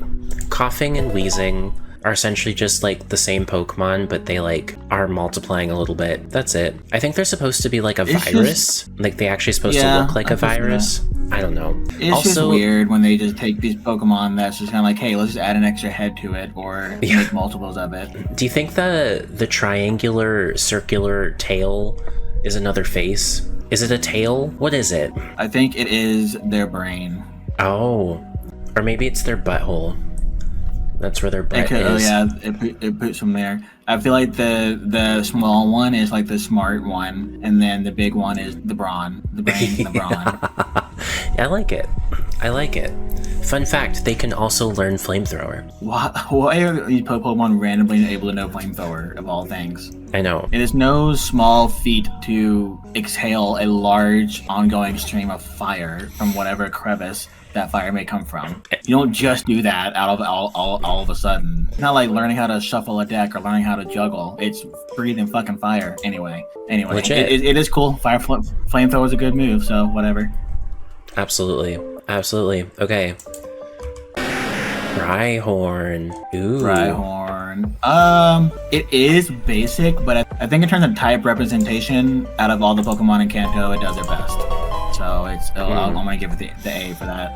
coughing and wheezing are essentially just like the same Pokemon, but they like are multiplying a little bit. That's it. I think they're supposed to be like a virus. Like, they actually supposed to look like a virus. I don't know. It's also just weird when they just take these Pokemon that's just kind of like, hey, let's just add an extra head to it, or make multiples of it. Do you think the triangular circular tail is another face? Is it a tail? What is it? I think it is their brain. Oh, or maybe it's their butthole. That's where their butt is. Oh yeah, it puts them there. I feel like the small one is like the smart one, and then the big one is the brawn. The brain and the brawn. I like it. Fun fact, they can also learn Flamethrower. Why are these Pokemon randomly able to know Flamethrower, of all things? I know. It is no small feat to exhale a large, ongoing stream of fire from whatever crevice that fire may come from. You don't just do that out of all of a sudden. It's not like learning how to shuffle a deck or learning how to juggle. It's breathing fucking fire. Anyway, legit. It is cool. Flamethrower is a good move, so whatever. Absolutely. Okay. Rhyhorn. Ooh. Rhyhorn. It is basic, but I think in terms of type representation, out of all the Pokemon in Kanto, it does their best. So I'm gonna give it the A for that.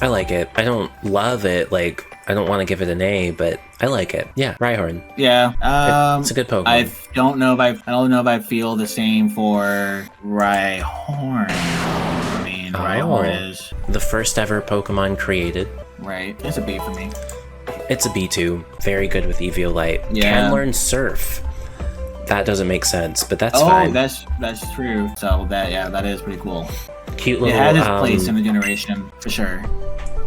I like it. I don't love it like I don't want to give it an A, but I like it. Yeah, Rhyhorn. Yeah, It's a good Pokemon. I don't know if I feel the same for Rhyhorn. I mean, Rhyhorn is the first ever Pokemon created. Right. It's a B for me. It's a B2. Very good with Eviolite. Yeah. Can learn Surf. That doesn't make sense, but that's fine. Oh, that's true. So that is pretty cool. Cute little. It had its place in the generation for sure.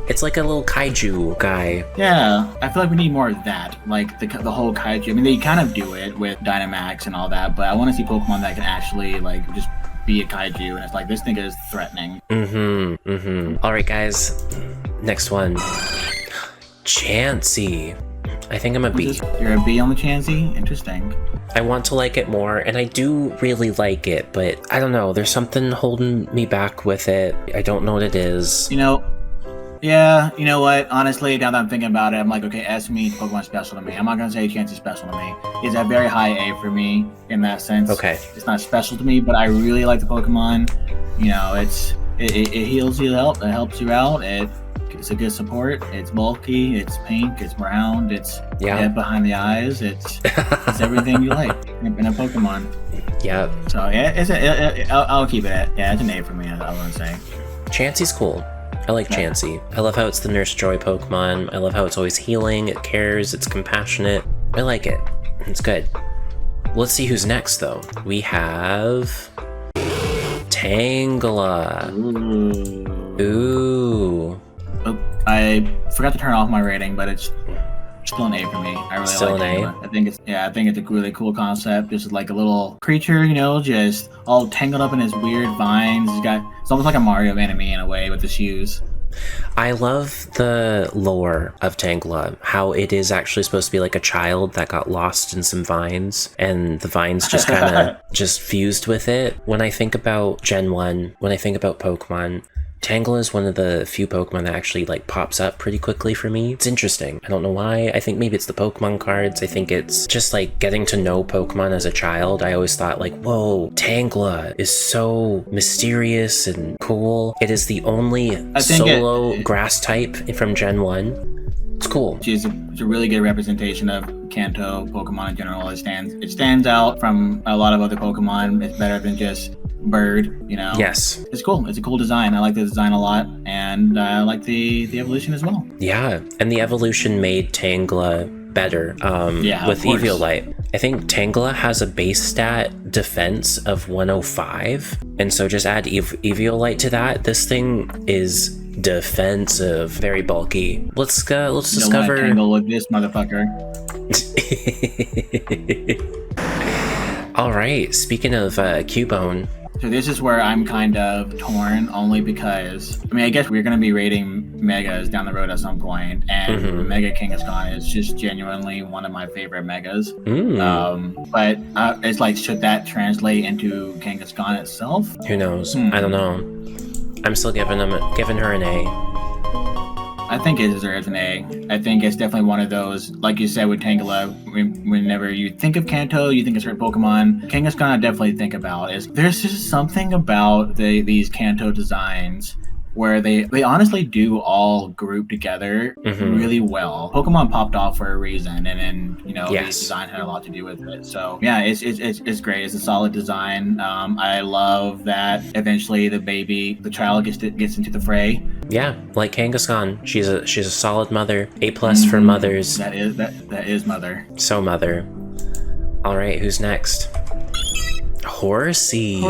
It's like a little kaiju guy. Yeah, I feel like we need more of that. Like the whole kaiju. I mean, they kind of do it with Dynamax and all that, but I want to see Pokemon that can actually like just be a kaiju, and it's like this thing is threatening. All right, guys. Next one. Chansey. I think I'm a B. You're a B on the Chansey? Interesting. I want to like it more, and I do really like it, but I don't know. There's something holding me back with it. I don't know what it is. You know what? Honestly, now that I'm thinking about it, I'm like, okay, S means Pokemon special to me. I'm not gonna say Chansey special to me. It's a very high A for me in that sense. Okay. It's not special to me, but I really like the Pokemon. You know, it heals you out, it helps you out, it's a good support. It's bulky. It's pink. It's brown. It's red behind the eyes. It's everything you like in a Pokemon. Yeah. So yeah, I'll keep it at it's an A for me. I want to say. Chansey's cool. I like Chansey. I love how it's the Nurse Joy Pokemon. I love how it's always healing. It cares. It's compassionate. I like it. It's good. Let's see who's next though. We have Tangela. Ooh. I forgot to turn off my rating, but it's still an A for me. I really still like an it. A? I think it's a really cool concept. Just like a little creature, you know, just all tangled up in his weird vines. It's almost like a Mario enemy in a way with the shoes. I love the lore of Tangela, how it is actually supposed to be like a child that got lost in some vines, and the vines just kind of just fused with it. When I think about Gen 1, when I think about Pokemon, Tangela is one of the few Pokemon that actually like pops up pretty quickly for me. It's interesting. I don't know why. I think maybe it's the Pokemon cards. I think it's just like getting to know Pokemon as a child. I always thought like, whoa, Tangela is so mysterious and cool. It is the only solo grass type from Gen 1. It's cool. It's a really good representation of Kanto Pokemon in general. It stands out from a lot of other Pokemon. It's better than just bird, you know. Yes. It's cool. It's a cool design. I like the design a lot, and I like the evolution as well. Yeah, and the evolution made Tangela better with Eviolite. I think Tangela has a base stat defense of 105, and so just add Eviolite to that. This thing is defensive, very bulky. Let's discover. Tangle with this motherfucker. All right. Speaking of Cubone. So this is where I'm kind of torn, only because, I mean, I guess we're going to be rating Megas down the road at some point, and Mega Kangaskhan is just genuinely one of my favorite Megas. But it's like, should that translate into Kangaskhan itself? Who knows? I don't know. I'm still giving her an A. I think it deserves an A. I think it's definitely one of those, like you said with Tangela, whenever you think of Kanto, you think of certain Pokemon. Kangaskhan I definitely think about there's just something about these Kanto designs where they honestly do all group together really well. Pokemon popped off for a reason, and then the design had a lot to do with it. So yeah, it's great. It's a solid design. I love that eventually the child gets into the fray. Yeah, like Kangaskhan, she's a solid mother. A+ for mothers. That is mother. So mother. All right, who's next? Horsey.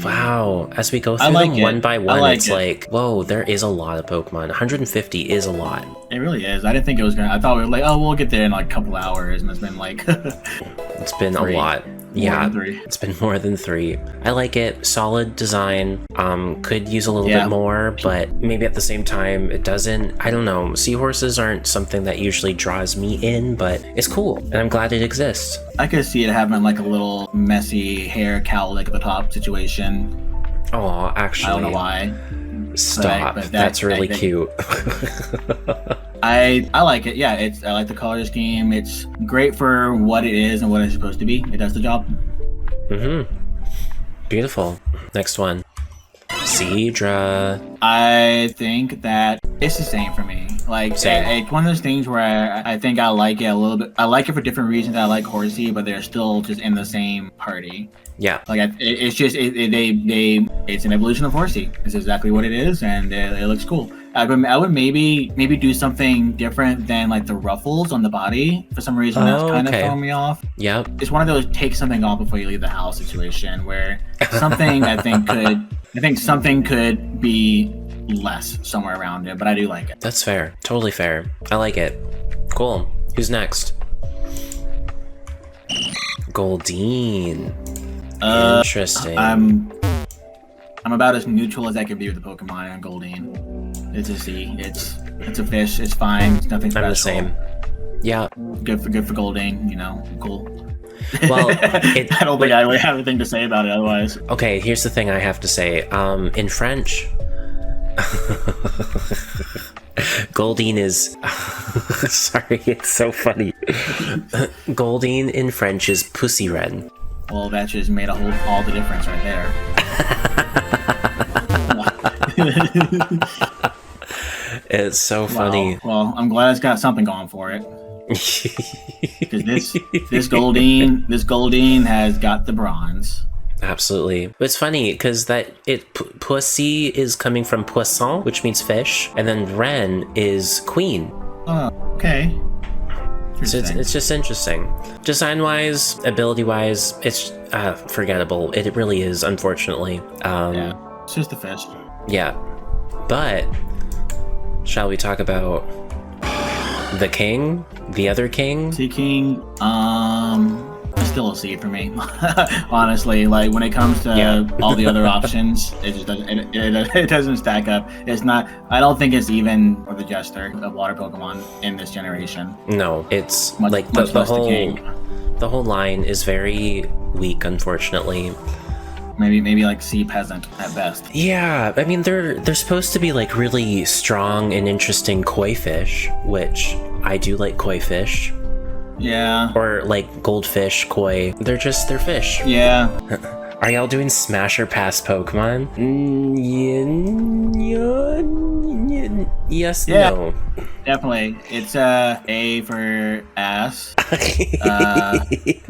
Wow. As we go through them one by one, it's like, whoa, there is a lot of Pokemon. 150 is a lot. It really is. I didn't think it was gonna. I thought we were like, oh, we'll get there in like a couple hours, and it's been like. It's been a lot. It's been more than 3. I like it. Solid design. Could use a little bit more, but maybe at the same time it doesn't. I don't know. Seahorses aren't something that usually draws me in, but it's cool, and I'm glad it exists. I could see it having like a little messy hair cowlick at the top situation. Oh, actually, I don't know why. Stop. But that's really cute. I like it. Yeah, I like the color scheme. It's great for what it is and what it's supposed to be. It does the job. Beautiful. Next one. Clorsidra. I think that it's the same for me. Like, it's one of those things where I think I like it a little bit. I like it for different reasons. I like Horsey, but they're still just in the same party. Yeah. Like, it's just, it's an evolution of Horsey. It's exactly what it is, and it looks cool. I would maybe do something different than like the ruffles on the body. For some reason, that's kind of throwing me off. Yep. It's one of those take something off before you leave the house situation where something I think something could be less somewhere around it, but I do like it. That's fair. Totally fair. I like it. Cool. Who's next? Goldeen. Interesting. I'm about as neutral as I can be with the Pokemon on Goldeen. It's a C. It's a fish. It's fine. It's nothing special. I'm the same. Yeah. Good for Goldeen. You know, cool. Well, I don't think I would have anything to say about it otherwise. Okay, here's the thing I have to say. In French, Goldeen is sorry, it's so funny. Goldeen in French is pussy red. Well, that just made all the difference right there. It's so funny. Well, I'm glad it's got something going for it. Because this Goldeen has got the bronze. Absolutely. But it's funny because pussy is coming from poisson, which means fish, and then ren is queen. Oh, okay. So it's just interesting. Design-wise, ability-wise, it's forgettable. It really is, unfortunately. Yeah, it's just a fish. Yeah. But, shall we talk about the king? The other king? Sea King, it's still a C for me. Honestly, like when it comes to all the other options, it just doesn't. It doesn't stack up. It's not. I don't think it's even for the Jester of water Pokemon in this generation. No, it's the whole line is very weak, unfortunately. Maybe like sea peasant at best. Yeah, I mean they're supposed to be like really strong and interesting koi fish, which I do like koi fish. Yeah. Or like goldfish, koi. They're fish. Yeah. Are y'all doing Smash or Pass Pokemon? Yes, yeah, no. Definitely. It's A for ass,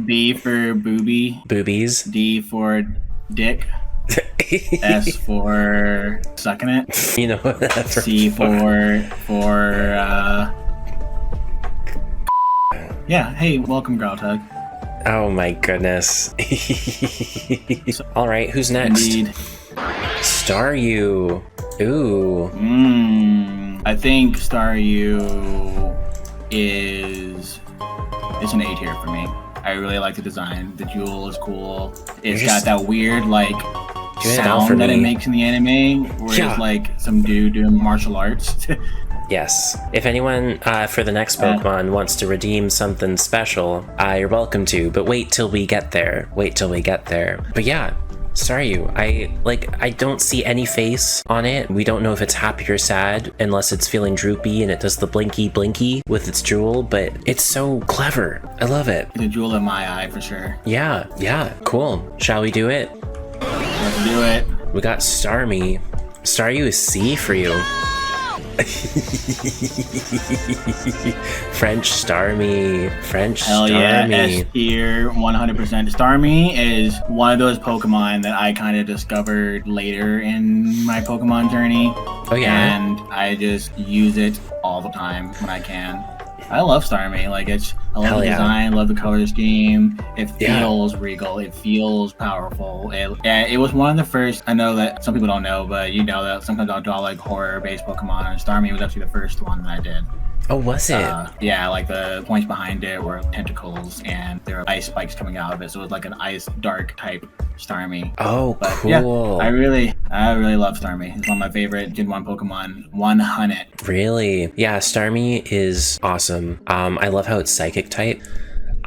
B for booby, boobies, D for dick, S for sucking it. You know, C for yeah. Hey, welcome, Groudhog. Oh my goodness. All right, who's next? Indeed. Staryu. Ooh. I think Staryu is an A tier for me. I really like the design. The jewel is cool. It's got that weird like sound that it makes in the anime, where it's like some dude doing martial arts. Yes. If anyone for the next Pokemon wants to redeem something special, you're welcome to, but wait till we get there. But yeah, Staryu, I don't see any face on it. We don't know if it's happy or sad unless it's feeling droopy and it does the blinky with its jewel, but it's so clever. I love it. The jewel in my eye for sure. Yeah, cool. Shall we do it? Let's do it. We got Starmie. Staryu is C for you. French Starmie. Hell yeah, S tier, 100%. Starmie is one of those Pokemon that I kind of discovered later in my Pokemon journey. Oh yeah? And I just use it all the time when I can. I love Starmie. Like, I love the design, love the color scheme. It feels regal. It feels powerful. It was one of the first. I know that some people don't know, but you know that sometimes I'll draw like horror-based Pokemon, and Starmie was actually the first one that I did. Oh, was it? Yeah, like the points behind it were tentacles, and there were ice spikes coming out of it, so it was like an ice dark type Starmie. Oh, but cool. Yeah, I really love Starmie. It's one of my favorite Gen 1 Pokemon. 100. Really? Yeah, Starmie is awesome. I love how it's psychic type.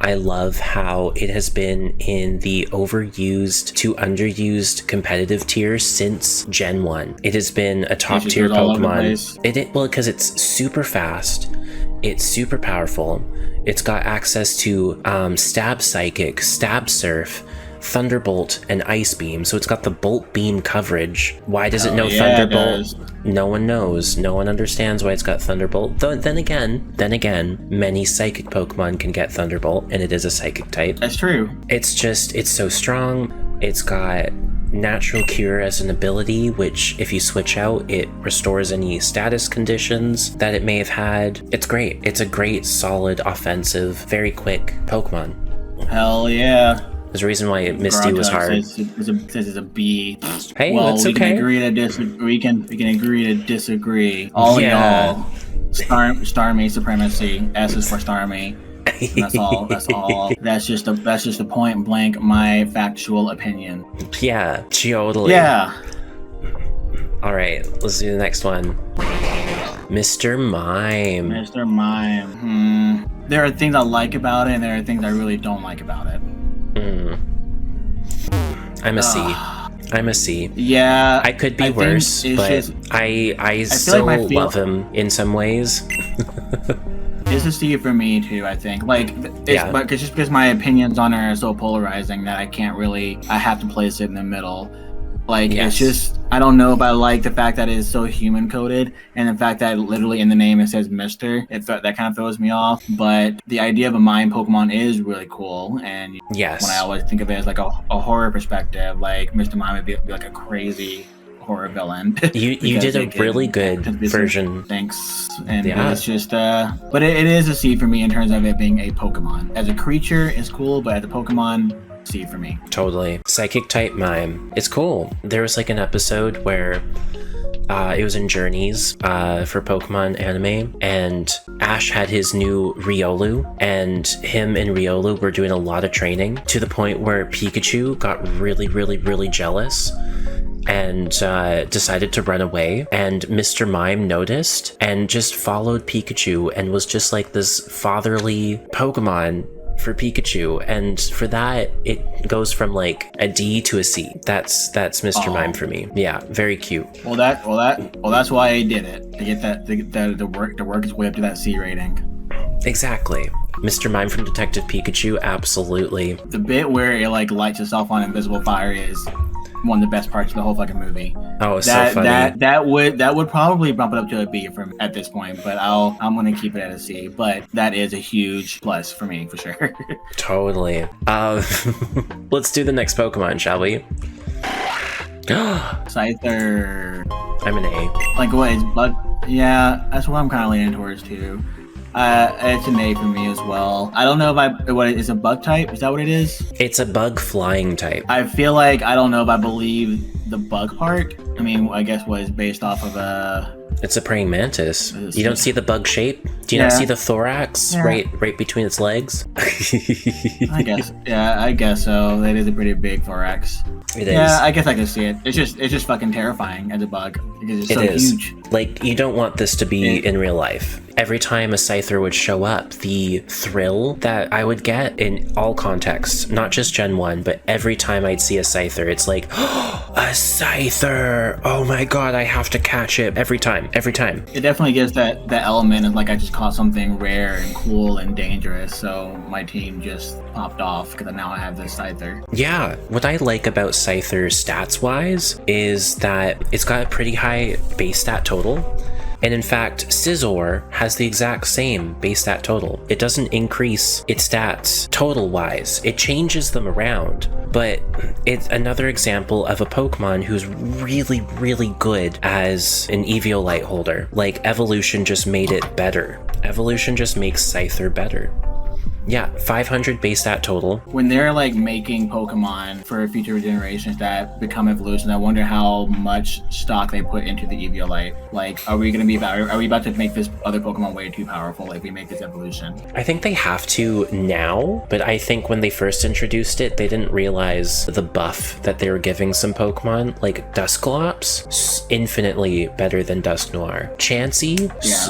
I love how it has been in the overused to underused competitive tier since Gen 1. It has been a top tier Pokemon. Well, because it's super fast, it's super powerful, it's got access to Stab Psychic, Stab Surf, Thunderbolt and Ice Beam, so it's got the Bolt Beam coverage. Why does it know Thunderbolt? No one knows. No one understands why it's got Thunderbolt. Though, then again, many Psychic Pokemon can get Thunderbolt, and it is a Psychic type. That's true. It's so strong. It's got Natural Cure as an ability, which if you switch out, it restores any status conditions that it may have had. It's great. It's a great, solid, offensive, very quick Pokemon. Hell yeah. There's a reason why Misty was hard. This is a B. Hey, well, that's we okay. Can agree to disagree. We can agree to disagree. All in all, Starmie supremacy. S is for Starmie. That's all. That's just a point blank my factual opinion. Yeah, totally. Yeah. All right, let's do the next one. Mr. Mime. Mr. Mime. There are things I like about it, and there are things I really don't like about it. I'm a C. I'm a C. Yeah. I could be worse, but I still love him in some ways. It's a C for me too, I think. But just because my opinions on it are so polarizing that I have to place it in the middle. It's just, I don't know if I like the fact that it is so human coded, and the fact that literally in the name it says Mister. That kind of throws me off. But the idea of a mime Pokemon is really cool, and when I always think of it as like a horror perspective, like Mr. Mime would be like a crazy horror villain. You did a really good version. Thanks. And it's just but it is a C for me in terms of it being a Pokemon. As a creature, it's cool, but as a Pokemon, C for me. Totally. Psychic type Mime. It's cool. There was like an episode where it was in Journeys for Pokemon anime, and Ash had his new Riolu, and him and Riolu were doing a lot of training to the point where Pikachu got really, really, really jealous and decided to run away, and Mr. Mime noticed and just followed Pikachu and was just like this fatherly Pokemon for Pikachu, and for that it goes from like a D to a C. That's Mr. Mime for me. Yeah, very cute. Well, that's why I did it, to get that the work its way up to that C rating. Exactly. Mr. Mime from Detective Pikachu, absolutely. The bit where it like lights itself on invisible fire is one of the best parts of the whole fucking movie. Oh, it's so funny. That would probably bump it up to a B from at this point, but I'm gonna keep it at a C. But that is a huge plus for me, for sure. Totally. Let's do the next Pokemon, shall we? Scyther. I'm an A. Like what is Bug? Yeah, that's what I'm kind of leaning towards too. It's an A for me as well. I don't know what is a bug type? Is that what it is? It's a bug flying type. I feel like I don't know if I believe the bug part. I mean, I guess what is based off of a... It's a praying mantis. You don't see the bug shape? Do you not see the thorax right between its legs? I guess so. That is a pretty big thorax. It is. Yeah, I guess I can see it. It's just fucking terrifying as a bug because it's so huge. Like, you don't want this to be in real life. Every time a Scyther would show up, the thrill that I would get in all contexts, not just Gen 1, but every time I'd see a Scyther, it's like, oh, a Scyther! Oh my god, I have to catch it. Every time. It definitely gives that element of like, I just caught something rare and cool and dangerous, so my team just popped off because now I have this Scyther. Yeah, what I like about Scyther stats-wise is that it's got a pretty high base stat total. And in fact, Scizor has the exact same base stat total. It doesn't increase its stats total-wise. It changes them around. But it's another example of a Pokemon who's really, really good as an Eviolite holder. Like, Evolution just made it better. Evolution just makes Scyther better. Yeah, 500 base stat total. When they're like making Pokemon for future generations that become evolutions, I wonder how much stock they put into the Eviolite. Like, are we about to make this other Pokemon way too powerful if we make this evolution? I think they have to now, but I think when they first introduced it, they didn't realize the buff that they were giving some Pokemon. Like Dusclops, infinitely better than Dusknoir. Chansey,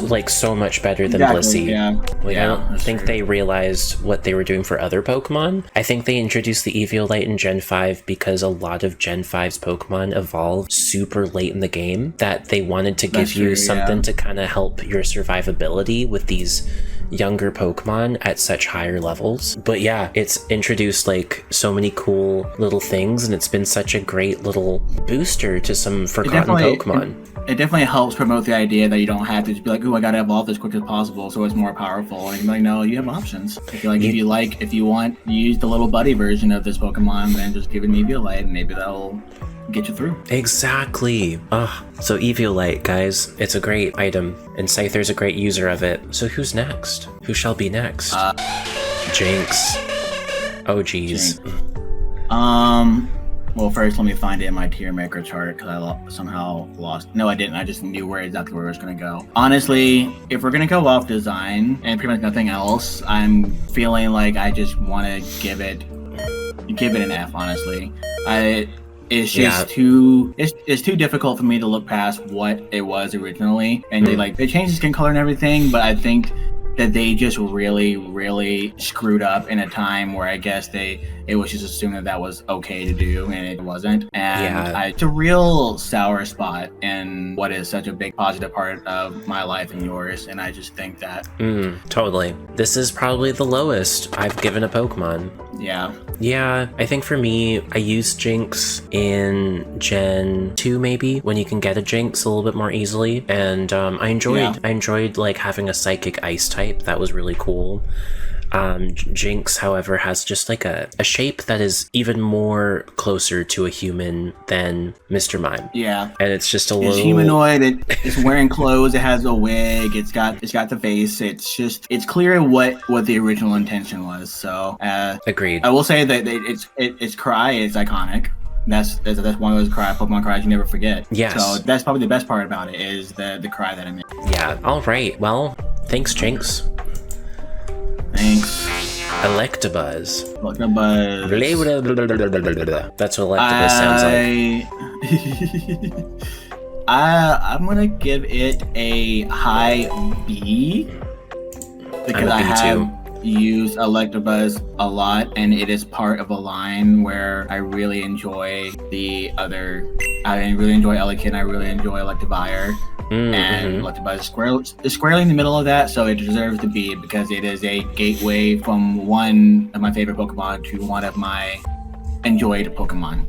like so much better than Blissey. I don't think they realized what they were doing for other Pokemon. I think they introduced the Eviolite in Gen 5 because a lot of Gen 5's Pokemon evolved super late in the game, that they wanted to give you something to kind of help your survivability with these younger Pokemon at such higher levels. But yeah, it's introduced like so many cool little things, and it's been such a great little booster to some forgotten Pokemon. It definitely helps promote the idea that you don't have to just be like, "Ooh, I gotta evolve as quick as possible so it's more powerful." And you're like, no, you have options. If you want, use the little buddy version of this Pokemon, then just give it an Eviolite, and maybe that'll get you through. Exactly. So Eviolite, guys, it's a great item, and Scyther's a great user of it. So who's next? Who shall be next? Jinx. Oh, geez. Well, first, let me find it in my tier maker chart, because I somehow lost. No, I didn't. I just knew exactly where it was going to go. Honestly, if we're going to go off design and pretty much nothing else, I'm feeling like I just want to give it an F, honestly. It's just too difficult for me to look past what it was originally. And they changed the skin color and everything, but I think that they just really, really screwed up in a time where I guess it was just assumed that was okay to do, and it wasn't. And it's a real sour spot in what is such a big positive part of my life and yours, and I just think that... Totally. This is probably the lowest I've given a Pokemon. Yeah, I think for me, I used Jinx in Gen 2 maybe, when you can get a Jinx a little bit more easily, and I enjoyed like having a Psychic Ice type. That was really cool. Jinx, however, has just like a shape that is even more closer to a human than Mr. Mime. Yeah. And it's just it's humanoid, it's wearing clothes, it has a wig, it's got the face, it's clear what the original intention was. So agreed. I will say that its cry is iconic. That's one of those Pokemon cries you never forget. Yes. So that's probably the best part about it, is the cry that I made. Yeah. All right. Well, thanks, Jinx. Thanks. Electabuzz. That's what Electabuzz sounds like. I'm gonna give it a high B, because I have used Electabuzz a lot, and it is part of a line where I really enjoy I really enjoy Elekid, and I really enjoy Electivire. And Electabuzz is squarely in the middle of that, so it deserves to be, because it is a gateway from one of my favorite Pokemon to one of my enjoyed Pokemon.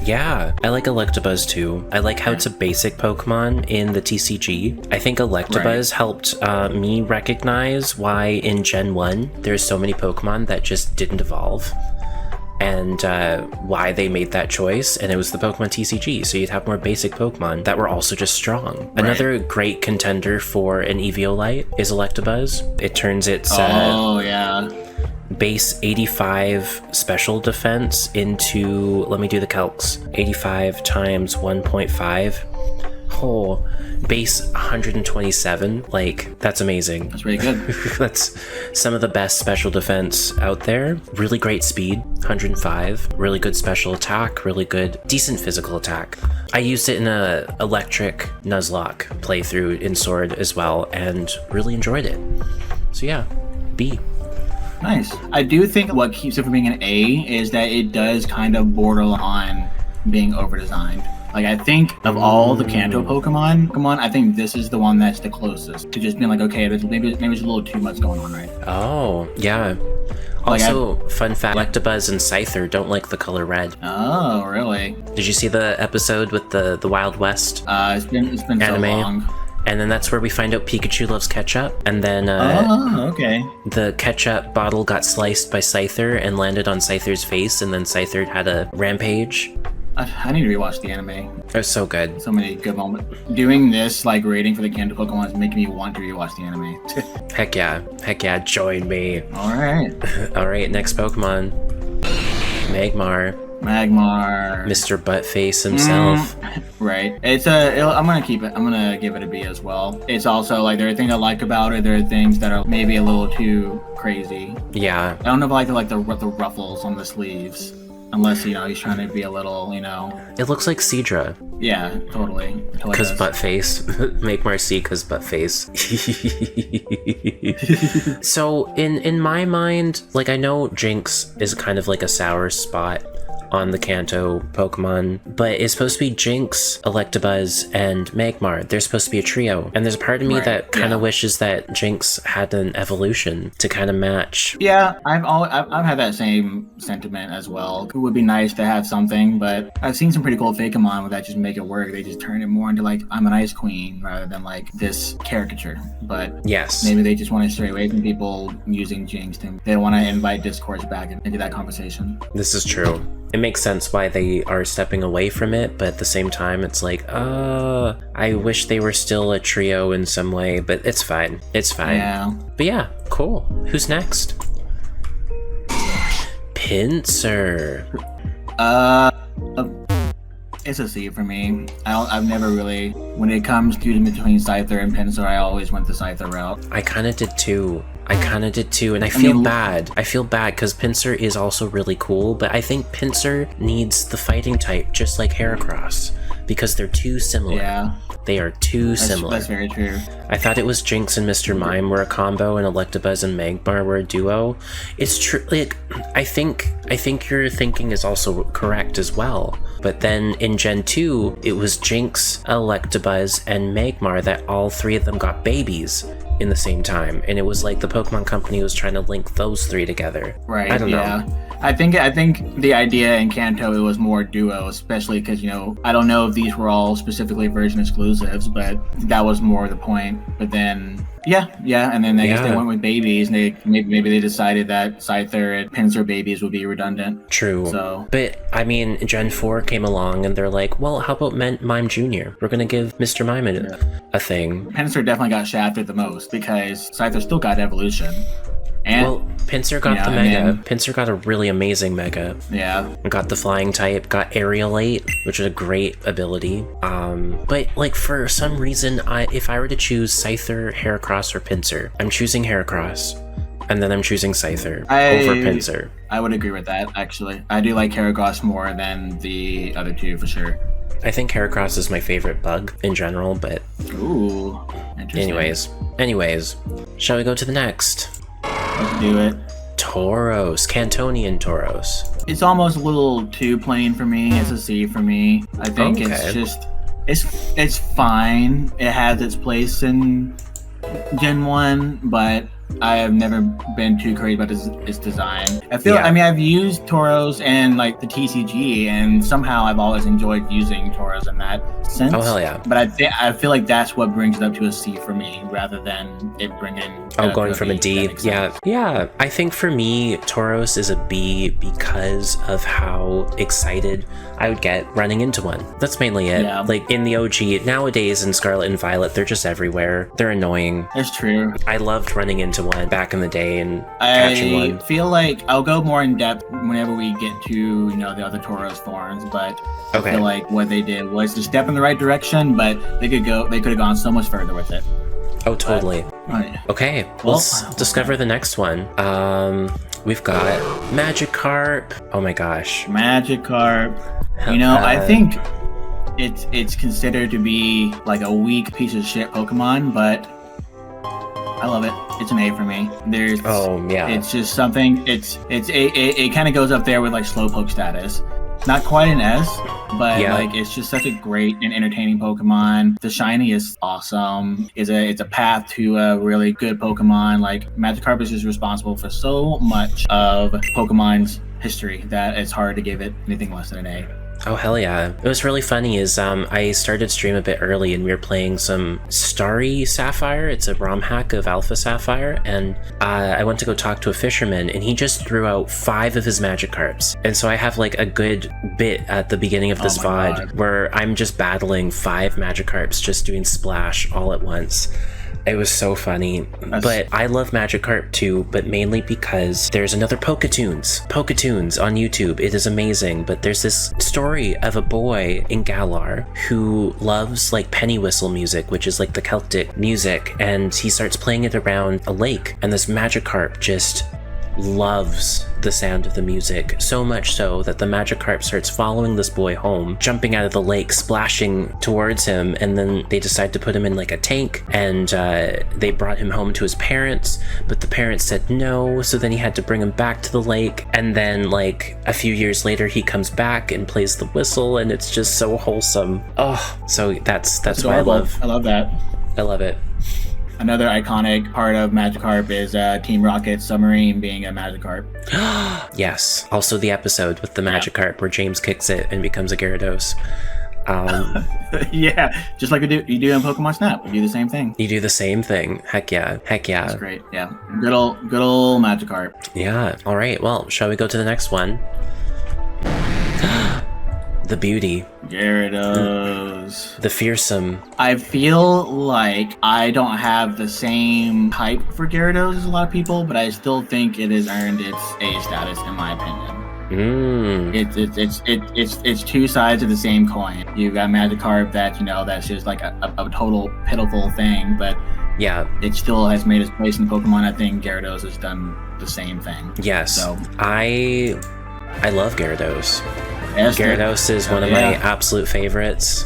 Yeah, I like Electabuzz too. I like how it's a basic Pokemon in the TCG. I think Electabuzz helped me recognize why in Gen 1 there's so many Pokemon that just didn't evolve. And why they made that choice, and it was the Pokemon TCG, so you'd have more basic Pokemon that were also just strong. Another great contender for an Eviolite is Electabuzz. It turns its base 85 special defense into, let me do the calcs, 85 times 1.5. Base 127, like, that's amazing. That's really good. That's some of the best special defense out there. Really great speed, 105. Really good special attack, really good, decent physical attack. I used it in a electric Nuzlocke playthrough in Sword as well, and really enjoyed it. So yeah, B. Nice. I do think what keeps it from being an A is that it does kind of border on being over-designed. Like, I think of all the Kanto Pokemon, I think this is the one that's the closest to just being like, okay, maybe there's a little too much going on, right? Oh, yeah. Also, fun fact, Electabuzz and Scyther don't like the color red. Oh, really? Did you see the episode with the Wild West it's been anime? So long. And then that's where we find out Pikachu loves ketchup. And then the ketchup bottle got sliced by Scyther and landed on Scyther's face, and then Scyther had a rampage. I need to rewatch the anime. It was so good. So many good moments. Doing this, like, rating for the Kanto Pokemon is making me want to rewatch the anime. Heck yeah, join me. Alright. Alright, next Pokemon. Magmar. Mr. Buttface himself. Right. I'm gonna keep it. I'm gonna give it a B as well. It's also, like, there are things I like about it. There are things that are maybe a little too crazy. Yeah. I don't know if I like the ruffles on the sleeves. Unless, he's trying to be a little, It looks like Seadra. Yeah, totally. Cause Buttface. Magmar C cause Buttface. So, in my mind, like, I know Jinx is kind of like a sour spot. on the Kanto Pokemon, but it's supposed to be Jinx, Electabuzz, and Magmar. They're supposed to be a trio. And there's a part of me that kind of wishes that Jinx had an evolution to kind of match. Yeah, I've had that same sentiment as well. It would be nice to have something, but I've seen some pretty cool Fakemon where that just make it work. They just turn it more into like, I'm an Ice Queen rather than like this caricature. But yes, maybe they just want to stray away from people using Jinx. They want to invite discourse back into that conversation. This is true. It makes sense why they are stepping away from it, but at the same time, it's like, I wish they were still a trio in some way, but it's fine. It's fine. Yeah. But yeah, cool. Who's next? Pinsir. It's a C for me. I've never really, when it comes to between Scyther and Pinsir, I always went the Scyther route. I kind of did too. And I feel bad. I feel bad because Pinsir is also really cool, but I think Pinsir needs the fighting type just like Heracross because they're too similar. Yeah. They are too similar. That's very true. I thought it was Jinx and Mr. Mime were a combo and Electabuzz and Magmar were a duo. It's true. Like, I think your thinking is also correct as well. But then in Gen 2, it was Jinx, Electabuzz, and Magmar that all three of them got babies in the same time, and it was like the Pokemon Company was trying to link those three together. Right. I don't know. I think the idea in Kanto it was more duo, especially because I don't know if these were all specifically version exclusives, but that was more the point. But then and then I guess they went with babies, and maybe they decided that Scyther and Pinsir babies would be redundant. True. So, but I mean, Gen 4 came along, and they're like, well, how about Mime Jr.? We're gonna give Mr. Mime a thing. Pinsir definitely got shafted the most because Scyther still got evolution. And, Pinsir got the Mega. Pinsir got a really amazing Mega. Yeah. Got the Flying type, got Aerialate, which is a great ability. But like for some reason, if I were to choose Scyther, Heracross, or Pinsir, I'm choosing Heracross. And then I'm choosing Scyther over Pinsir. I would agree with that, actually. I do like Heracross more than the other two, for sure. I think Heracross is my favorite bug in general, but... Ooh, interesting. Anyways, shall we go to the next? Let's do it. Tauros, Cantonian Tauros. It's almost a little too plain for me. It's a C for me. I think it's just... It's fine. It has its place in Gen 1, but I have never been too crazy about its design. I mean, I've used Tauros and like the TCG, and somehow I've always enjoyed using Tauros in that sense. Oh hell yeah! But I feel like that's what brings it up to a C for me, rather than it bringing. Going from a D. Yeah. I think for me, Tauros is a B because of how excited I would get running into one. That's mainly it. Yeah. Like in the OG nowadays in Scarlet and Violet, they're just everywhere. They're annoying. That's true. I loved running into one back in the day and catching one. I feel like I'll go more in depth whenever we get to the other Tauros forms, but I feel like what they did was to step in the right direction, but they could have gone so much further with it. Oh, totally. Okay, let's discover the next one. We've got Magikarp. Oh my gosh. Magikarp. I think it's considered to be like a weak piece of shit Pokemon, but I love it. It's an A for me. It's just something. It kind of goes up there with like Slowpoke status. Not quite an S, but it's just such a great and entertaining Pokemon. The shiny is awesome. It's a path to a really good Pokemon. Like Magikarp is just responsible for so much of Pokemon's history that it's hard to give it anything less than an A. Oh hell yeah. It was really funny is I started stream a bit early and we were playing some Starry Sapphire. It's a ROM hack of Alpha Sapphire, and I went to go talk to a fisherman and he just threw out 5 of his Magikarps. And so I have like a good bit at the beginning of this VOD where I'm just battling 5 Magikarps just doing splash all at once. It was so funny. But I love Magikarp too, but mainly because there's another Poketoons on YouTube. It is amazing, but there's this story of a boy in Galar who loves like penny whistle music, which is like the Celtic music, and he starts playing it around a lake, and this Magikarp just loves the sound of the music, so much so that the Magikarp starts following this boy home, jumping out of the lake, splashing towards him, and then they decide to put him in like a tank, and they brought him home to his parents, but the parents said no, so then he had to bring him back to the lake, and then like a few years later he comes back and plays the whistle, and it's just so wholesome. Oh, so that's what I love. I love that. I love it. Another iconic part of Magikarp is Team Rocket's submarine being a Magikarp. Yes. Also the episode with the Magikarp where James kicks it and becomes a Gyarados. Yeah, just like you do in Pokemon Snap. You do the same thing. You do the same thing. Heck yeah. That's great. Yeah. Good old Magikarp. Yeah. All right. Well, shall we go to the next one? The beauty. Gyarados. The fearsome. I feel like I don't have the same hype for Gyarados as a lot of people, but I still think it has earned its A status in my opinion. It's two sides of the same coin. You've got Magikarp that, that's just like a total pitiful thing, but yeah, it still has made its place in Pokemon. I think Gyarados has done the same thing. Yes. So I love Gyarados. Gyarados is one of my absolute favorites.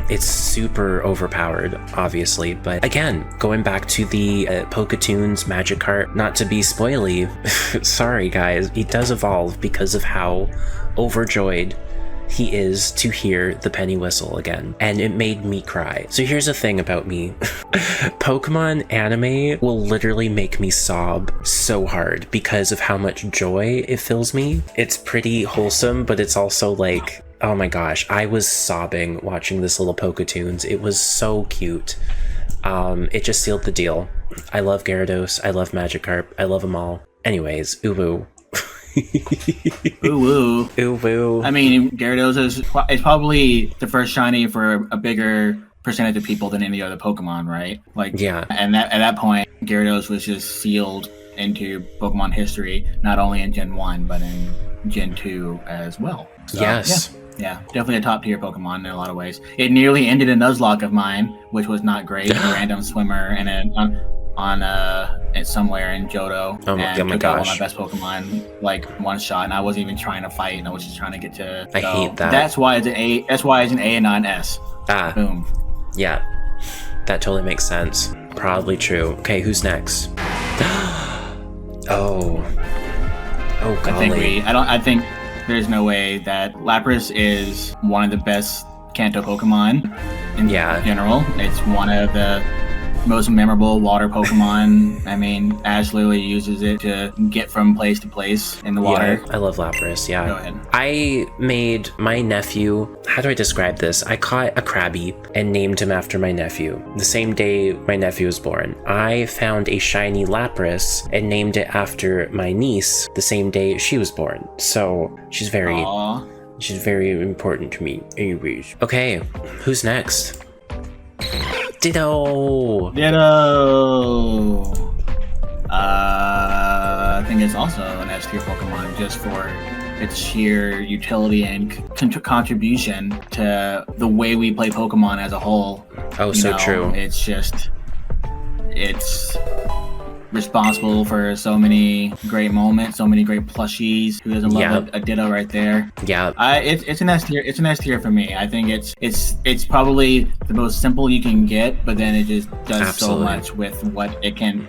It's super overpowered, obviously, but again, going back to the Poketoons Magikarp, not to be spoily, sorry guys, he does evolve because of how overjoyed he is to hear the penny whistle again, and it made me cry. So here's the thing about me. Pokemon anime will literally make me sob so hard because of how much joy it fills me. It's pretty wholesome, but it's also like, oh my gosh, I was sobbing watching this little Poketoons. It was so cute. It just sealed the deal. I love Gyarados, I love Magikarp, I love them all. Anyways, uwu. Ooh. I mean, Gyarados is probably the first shiny for a bigger percentage of people than any other Pokemon, right? Like, yeah. And at that point, Gyarados was just sealed into Pokemon history, not only in Gen 1, but in Gen 2 as well. So, yes. Yeah, definitely a top tier Pokemon in a lot of ways. It nearly ended a Nuzlocke of mine, which was not great. A random swimmer and somewhere in Johto, and took out one of my best Pokemon like one shot, and I wasn't even trying to fight, and I was just trying to get to. I hate that. That's why it's an A. That's why it's an A and not an S. Boom. Yeah, that totally makes sense. Probably true. Okay, who's next? Oh, golly. I think there's no way that Lapras is one of the best Kanto Pokemon in general. It's one of the most memorable water Pokemon. I mean, Ash literally uses it to get from place to place in the water. Yeah, I love Lapras, yeah. Go ahead. I made my nephew, how do I describe this? I caught a Krabby and named him after my nephew. The same day my nephew was born. I found a shiny Lapras and named it after my niece the same day she was born. So she's very important to me. Anyways. Okay, who's next? Ditto. I think it's also an S tier Pokemon just for its sheer utility and contribution to the way we play Pokemon as a whole. Oh, so true. It's responsible for so many great moments, so many great plushies. Who doesn't love a Ditto right there? Yeah. It's an S tier. It's an S tier for me. I think it's probably the most simple you can get, but then it just does so much with what it can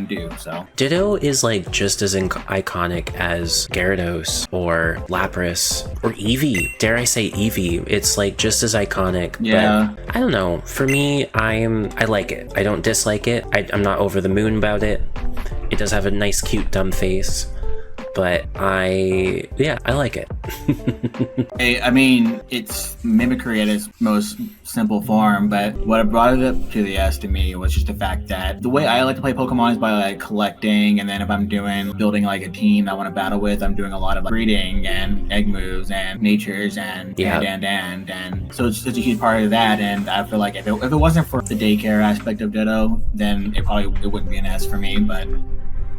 do. So Ditto is like just as iconic as Gyarados or Lapras or Eevee. Dare I say Eevee? It's like just as iconic. Yeah. But I don't know. For me, I like it. I don't dislike it. I'm not over the moon about it. It does have a nice, cute, dumb face, but I like it. I mean, it's mimicry at its most simple form, but what brought it up to the S to me was just the fact that the way I like to play Pokemon is by like collecting, and then if I'm building like a team I want to battle with, I'm doing a lot of like, breeding and egg moves and natures and so it's such a huge part of that. And I feel like if it wasn't for the daycare aspect of Ditto, then it wouldn't be an S for me, but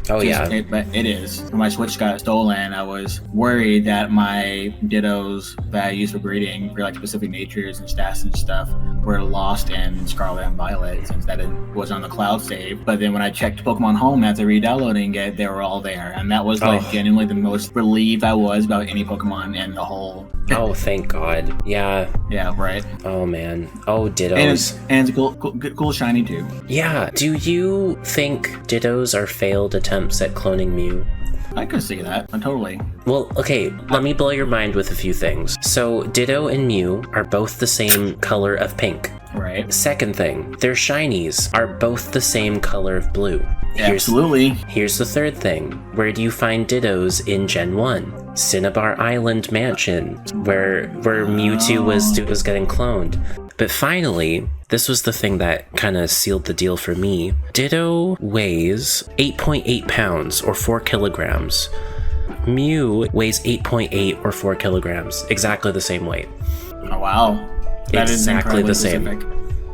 Oh, yeah. But it is. When my Switch got stolen, I was worried that my Dittos that I used for breeding for like specific natures and stats and stuff were lost in Scarlet and Violet since that it was on the cloud save. But then when I checked Pokemon Home after re-downloading it, they were all there. And that was like genuinely the most relieved I was about any Pokemon in the whole. Oh, thank God. Yeah. Yeah, right. Oh, man. Oh, Dittos. And it's cool shiny too. Yeah. Do you think Dittos are failed attempts at cloning Mew? I could see that. Totally. Well, okay, let me blow your mind with a few things. So, Ditto and Mew are both the same color of pink. Right. Second thing, their shinies are both the same color of blue. Absolutely. Here's the third thing. Where do you find Dittos in Gen 1? Cinnabar Island Mansion, where Mewtwo was getting cloned. But finally, this was the thing that kind of sealed the deal for me. Ditto weighs 8.8 pounds or 4 kilograms. Mew weighs 8.8 or 4 kilograms. Exactly the same weight. Oh, wow. That exactly the same. Specific.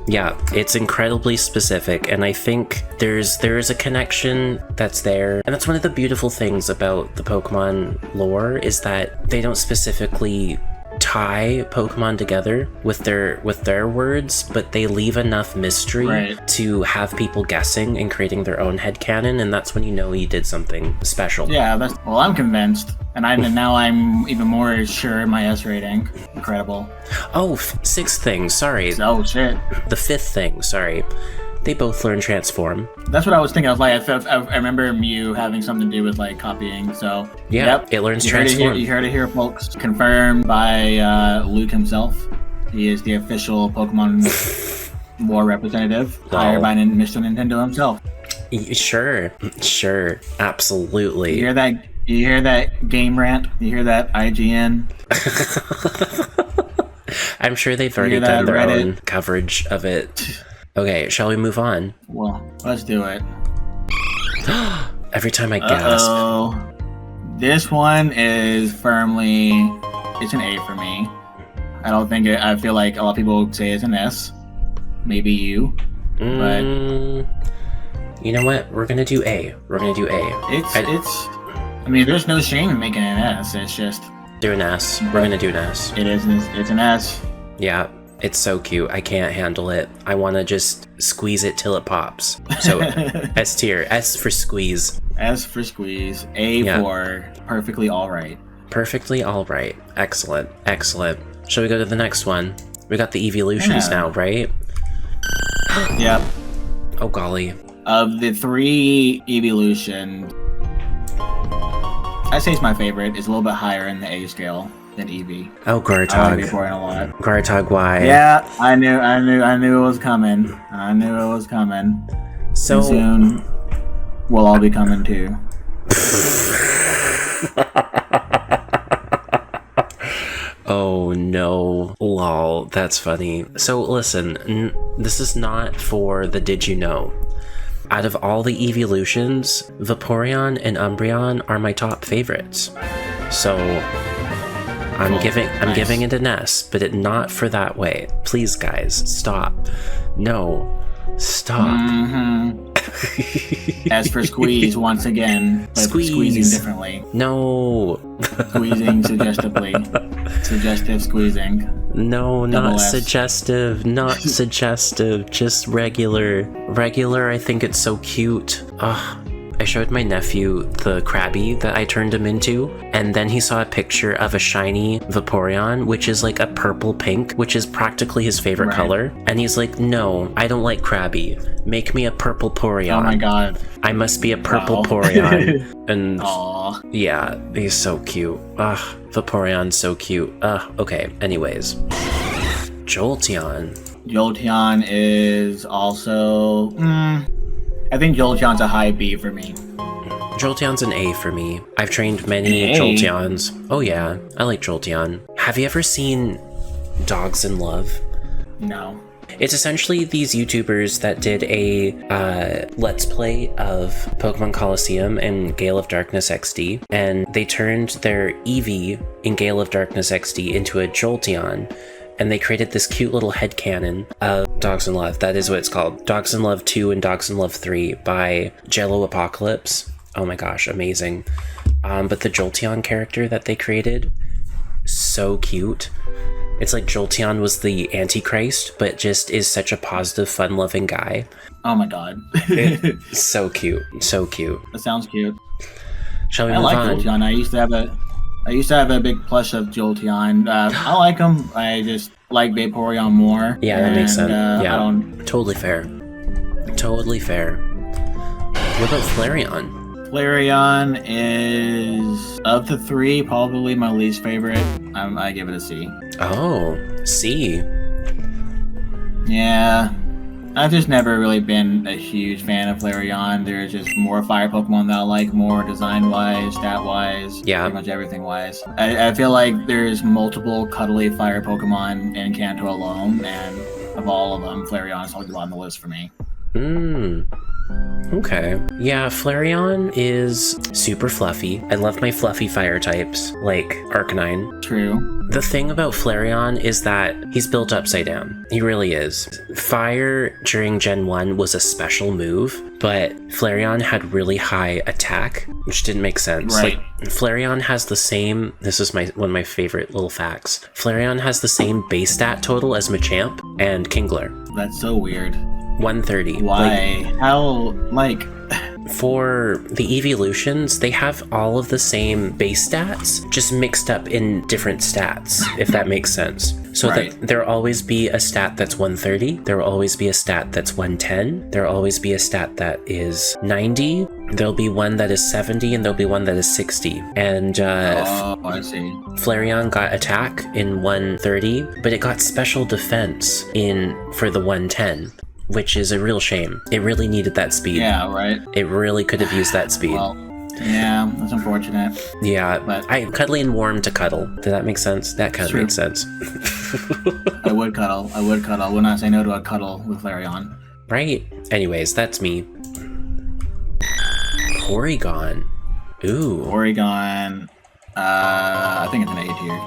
Yeah, it's incredibly specific, and I think there is a connection that's there. And that's one of the beautiful things about the Pokemon lore, is that they don't specifically tie Pokemon together with their words, but they leave enough mystery to have people guessing and creating their own headcanon, and that's when you know you did something special. Yeah, well, I'm convinced, and now I'm even more sure in my S rating. Incredible. Oh, sixth thing, sorry. Oh, shit. The fifth thing, sorry. They both learn Transform. That's what I was thinking. I was like, I remember Mew having something to do with like copying. So yeah, it learns Transform. You heard it here, folks. Confirmed by Luke himself. He is the official Pokemon War representative, hired by Mr. Nintendo himself. Sure, absolutely. You hear that game rant? You hear that IGN? I'm sure they've already done their own coverage of it. Okay, shall we move on? Well, let's do it. Every time I gasp. This one is firmly, it's an A for me. I feel like a lot of people say it's an S. Maybe you. But you know what? We're gonna do A. I mean, there's no shame in making an S. It's just do an S. We're gonna do an S. It's an S. Yeah. It's so cute. I can't handle it. I want to just squeeze it till it pops. So S tier. S for squeeze. S for squeeze. A for perfectly all right. Perfectly all right. Excellent. Shall we go to the next one? We got the Eeveelutions now, right? Yep. Oh golly. Of the 3 Eeveelution, I'd say it's my favorite. It's a little bit higher in the A scale than Eevee. Oh, Gartog. I like it a lot. Gartog, why? Yeah, I knew it was coming. So soon, we'll all be coming too. Oh no. Lol, that's funny. So listen, this is not for the did you know. Out of all the Eeveelutions, Vaporeon and Umbreon are my top favorites. So I'm giving it an S, but not for that way. Please, guys, stop. No, stop. S for squeeze once again, but squeezing differently. No. Squeezing suggestively. Suggestive squeezing. No, not suggestive. Not suggestive. Just regular. Regular. I think it's so cute. Ugh. I showed my nephew the Krabby that I turned him into, and then he saw a picture of a shiny Vaporeon, which is like a purple pink, which is practically his favorite color. And he's like, no, I don't like Krabby. Make me a purple Porygon. Oh my god. I must be a purple Porygon. And aww. Yeah, he's so cute. Ugh, Vaporeon's so cute. Okay, anyways. Jolteon. Jolteon is also... I think Jolteon's a high B for me. Jolteon's an A for me. I've trained many Jolteons. Oh yeah, I like Jolteon. Have you ever seen Dogs in Love? No. It's essentially these YouTubers that did a Let's Play of Pokemon Colosseum and Gale of Darkness XD, and they turned their Eevee in Gale of Darkness XD into a Jolteon, and they created this cute little headcanon of Dogs in Love. That is what it's called. Dogs in Love 2 and Dogs in Love 3 by Jello Apocalypse. Oh my gosh, amazing. But the Jolteon character that they created, so cute. It's like Jolteon was the Antichrist, but just is such a positive, fun-loving guy. Oh my god. So cute. So cute. That sounds cute. Shall we move like on? Jolteon. I used to have a big plush of Jolteon. I like him. I just like Vaporeon more. Yeah, that makes sense. Yeah, totally fair. Totally fair. What about Flareon? Flareon is, of the three, probably my least favorite. I give it a C. Oh, C. Yeah. I've just never really been a huge fan of Flareon. There's just more fire Pokemon that I like more, design-wise, stat-wise, pretty much everything-wise. I feel like there's multiple cuddly fire Pokemon in Kanto alone, and of all of them, Flareon is probably on the list for me. Okay. Yeah, Flareon is super fluffy. I love my fluffy fire types, like Arcanine. True. The thing about Flareon is that he's built upside down. He really is. Fire during Gen 1 was a special move, but Flareon had really high attack, which didn't make sense. Right. Like, Flareon has the same, this is one of my favorite little facts. Flareon has the same base stat total as Machamp and Kingler. That's so weird. 130. Why? How, For the Eeveelutions, they have all of the same base stats, just mixed up in different stats, if that makes sense. So that there'll always be a stat that's 130, there will always be a stat that's 110, there'll always be a stat that is 90, there'll be one that is 70, and there'll be one that is 60. And I see. Flareon got attack in 130, but it got special defense for the 110. Which is a real shame. It really needed that speed. Yeah, right? It really could have used that speed. Well, yeah, that's unfortunate. Yeah, but cuddly and warm to cuddle. Did that make sense? That kind of made sense. I would cuddle. I would not say no to a cuddle with Flareon. Right. Anyways, that's me. Porygon. Ooh. Porygon. I think it's an A tier.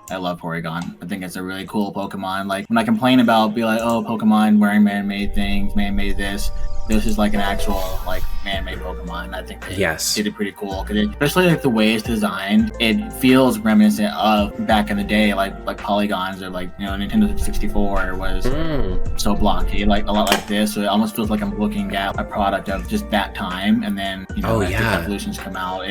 I love Porygon. I think it's a really cool Pokemon. Like, when I complain about, be like, oh, Pokemon wearing man-made things, man-made this is like an actual, like, man-made Pokemon. I think they did it pretty cool. Cause especially, like, the way it's designed, it feels reminiscent of back in the day, like Polygons or, like, Nintendo 64 was so blocky, like, a lot like this. So it almost feels like I'm looking at a product of just that time. And then, as the evolutions come out,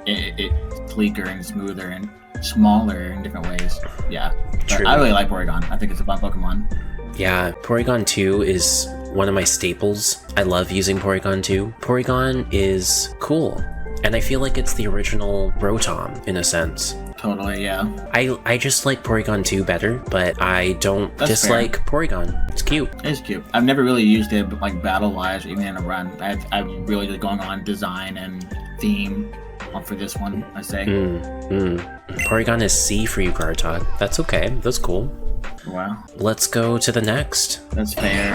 it's sleeker and smoother and smaller in different ways. Yeah. True. I really like Porygon. I think it's a fun Pokemon. Yeah, Porygon 2 is one of my staples. I love using Porygon 2. Porygon is cool. And I feel like it's the original Rotom, in a sense. Totally, yeah. I just like Porygon 2 better, but I don't dislike Porygon. It's cute. It's cute. I've never really used it, but like battle-wise, or even in a run. I'm really just going on design and theme for this one, I say. Porygon is C for you, Gartok. That's okay. That's cool. Wow. Let's go to the next. That's fair.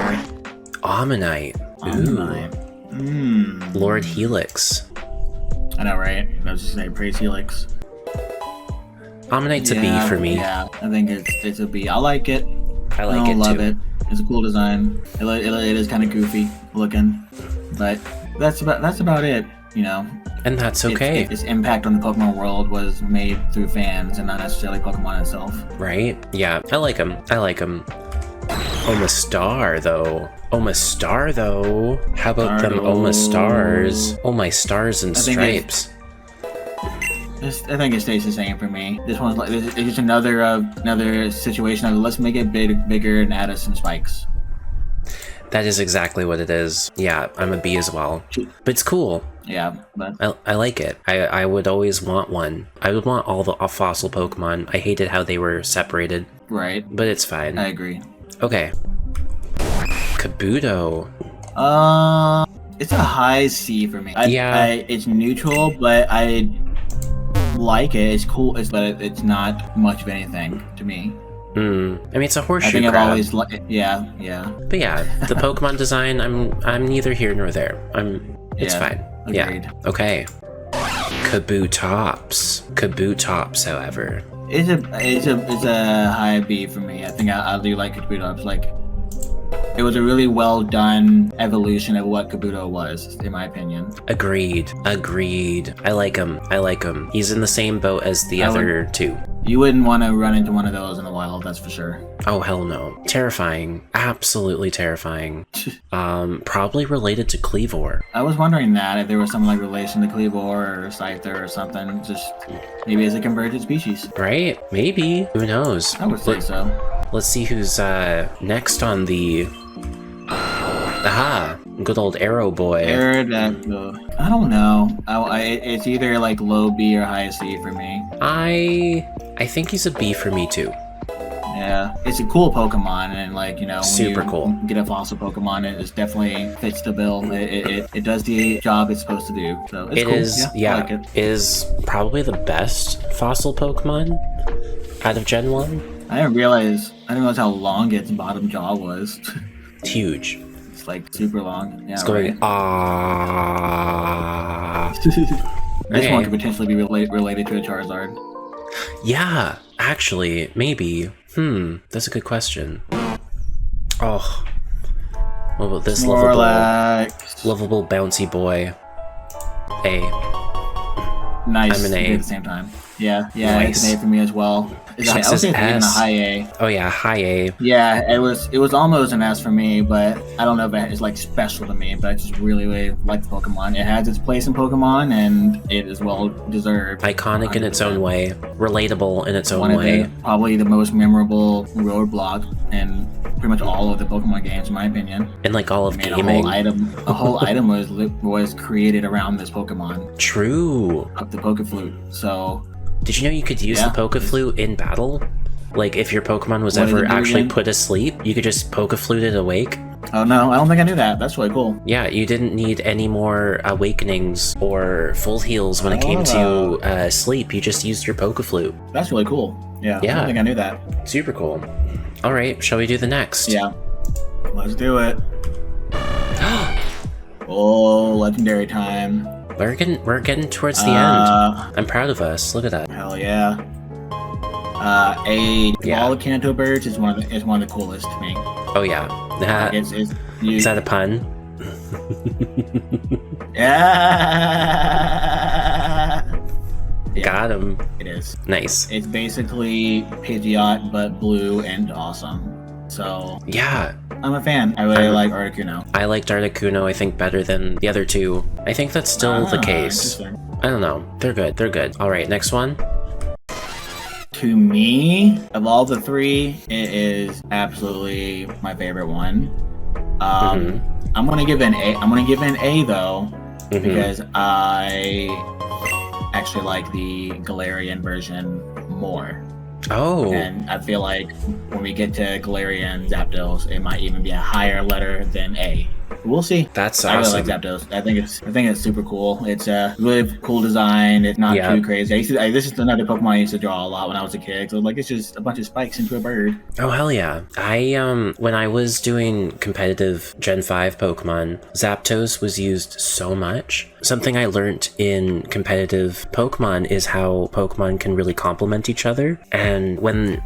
Omanyte. Ooh. Lord Helix. I know, right? I was just saying, praise Helix. Omanyte's a B for me. Yeah, I think it's a B. I like it. I like it too. Love it. It's a cool design. It is kind of goofy looking, but that's about it. And that's okay. Its impact on the Pokemon world was made through fans and not necessarily Pokemon itself. Right? Yeah, I like him. Omastar, though. How about them Omastars? Oh, my stars and stripes. I think it stays the same for me. This one's like it's just another situation of let's make it bigger and add us some spikes. That is exactly what it is. Yeah, I'm a B as well. But it's cool. Yeah, but I like it. I would always want one. I would want all the fossil Pokemon. I hated how they were separated. Right. But it's fine. I agree. Okay. Kabuto. It's a high C for me. It's neutral, but I like it. It's cool, but it's not much of anything to me. I mean, it's a horseshoe I think crab. I've always yeah. But yeah, the Pokemon design, I'm neither here nor there. It's fine. Agreed. Yeah. Okay. Kabutops, however. It's a high B for me. I think I do like Kabutops. Like, it was a really well done evolution of what Kabuto was, in my opinion. Agreed. I like him. He's in the same boat as the other two. You wouldn't want to run into one of those in the wild, that's for sure. Oh, hell no. Terrifying. Absolutely terrifying. Probably related to Cleavor. I was wondering that, if there was some like relation to Cleavor or Scyther or something. Just maybe as a convergent species. Right? Maybe. Who knows? I would say so. Let's see who's next on the... Aha! Good old Arrow Boy. Aerodactyl. I don't know. It's either like low B or high C for me. I think he's a B for me too. Yeah, it's a cool Pokemon, and like, you know, when super you cool. get a fossil Pokemon, it definitely fits the bill. It does the job it's supposed to do. So it's cool. I like it. Is probably the best fossil Pokemon out of Gen 1. I didn't realize how long its bottom jaw was. It's huge. It's like super long. Yeah, it's going right? This one could potentially be related to a Charizard. Yeah, actually, maybe. That's a good question. Oh. What about this lovable bouncy boy? A. Nice. I'm an A. At the same time. Yeah, nice. It's an A for me as well. I would say it's even a high A. Oh yeah, high A. Yeah, it was almost an S for me, but I don't know if it's like special to me, but I just really like the Pokemon. It has its place in Pokemon, and it is well deserved. Iconic 100%. In its own way, relatable in its own way. Probably the most memorable roadblock in pretty much all of the Pokemon games, in my opinion. And like all of gaming. A whole item was created around this Pokemon. True. The Pokeflute. So. Did you know you could use the Pokeflute in battle? Like, if your Pokemon was ever actually put asleep, you could just Pokeflute it awake? Oh no, I don't think I knew that. That's really cool. Yeah, you didn't need any more awakenings or full heals when it came to sleep. You just used your Pokeflute. That's really cool. Yeah, I don't think I knew that. Super cool. Alright, shall we do the next? Yeah. Let's do it. Oh, legendary time. We're getting towards the end. I'm proud of us. Look at that. Hell yeah. All the Kanto birds is one of the coolest to me. Oh yeah. Is that a pun? Yeah. Got him. It is. Nice. It's basically Pidgeot but blue and awesome. So yeah. I'm a fan. I really like Articuno. I liked Articuno, I think, better than the other two. I think that's still the case. I don't know. They're good. Alright, next one. To me, of all the three, it is absolutely my favorite one. I'm gonna give it an A. I'm gonna give it an A though, because I actually like the Galarian version more. Oh. And I feel like when we get to Galarian Zapdos, it might even be a higher letter than A. We'll see. That's awesome. I really like Zapdos. I think it's super cool. It's a really cool design. It's not too crazy. This is another Pokemon I used to draw a lot when I was a kid. So like, it's just a bunch of spikes into a bird. Oh hell yeah! When I was doing competitive Gen 5 Pokemon, Zapdos was used so much. Something I learned in competitive Pokemon is how Pokemon can really complement each other. And when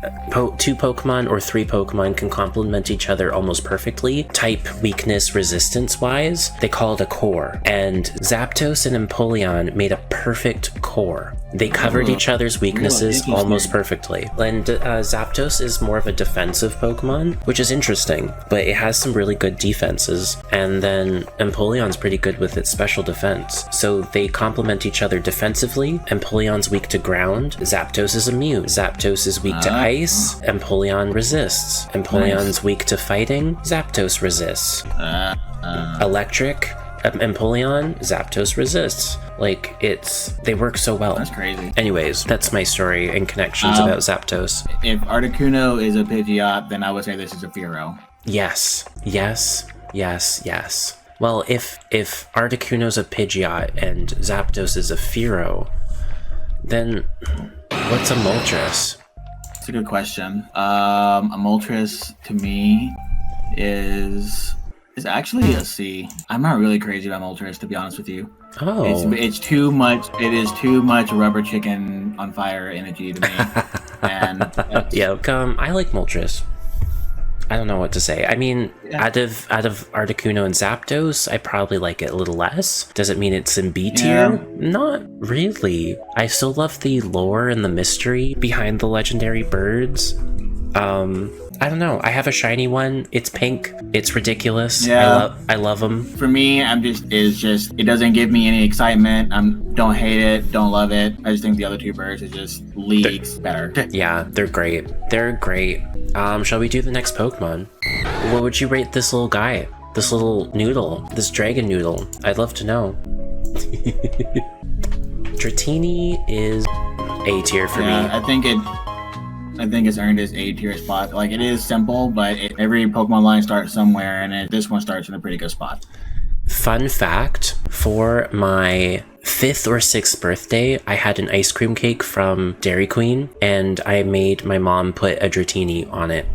two Pokemon or three Pokemon can complement each other almost perfectly, type, weakness, resistance-wise, they call it a core. And Zapdos and Empoleon made a perfect core. They covered each other's weaknesses almost perfectly. And Zapdos is more of a defensive Pokemon, which is interesting, but it has some really good defenses. And then Empoleon's pretty good with its special defense. So they complement each other defensively. Empoleon's weak to ground. Zapdos is immune. Zapdos is weak to ice. Empoleon resists. Empoleon's weak to fighting. Zapdos resists. Electric. Empoleon, Zapdos resists. Like, they work so well. That's crazy. Anyways, that's my story and connections about Zapdos. If Articuno is a Pidgeot, then I would say this is a Fearow. Yes. Well, if Articuno's a Pidgeot and Zapdos is a Fearow, then what's a Moltres? It's a good question. A Moltres, to me, is actually a C. I'm not really crazy about Moltres, to be honest with you. Oh. It's too much. It is too much rubber chicken on fire energy to me. And I like Moltres. I don't know what to say. I mean, out of Articuno and Zapdos, I probably like it a little less. Does it mean it's in B tier? Not really. I still love the lore and the mystery behind the legendary birds. I don't know. I have a shiny one. It's pink. It's ridiculous. Yeah. I love them. For me, it doesn't give me any excitement. Don't hate it, don't love it. I just think the other two birds are just leagues better. Yeah, they're great. They're great. Shall we do the next Pokemon? What would you rate this little guy? This little noodle? This dragon noodle? I'd love to know. Dratini is A tier for me. I think it's earned its A tier spot. Like, it is simple, but every Pokemon line starts somewhere, and this one starts in a pretty good spot. Fun fact, for my 5th or 6th birthday, I had an ice cream cake from Dairy Queen, and I made my mom put a Dratini on it.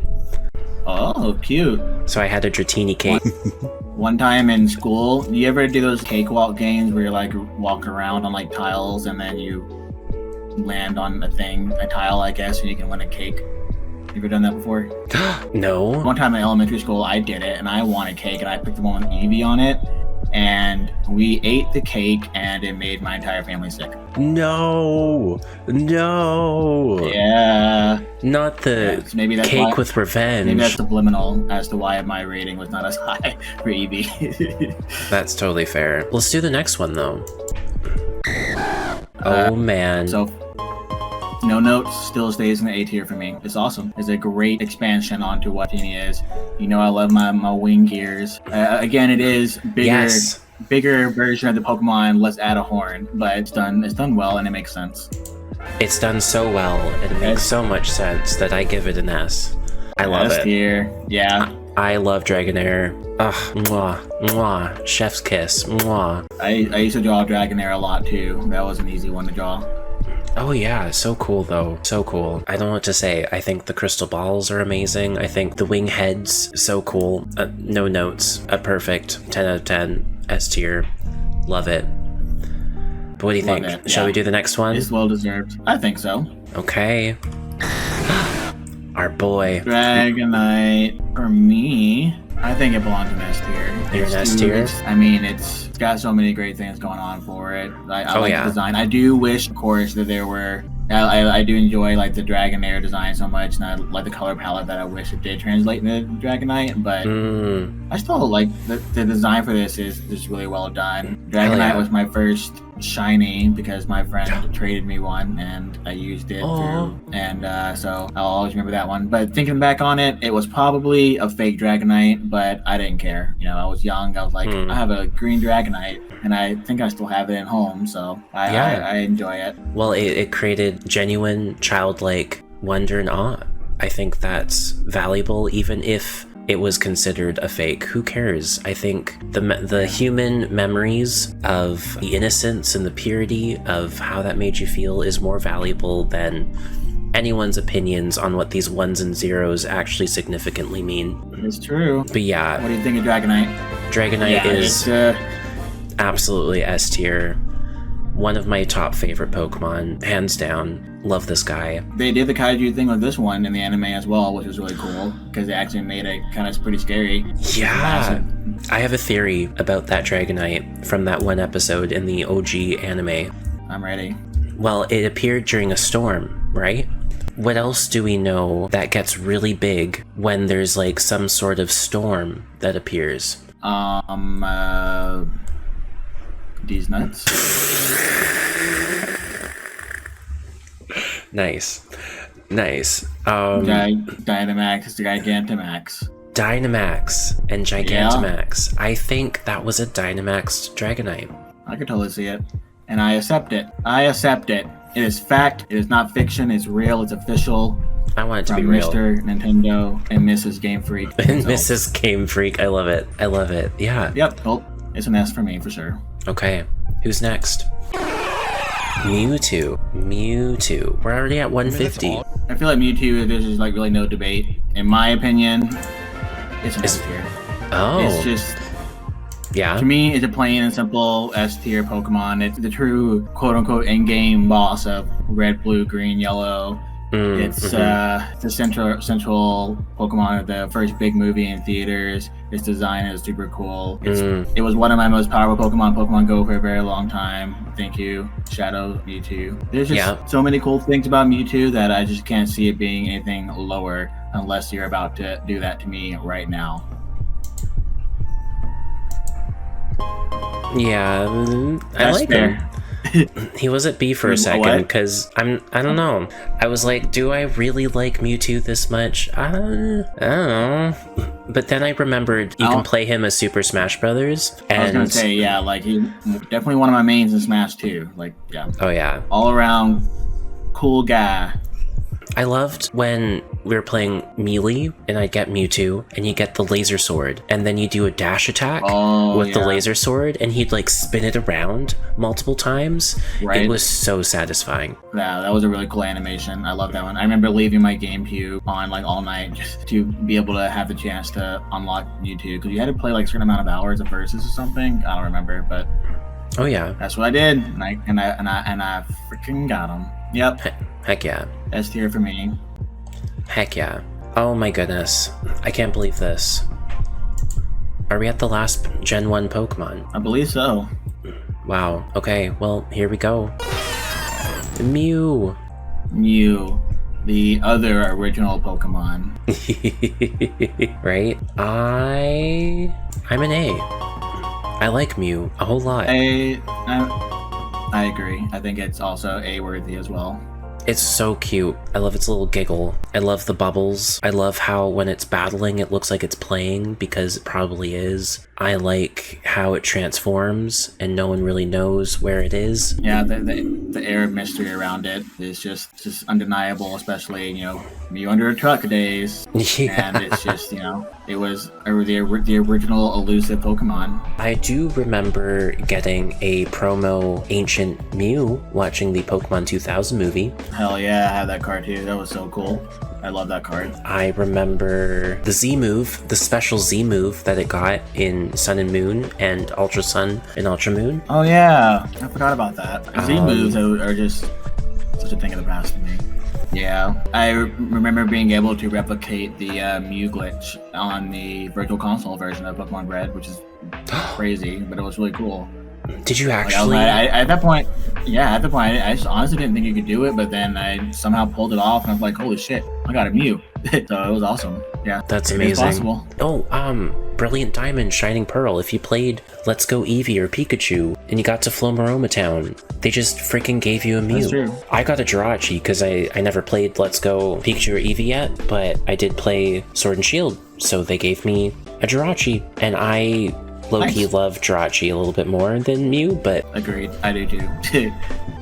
Oh, cute. So I had a Dratini cake. One time in school, do you ever do those cakewalk games where you like walk around on like tiles and then you land on a tile, I guess, and you can win a cake? You ever done that before? No. One time in elementary school, I did it, and I won a cake, and I picked the one with Eevee on it, and we ate the cake, and it made my entire family sick. No. Yeah. Not the so maybe that's cake with revenge. Maybe that's subliminal as to why my rating was not as high for Eevee. That's totally fair. Let's do the next one, though. Oh, man. So, No Notes still stays in the A tier for me. It's awesome. It's a great expansion onto what Dratini is. You know, I love my wing gears. Again, it is bigger version of the Pokemon. Let's add a horn, but it's done well, and it makes sense. It's done so well, and it makes so much sense that I give it an S. I love it. S tier, yeah. I love Dragonair. Ugh, mwah, mwah, chef's kiss, mwah. I used to draw Dragonair a lot too. That was an easy one to draw. Oh yeah, so cool though. So cool. I don't know what to say. I think the crystal balls are amazing. I think the wing heads, so cool. No notes. A perfect 10 out of 10. S tier. Love it. But what do you think? Shall we do the next one? It's well deserved. I think so. Okay. Our boy. Dragonite, for me, I think it belongs in S tier. You're in S tier? I mean, it's got so many great things going on for it. I like the design. I do wish, of course, that there were... I do enjoy like the Dragonair design so much, and I like the color palette that I wish it did translate into Dragonite, but I still like the design for this is really well done. Dragonite was my first shiny because my friend traded me one and I used it through, and so I'll always remember that one. But thinking back on it, it was probably a fake Dragonite, but I didn't care. You know, I was young. I was like, I have a green Dragonite, and I think I still have it at home, so I enjoy it. Well, it created genuine childlike wonder and awe. I think that's valuable, even if it was considered a fake. Who cares? I think the human memories of the innocence and the purity of how that made you feel is more valuable than anyone's opinions on what these ones and zeros actually significantly mean. It's true. But yeah. What do you think of Dragonite? Dragonite is absolutely S tier. One of my top favorite Pokemon, hands down. Love this guy. They did the kaiju thing with this one in the anime as well, which was really cool because they actually made it kind of pretty scary. Yeah. I have a theory about that Dragonite from that one episode in the OG anime. I'm ready. Well, it appeared during a storm, right? What else do we know that gets really big when there's like some sort of storm that appears? These nuts. Nice. Dynamax, Gigantamax. Dynamax and Gigantamax. Yeah. I think that was a Dynamax Dragonite. I could totally see it. And I accept it. It is fact. It is not fiction. It's real. It's official. I want it to be real. Mr. Nintendo and Mrs. Game Freak. And Mrs. Game Freak. I love it. Yeah. Yep. Well, it's an S for me for sure. Okay. Who's next? Mewtwo. We're already at 150. I feel like Mewtwo, there's just like really no debate. In my opinion, it's an S tier. Oh. It's just... Yeah. To me, it's a plain and simple S tier Pokemon. It's the true quote-unquote in-game boss of red, blue, green, yellow. It's the central Pokemon of the first big movie in theaters. Its design is super cool. It was one of my most powerful Pokemon Go for a very long time. Thank you, Shadow Mewtwo. There's just so many cool things about Mewtwo that I just can't see it being anything lower unless you're about to do that to me right now. Yeah, I like him. He was at B for a second because I don't know. I was like, do I really like Mewtwo this much? I don't know. But then I remembered you can play him as Super Smash Brothers. And I was gonna say, yeah, like he's definitely one of my mains in Smash 2. Like, yeah. Oh yeah. All around cool guy. I loved when we were playing Melee and I'd get Mewtwo and you get the laser sword and then you do a dash attack with the laser sword and he'd like spin it around multiple times. Right. It was so satisfying. Yeah, that was a really cool animation. I love that one. I remember leaving my GameCube on like all night just to be able to have the chance to unlock Mewtwo because you had to play like a certain amount of hours of versus or something. I don't remember, but oh yeah, that's what I did, and I freaking got him. Yep. Heck yeah. S tier for me. Heck yeah. Oh my goodness. I can't believe this. Are we at the last Gen 1 Pokemon? I believe so. Wow. Okay, well, here we go. Mew. Mew. The other original Pokemon. Right? I'm an A. I like Mew a whole lot. I agree. I think it's also A-worthy as well. It's so cute. I love its little giggle. I love the bubbles. I love how when it's battling, it looks like it's playing because it probably is. I like how it transforms and no one really knows where it is. Yeah, the air of mystery around it is just undeniable, especially, Mew Under a Truck days. Yeah. And it's just, it was the original elusive Pokemon. I do remember getting a promo Ancient Mew watching the Pokemon 2000 movie. Hell yeah, I had that card too. That was so cool. I love that card. I remember the Z move, the special Z move that it got in Sun and Moon and Ultra Sun and Ultra Moon. Oh yeah, I forgot about that. Z moves are just such a thing of the past to me. Yeah, I remember being able to replicate the Mew glitch on the Virtual Console version of Pokemon Red, which is crazy, but it was really cool. Did you actually? At that point, I just honestly didn't think you could do it, but then I somehow pulled it off, and I was like, holy shit, I got a Mew. So it was awesome. Yeah, that's amazing. It's possible. Oh, Brilliant Diamond, Shining Pearl. If you played Let's Go Eevee or Pikachu, and you got to Flomaroma Town, they just freaking gave you a Mew. That's true. I got a Jirachi because I never played Let's Go Pikachu or Eevee yet, but I did play Sword and Shield, so they gave me a Jirachi, and I low-key love Jirachi a little bit more than Mew, but... Agreed. I do too.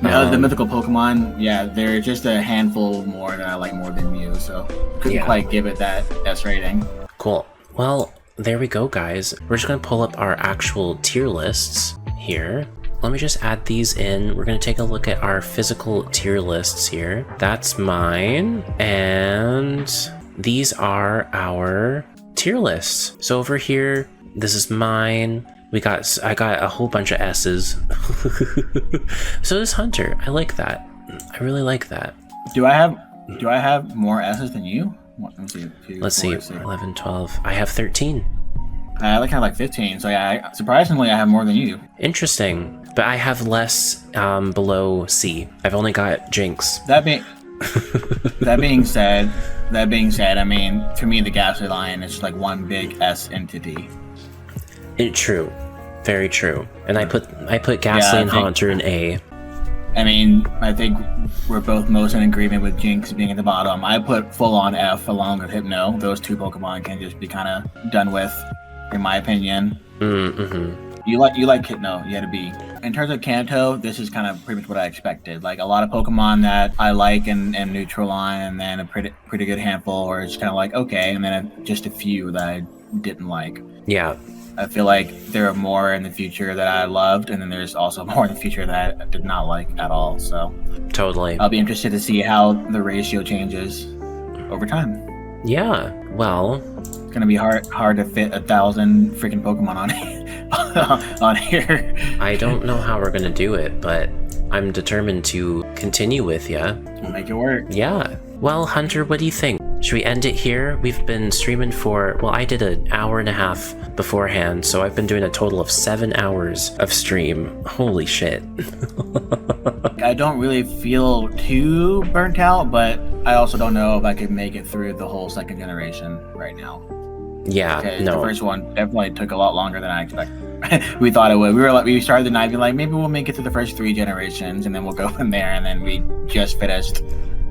The mythical Pokemon, yeah, they're just a handful more that I like more than Mew, so couldn't quite give it that S rating. Cool. Well, there we go, guys. We're just going to pull up our actual tier lists here. Let me just add these in. We're going to take a look at our physical tier lists here. That's mine, and these are our tier lists. So over here, this is mine. I got a whole bunch of S's. So does Hunter. I like that. I really like that. Do I have more S's than you? Let's see. 11, 12. I have 13. I have like 15. So yeah, surprisingly, I have more than you. Interesting. But I have less below C. I've only got Jinx. That being said, I mean, for me, the Ghastly Lion is just like one big S entity. True, very true. And I put Ghastly and Haunter in A. I mean, I think we're both most in agreement with Jinx being at the bottom. I put full on F along with Hypno. Those two Pokemon can just be kind of done with, in my opinion. Mm-hmm. You like Hypno. You had a B. In terms of Kanto, this is kind of pretty much what I expected. Like a lot of Pokemon that I like and neutral on, and then a pretty good handful, or it's kind of like okay, and then just a few that I didn't like. Yeah. I feel like there are more in the future that I loved, and then there's also more in the future that I did not like at all. So totally, I'll be interested to see how the ratio changes over time. Yeah, well, it's gonna be hard to fit 1,000 freaking Pokemon on here. I don't know how we're gonna do it, but I'm determined to continue with ya. We'll make it work. Yeah. Well, Hunter, what do you think? Should we end it here? We've been streaming for, well, I did an hour and a half beforehand, so I've been doing a total of 7 hours of stream. Holy shit. I don't really feel too burnt out, but I also don't know if I could make it through the whole second generation right now. Yeah, no. The first one definitely took a lot longer than I expected. We thought it would. We started the night being like, maybe we'll make it through the first 3 generations, and then we'll go from there. And then we just finished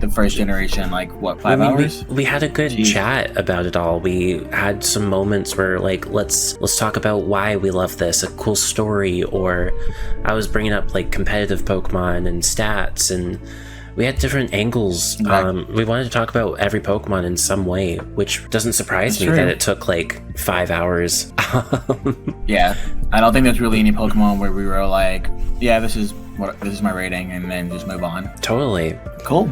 the first generation, like what, 5 hours? We had a good chat about it all. We had some moments where like let's talk about why we love this, a cool story, or I was bringing up like competitive Pokemon and stats, and we had different angles. We wanted to talk about every Pokemon in some way, which doesn't surprise me that it took like 5 hours. Yeah, I don't think there's really any Pokemon where we were like, yeah, this is my rating, and then just move on. Totally. Cool.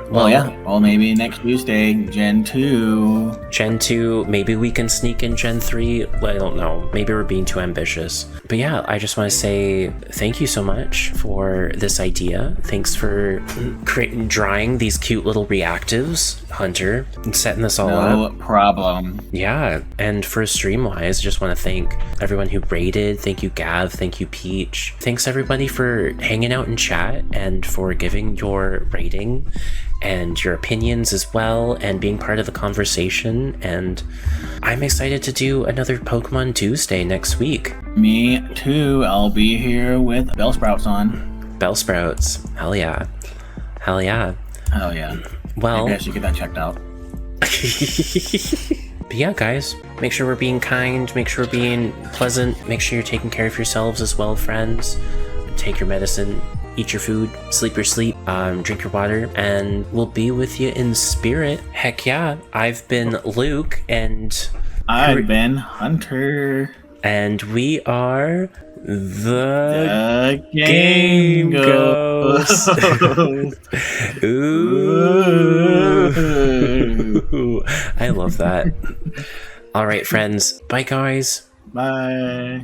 Well, yeah. Well, maybe next Tuesday, Gen 2. Gen 2, maybe we can sneak in Gen 3. I don't know. Maybe we're being too ambitious. But yeah, I just want to say thank you so much for this idea. Thanks for drawing these cute little reactives, Hunter, and setting this all up. No problem. Yeah, and for Streamwise, I just want to thank everyone who rated. Thank you, Gav. Thank you, Peach. Thanks, everybody, for hanging out in chat and for giving your rating and your opinions as well, and being part of the conversation. And I'm excited to do another Pokemon Tuesday next week. Me too. I'll be here with Bellsprouts on. Bellsprouts. Hell yeah. Hell yeah. Hell yeah. Well, I guess you get that checked out. But yeah, guys, make sure we're being kind, make sure we're being pleasant, make sure you're taking care of yourselves as well, friends. Take your medicine, eat your food, sleep your sleep, drink your water, and we'll be with you in spirit. Heck yeah, I've been Luke, and I've been Hunter. And we are the Game Ghost. Ooh. I love that. All right, friends. Bye, guys. Bye.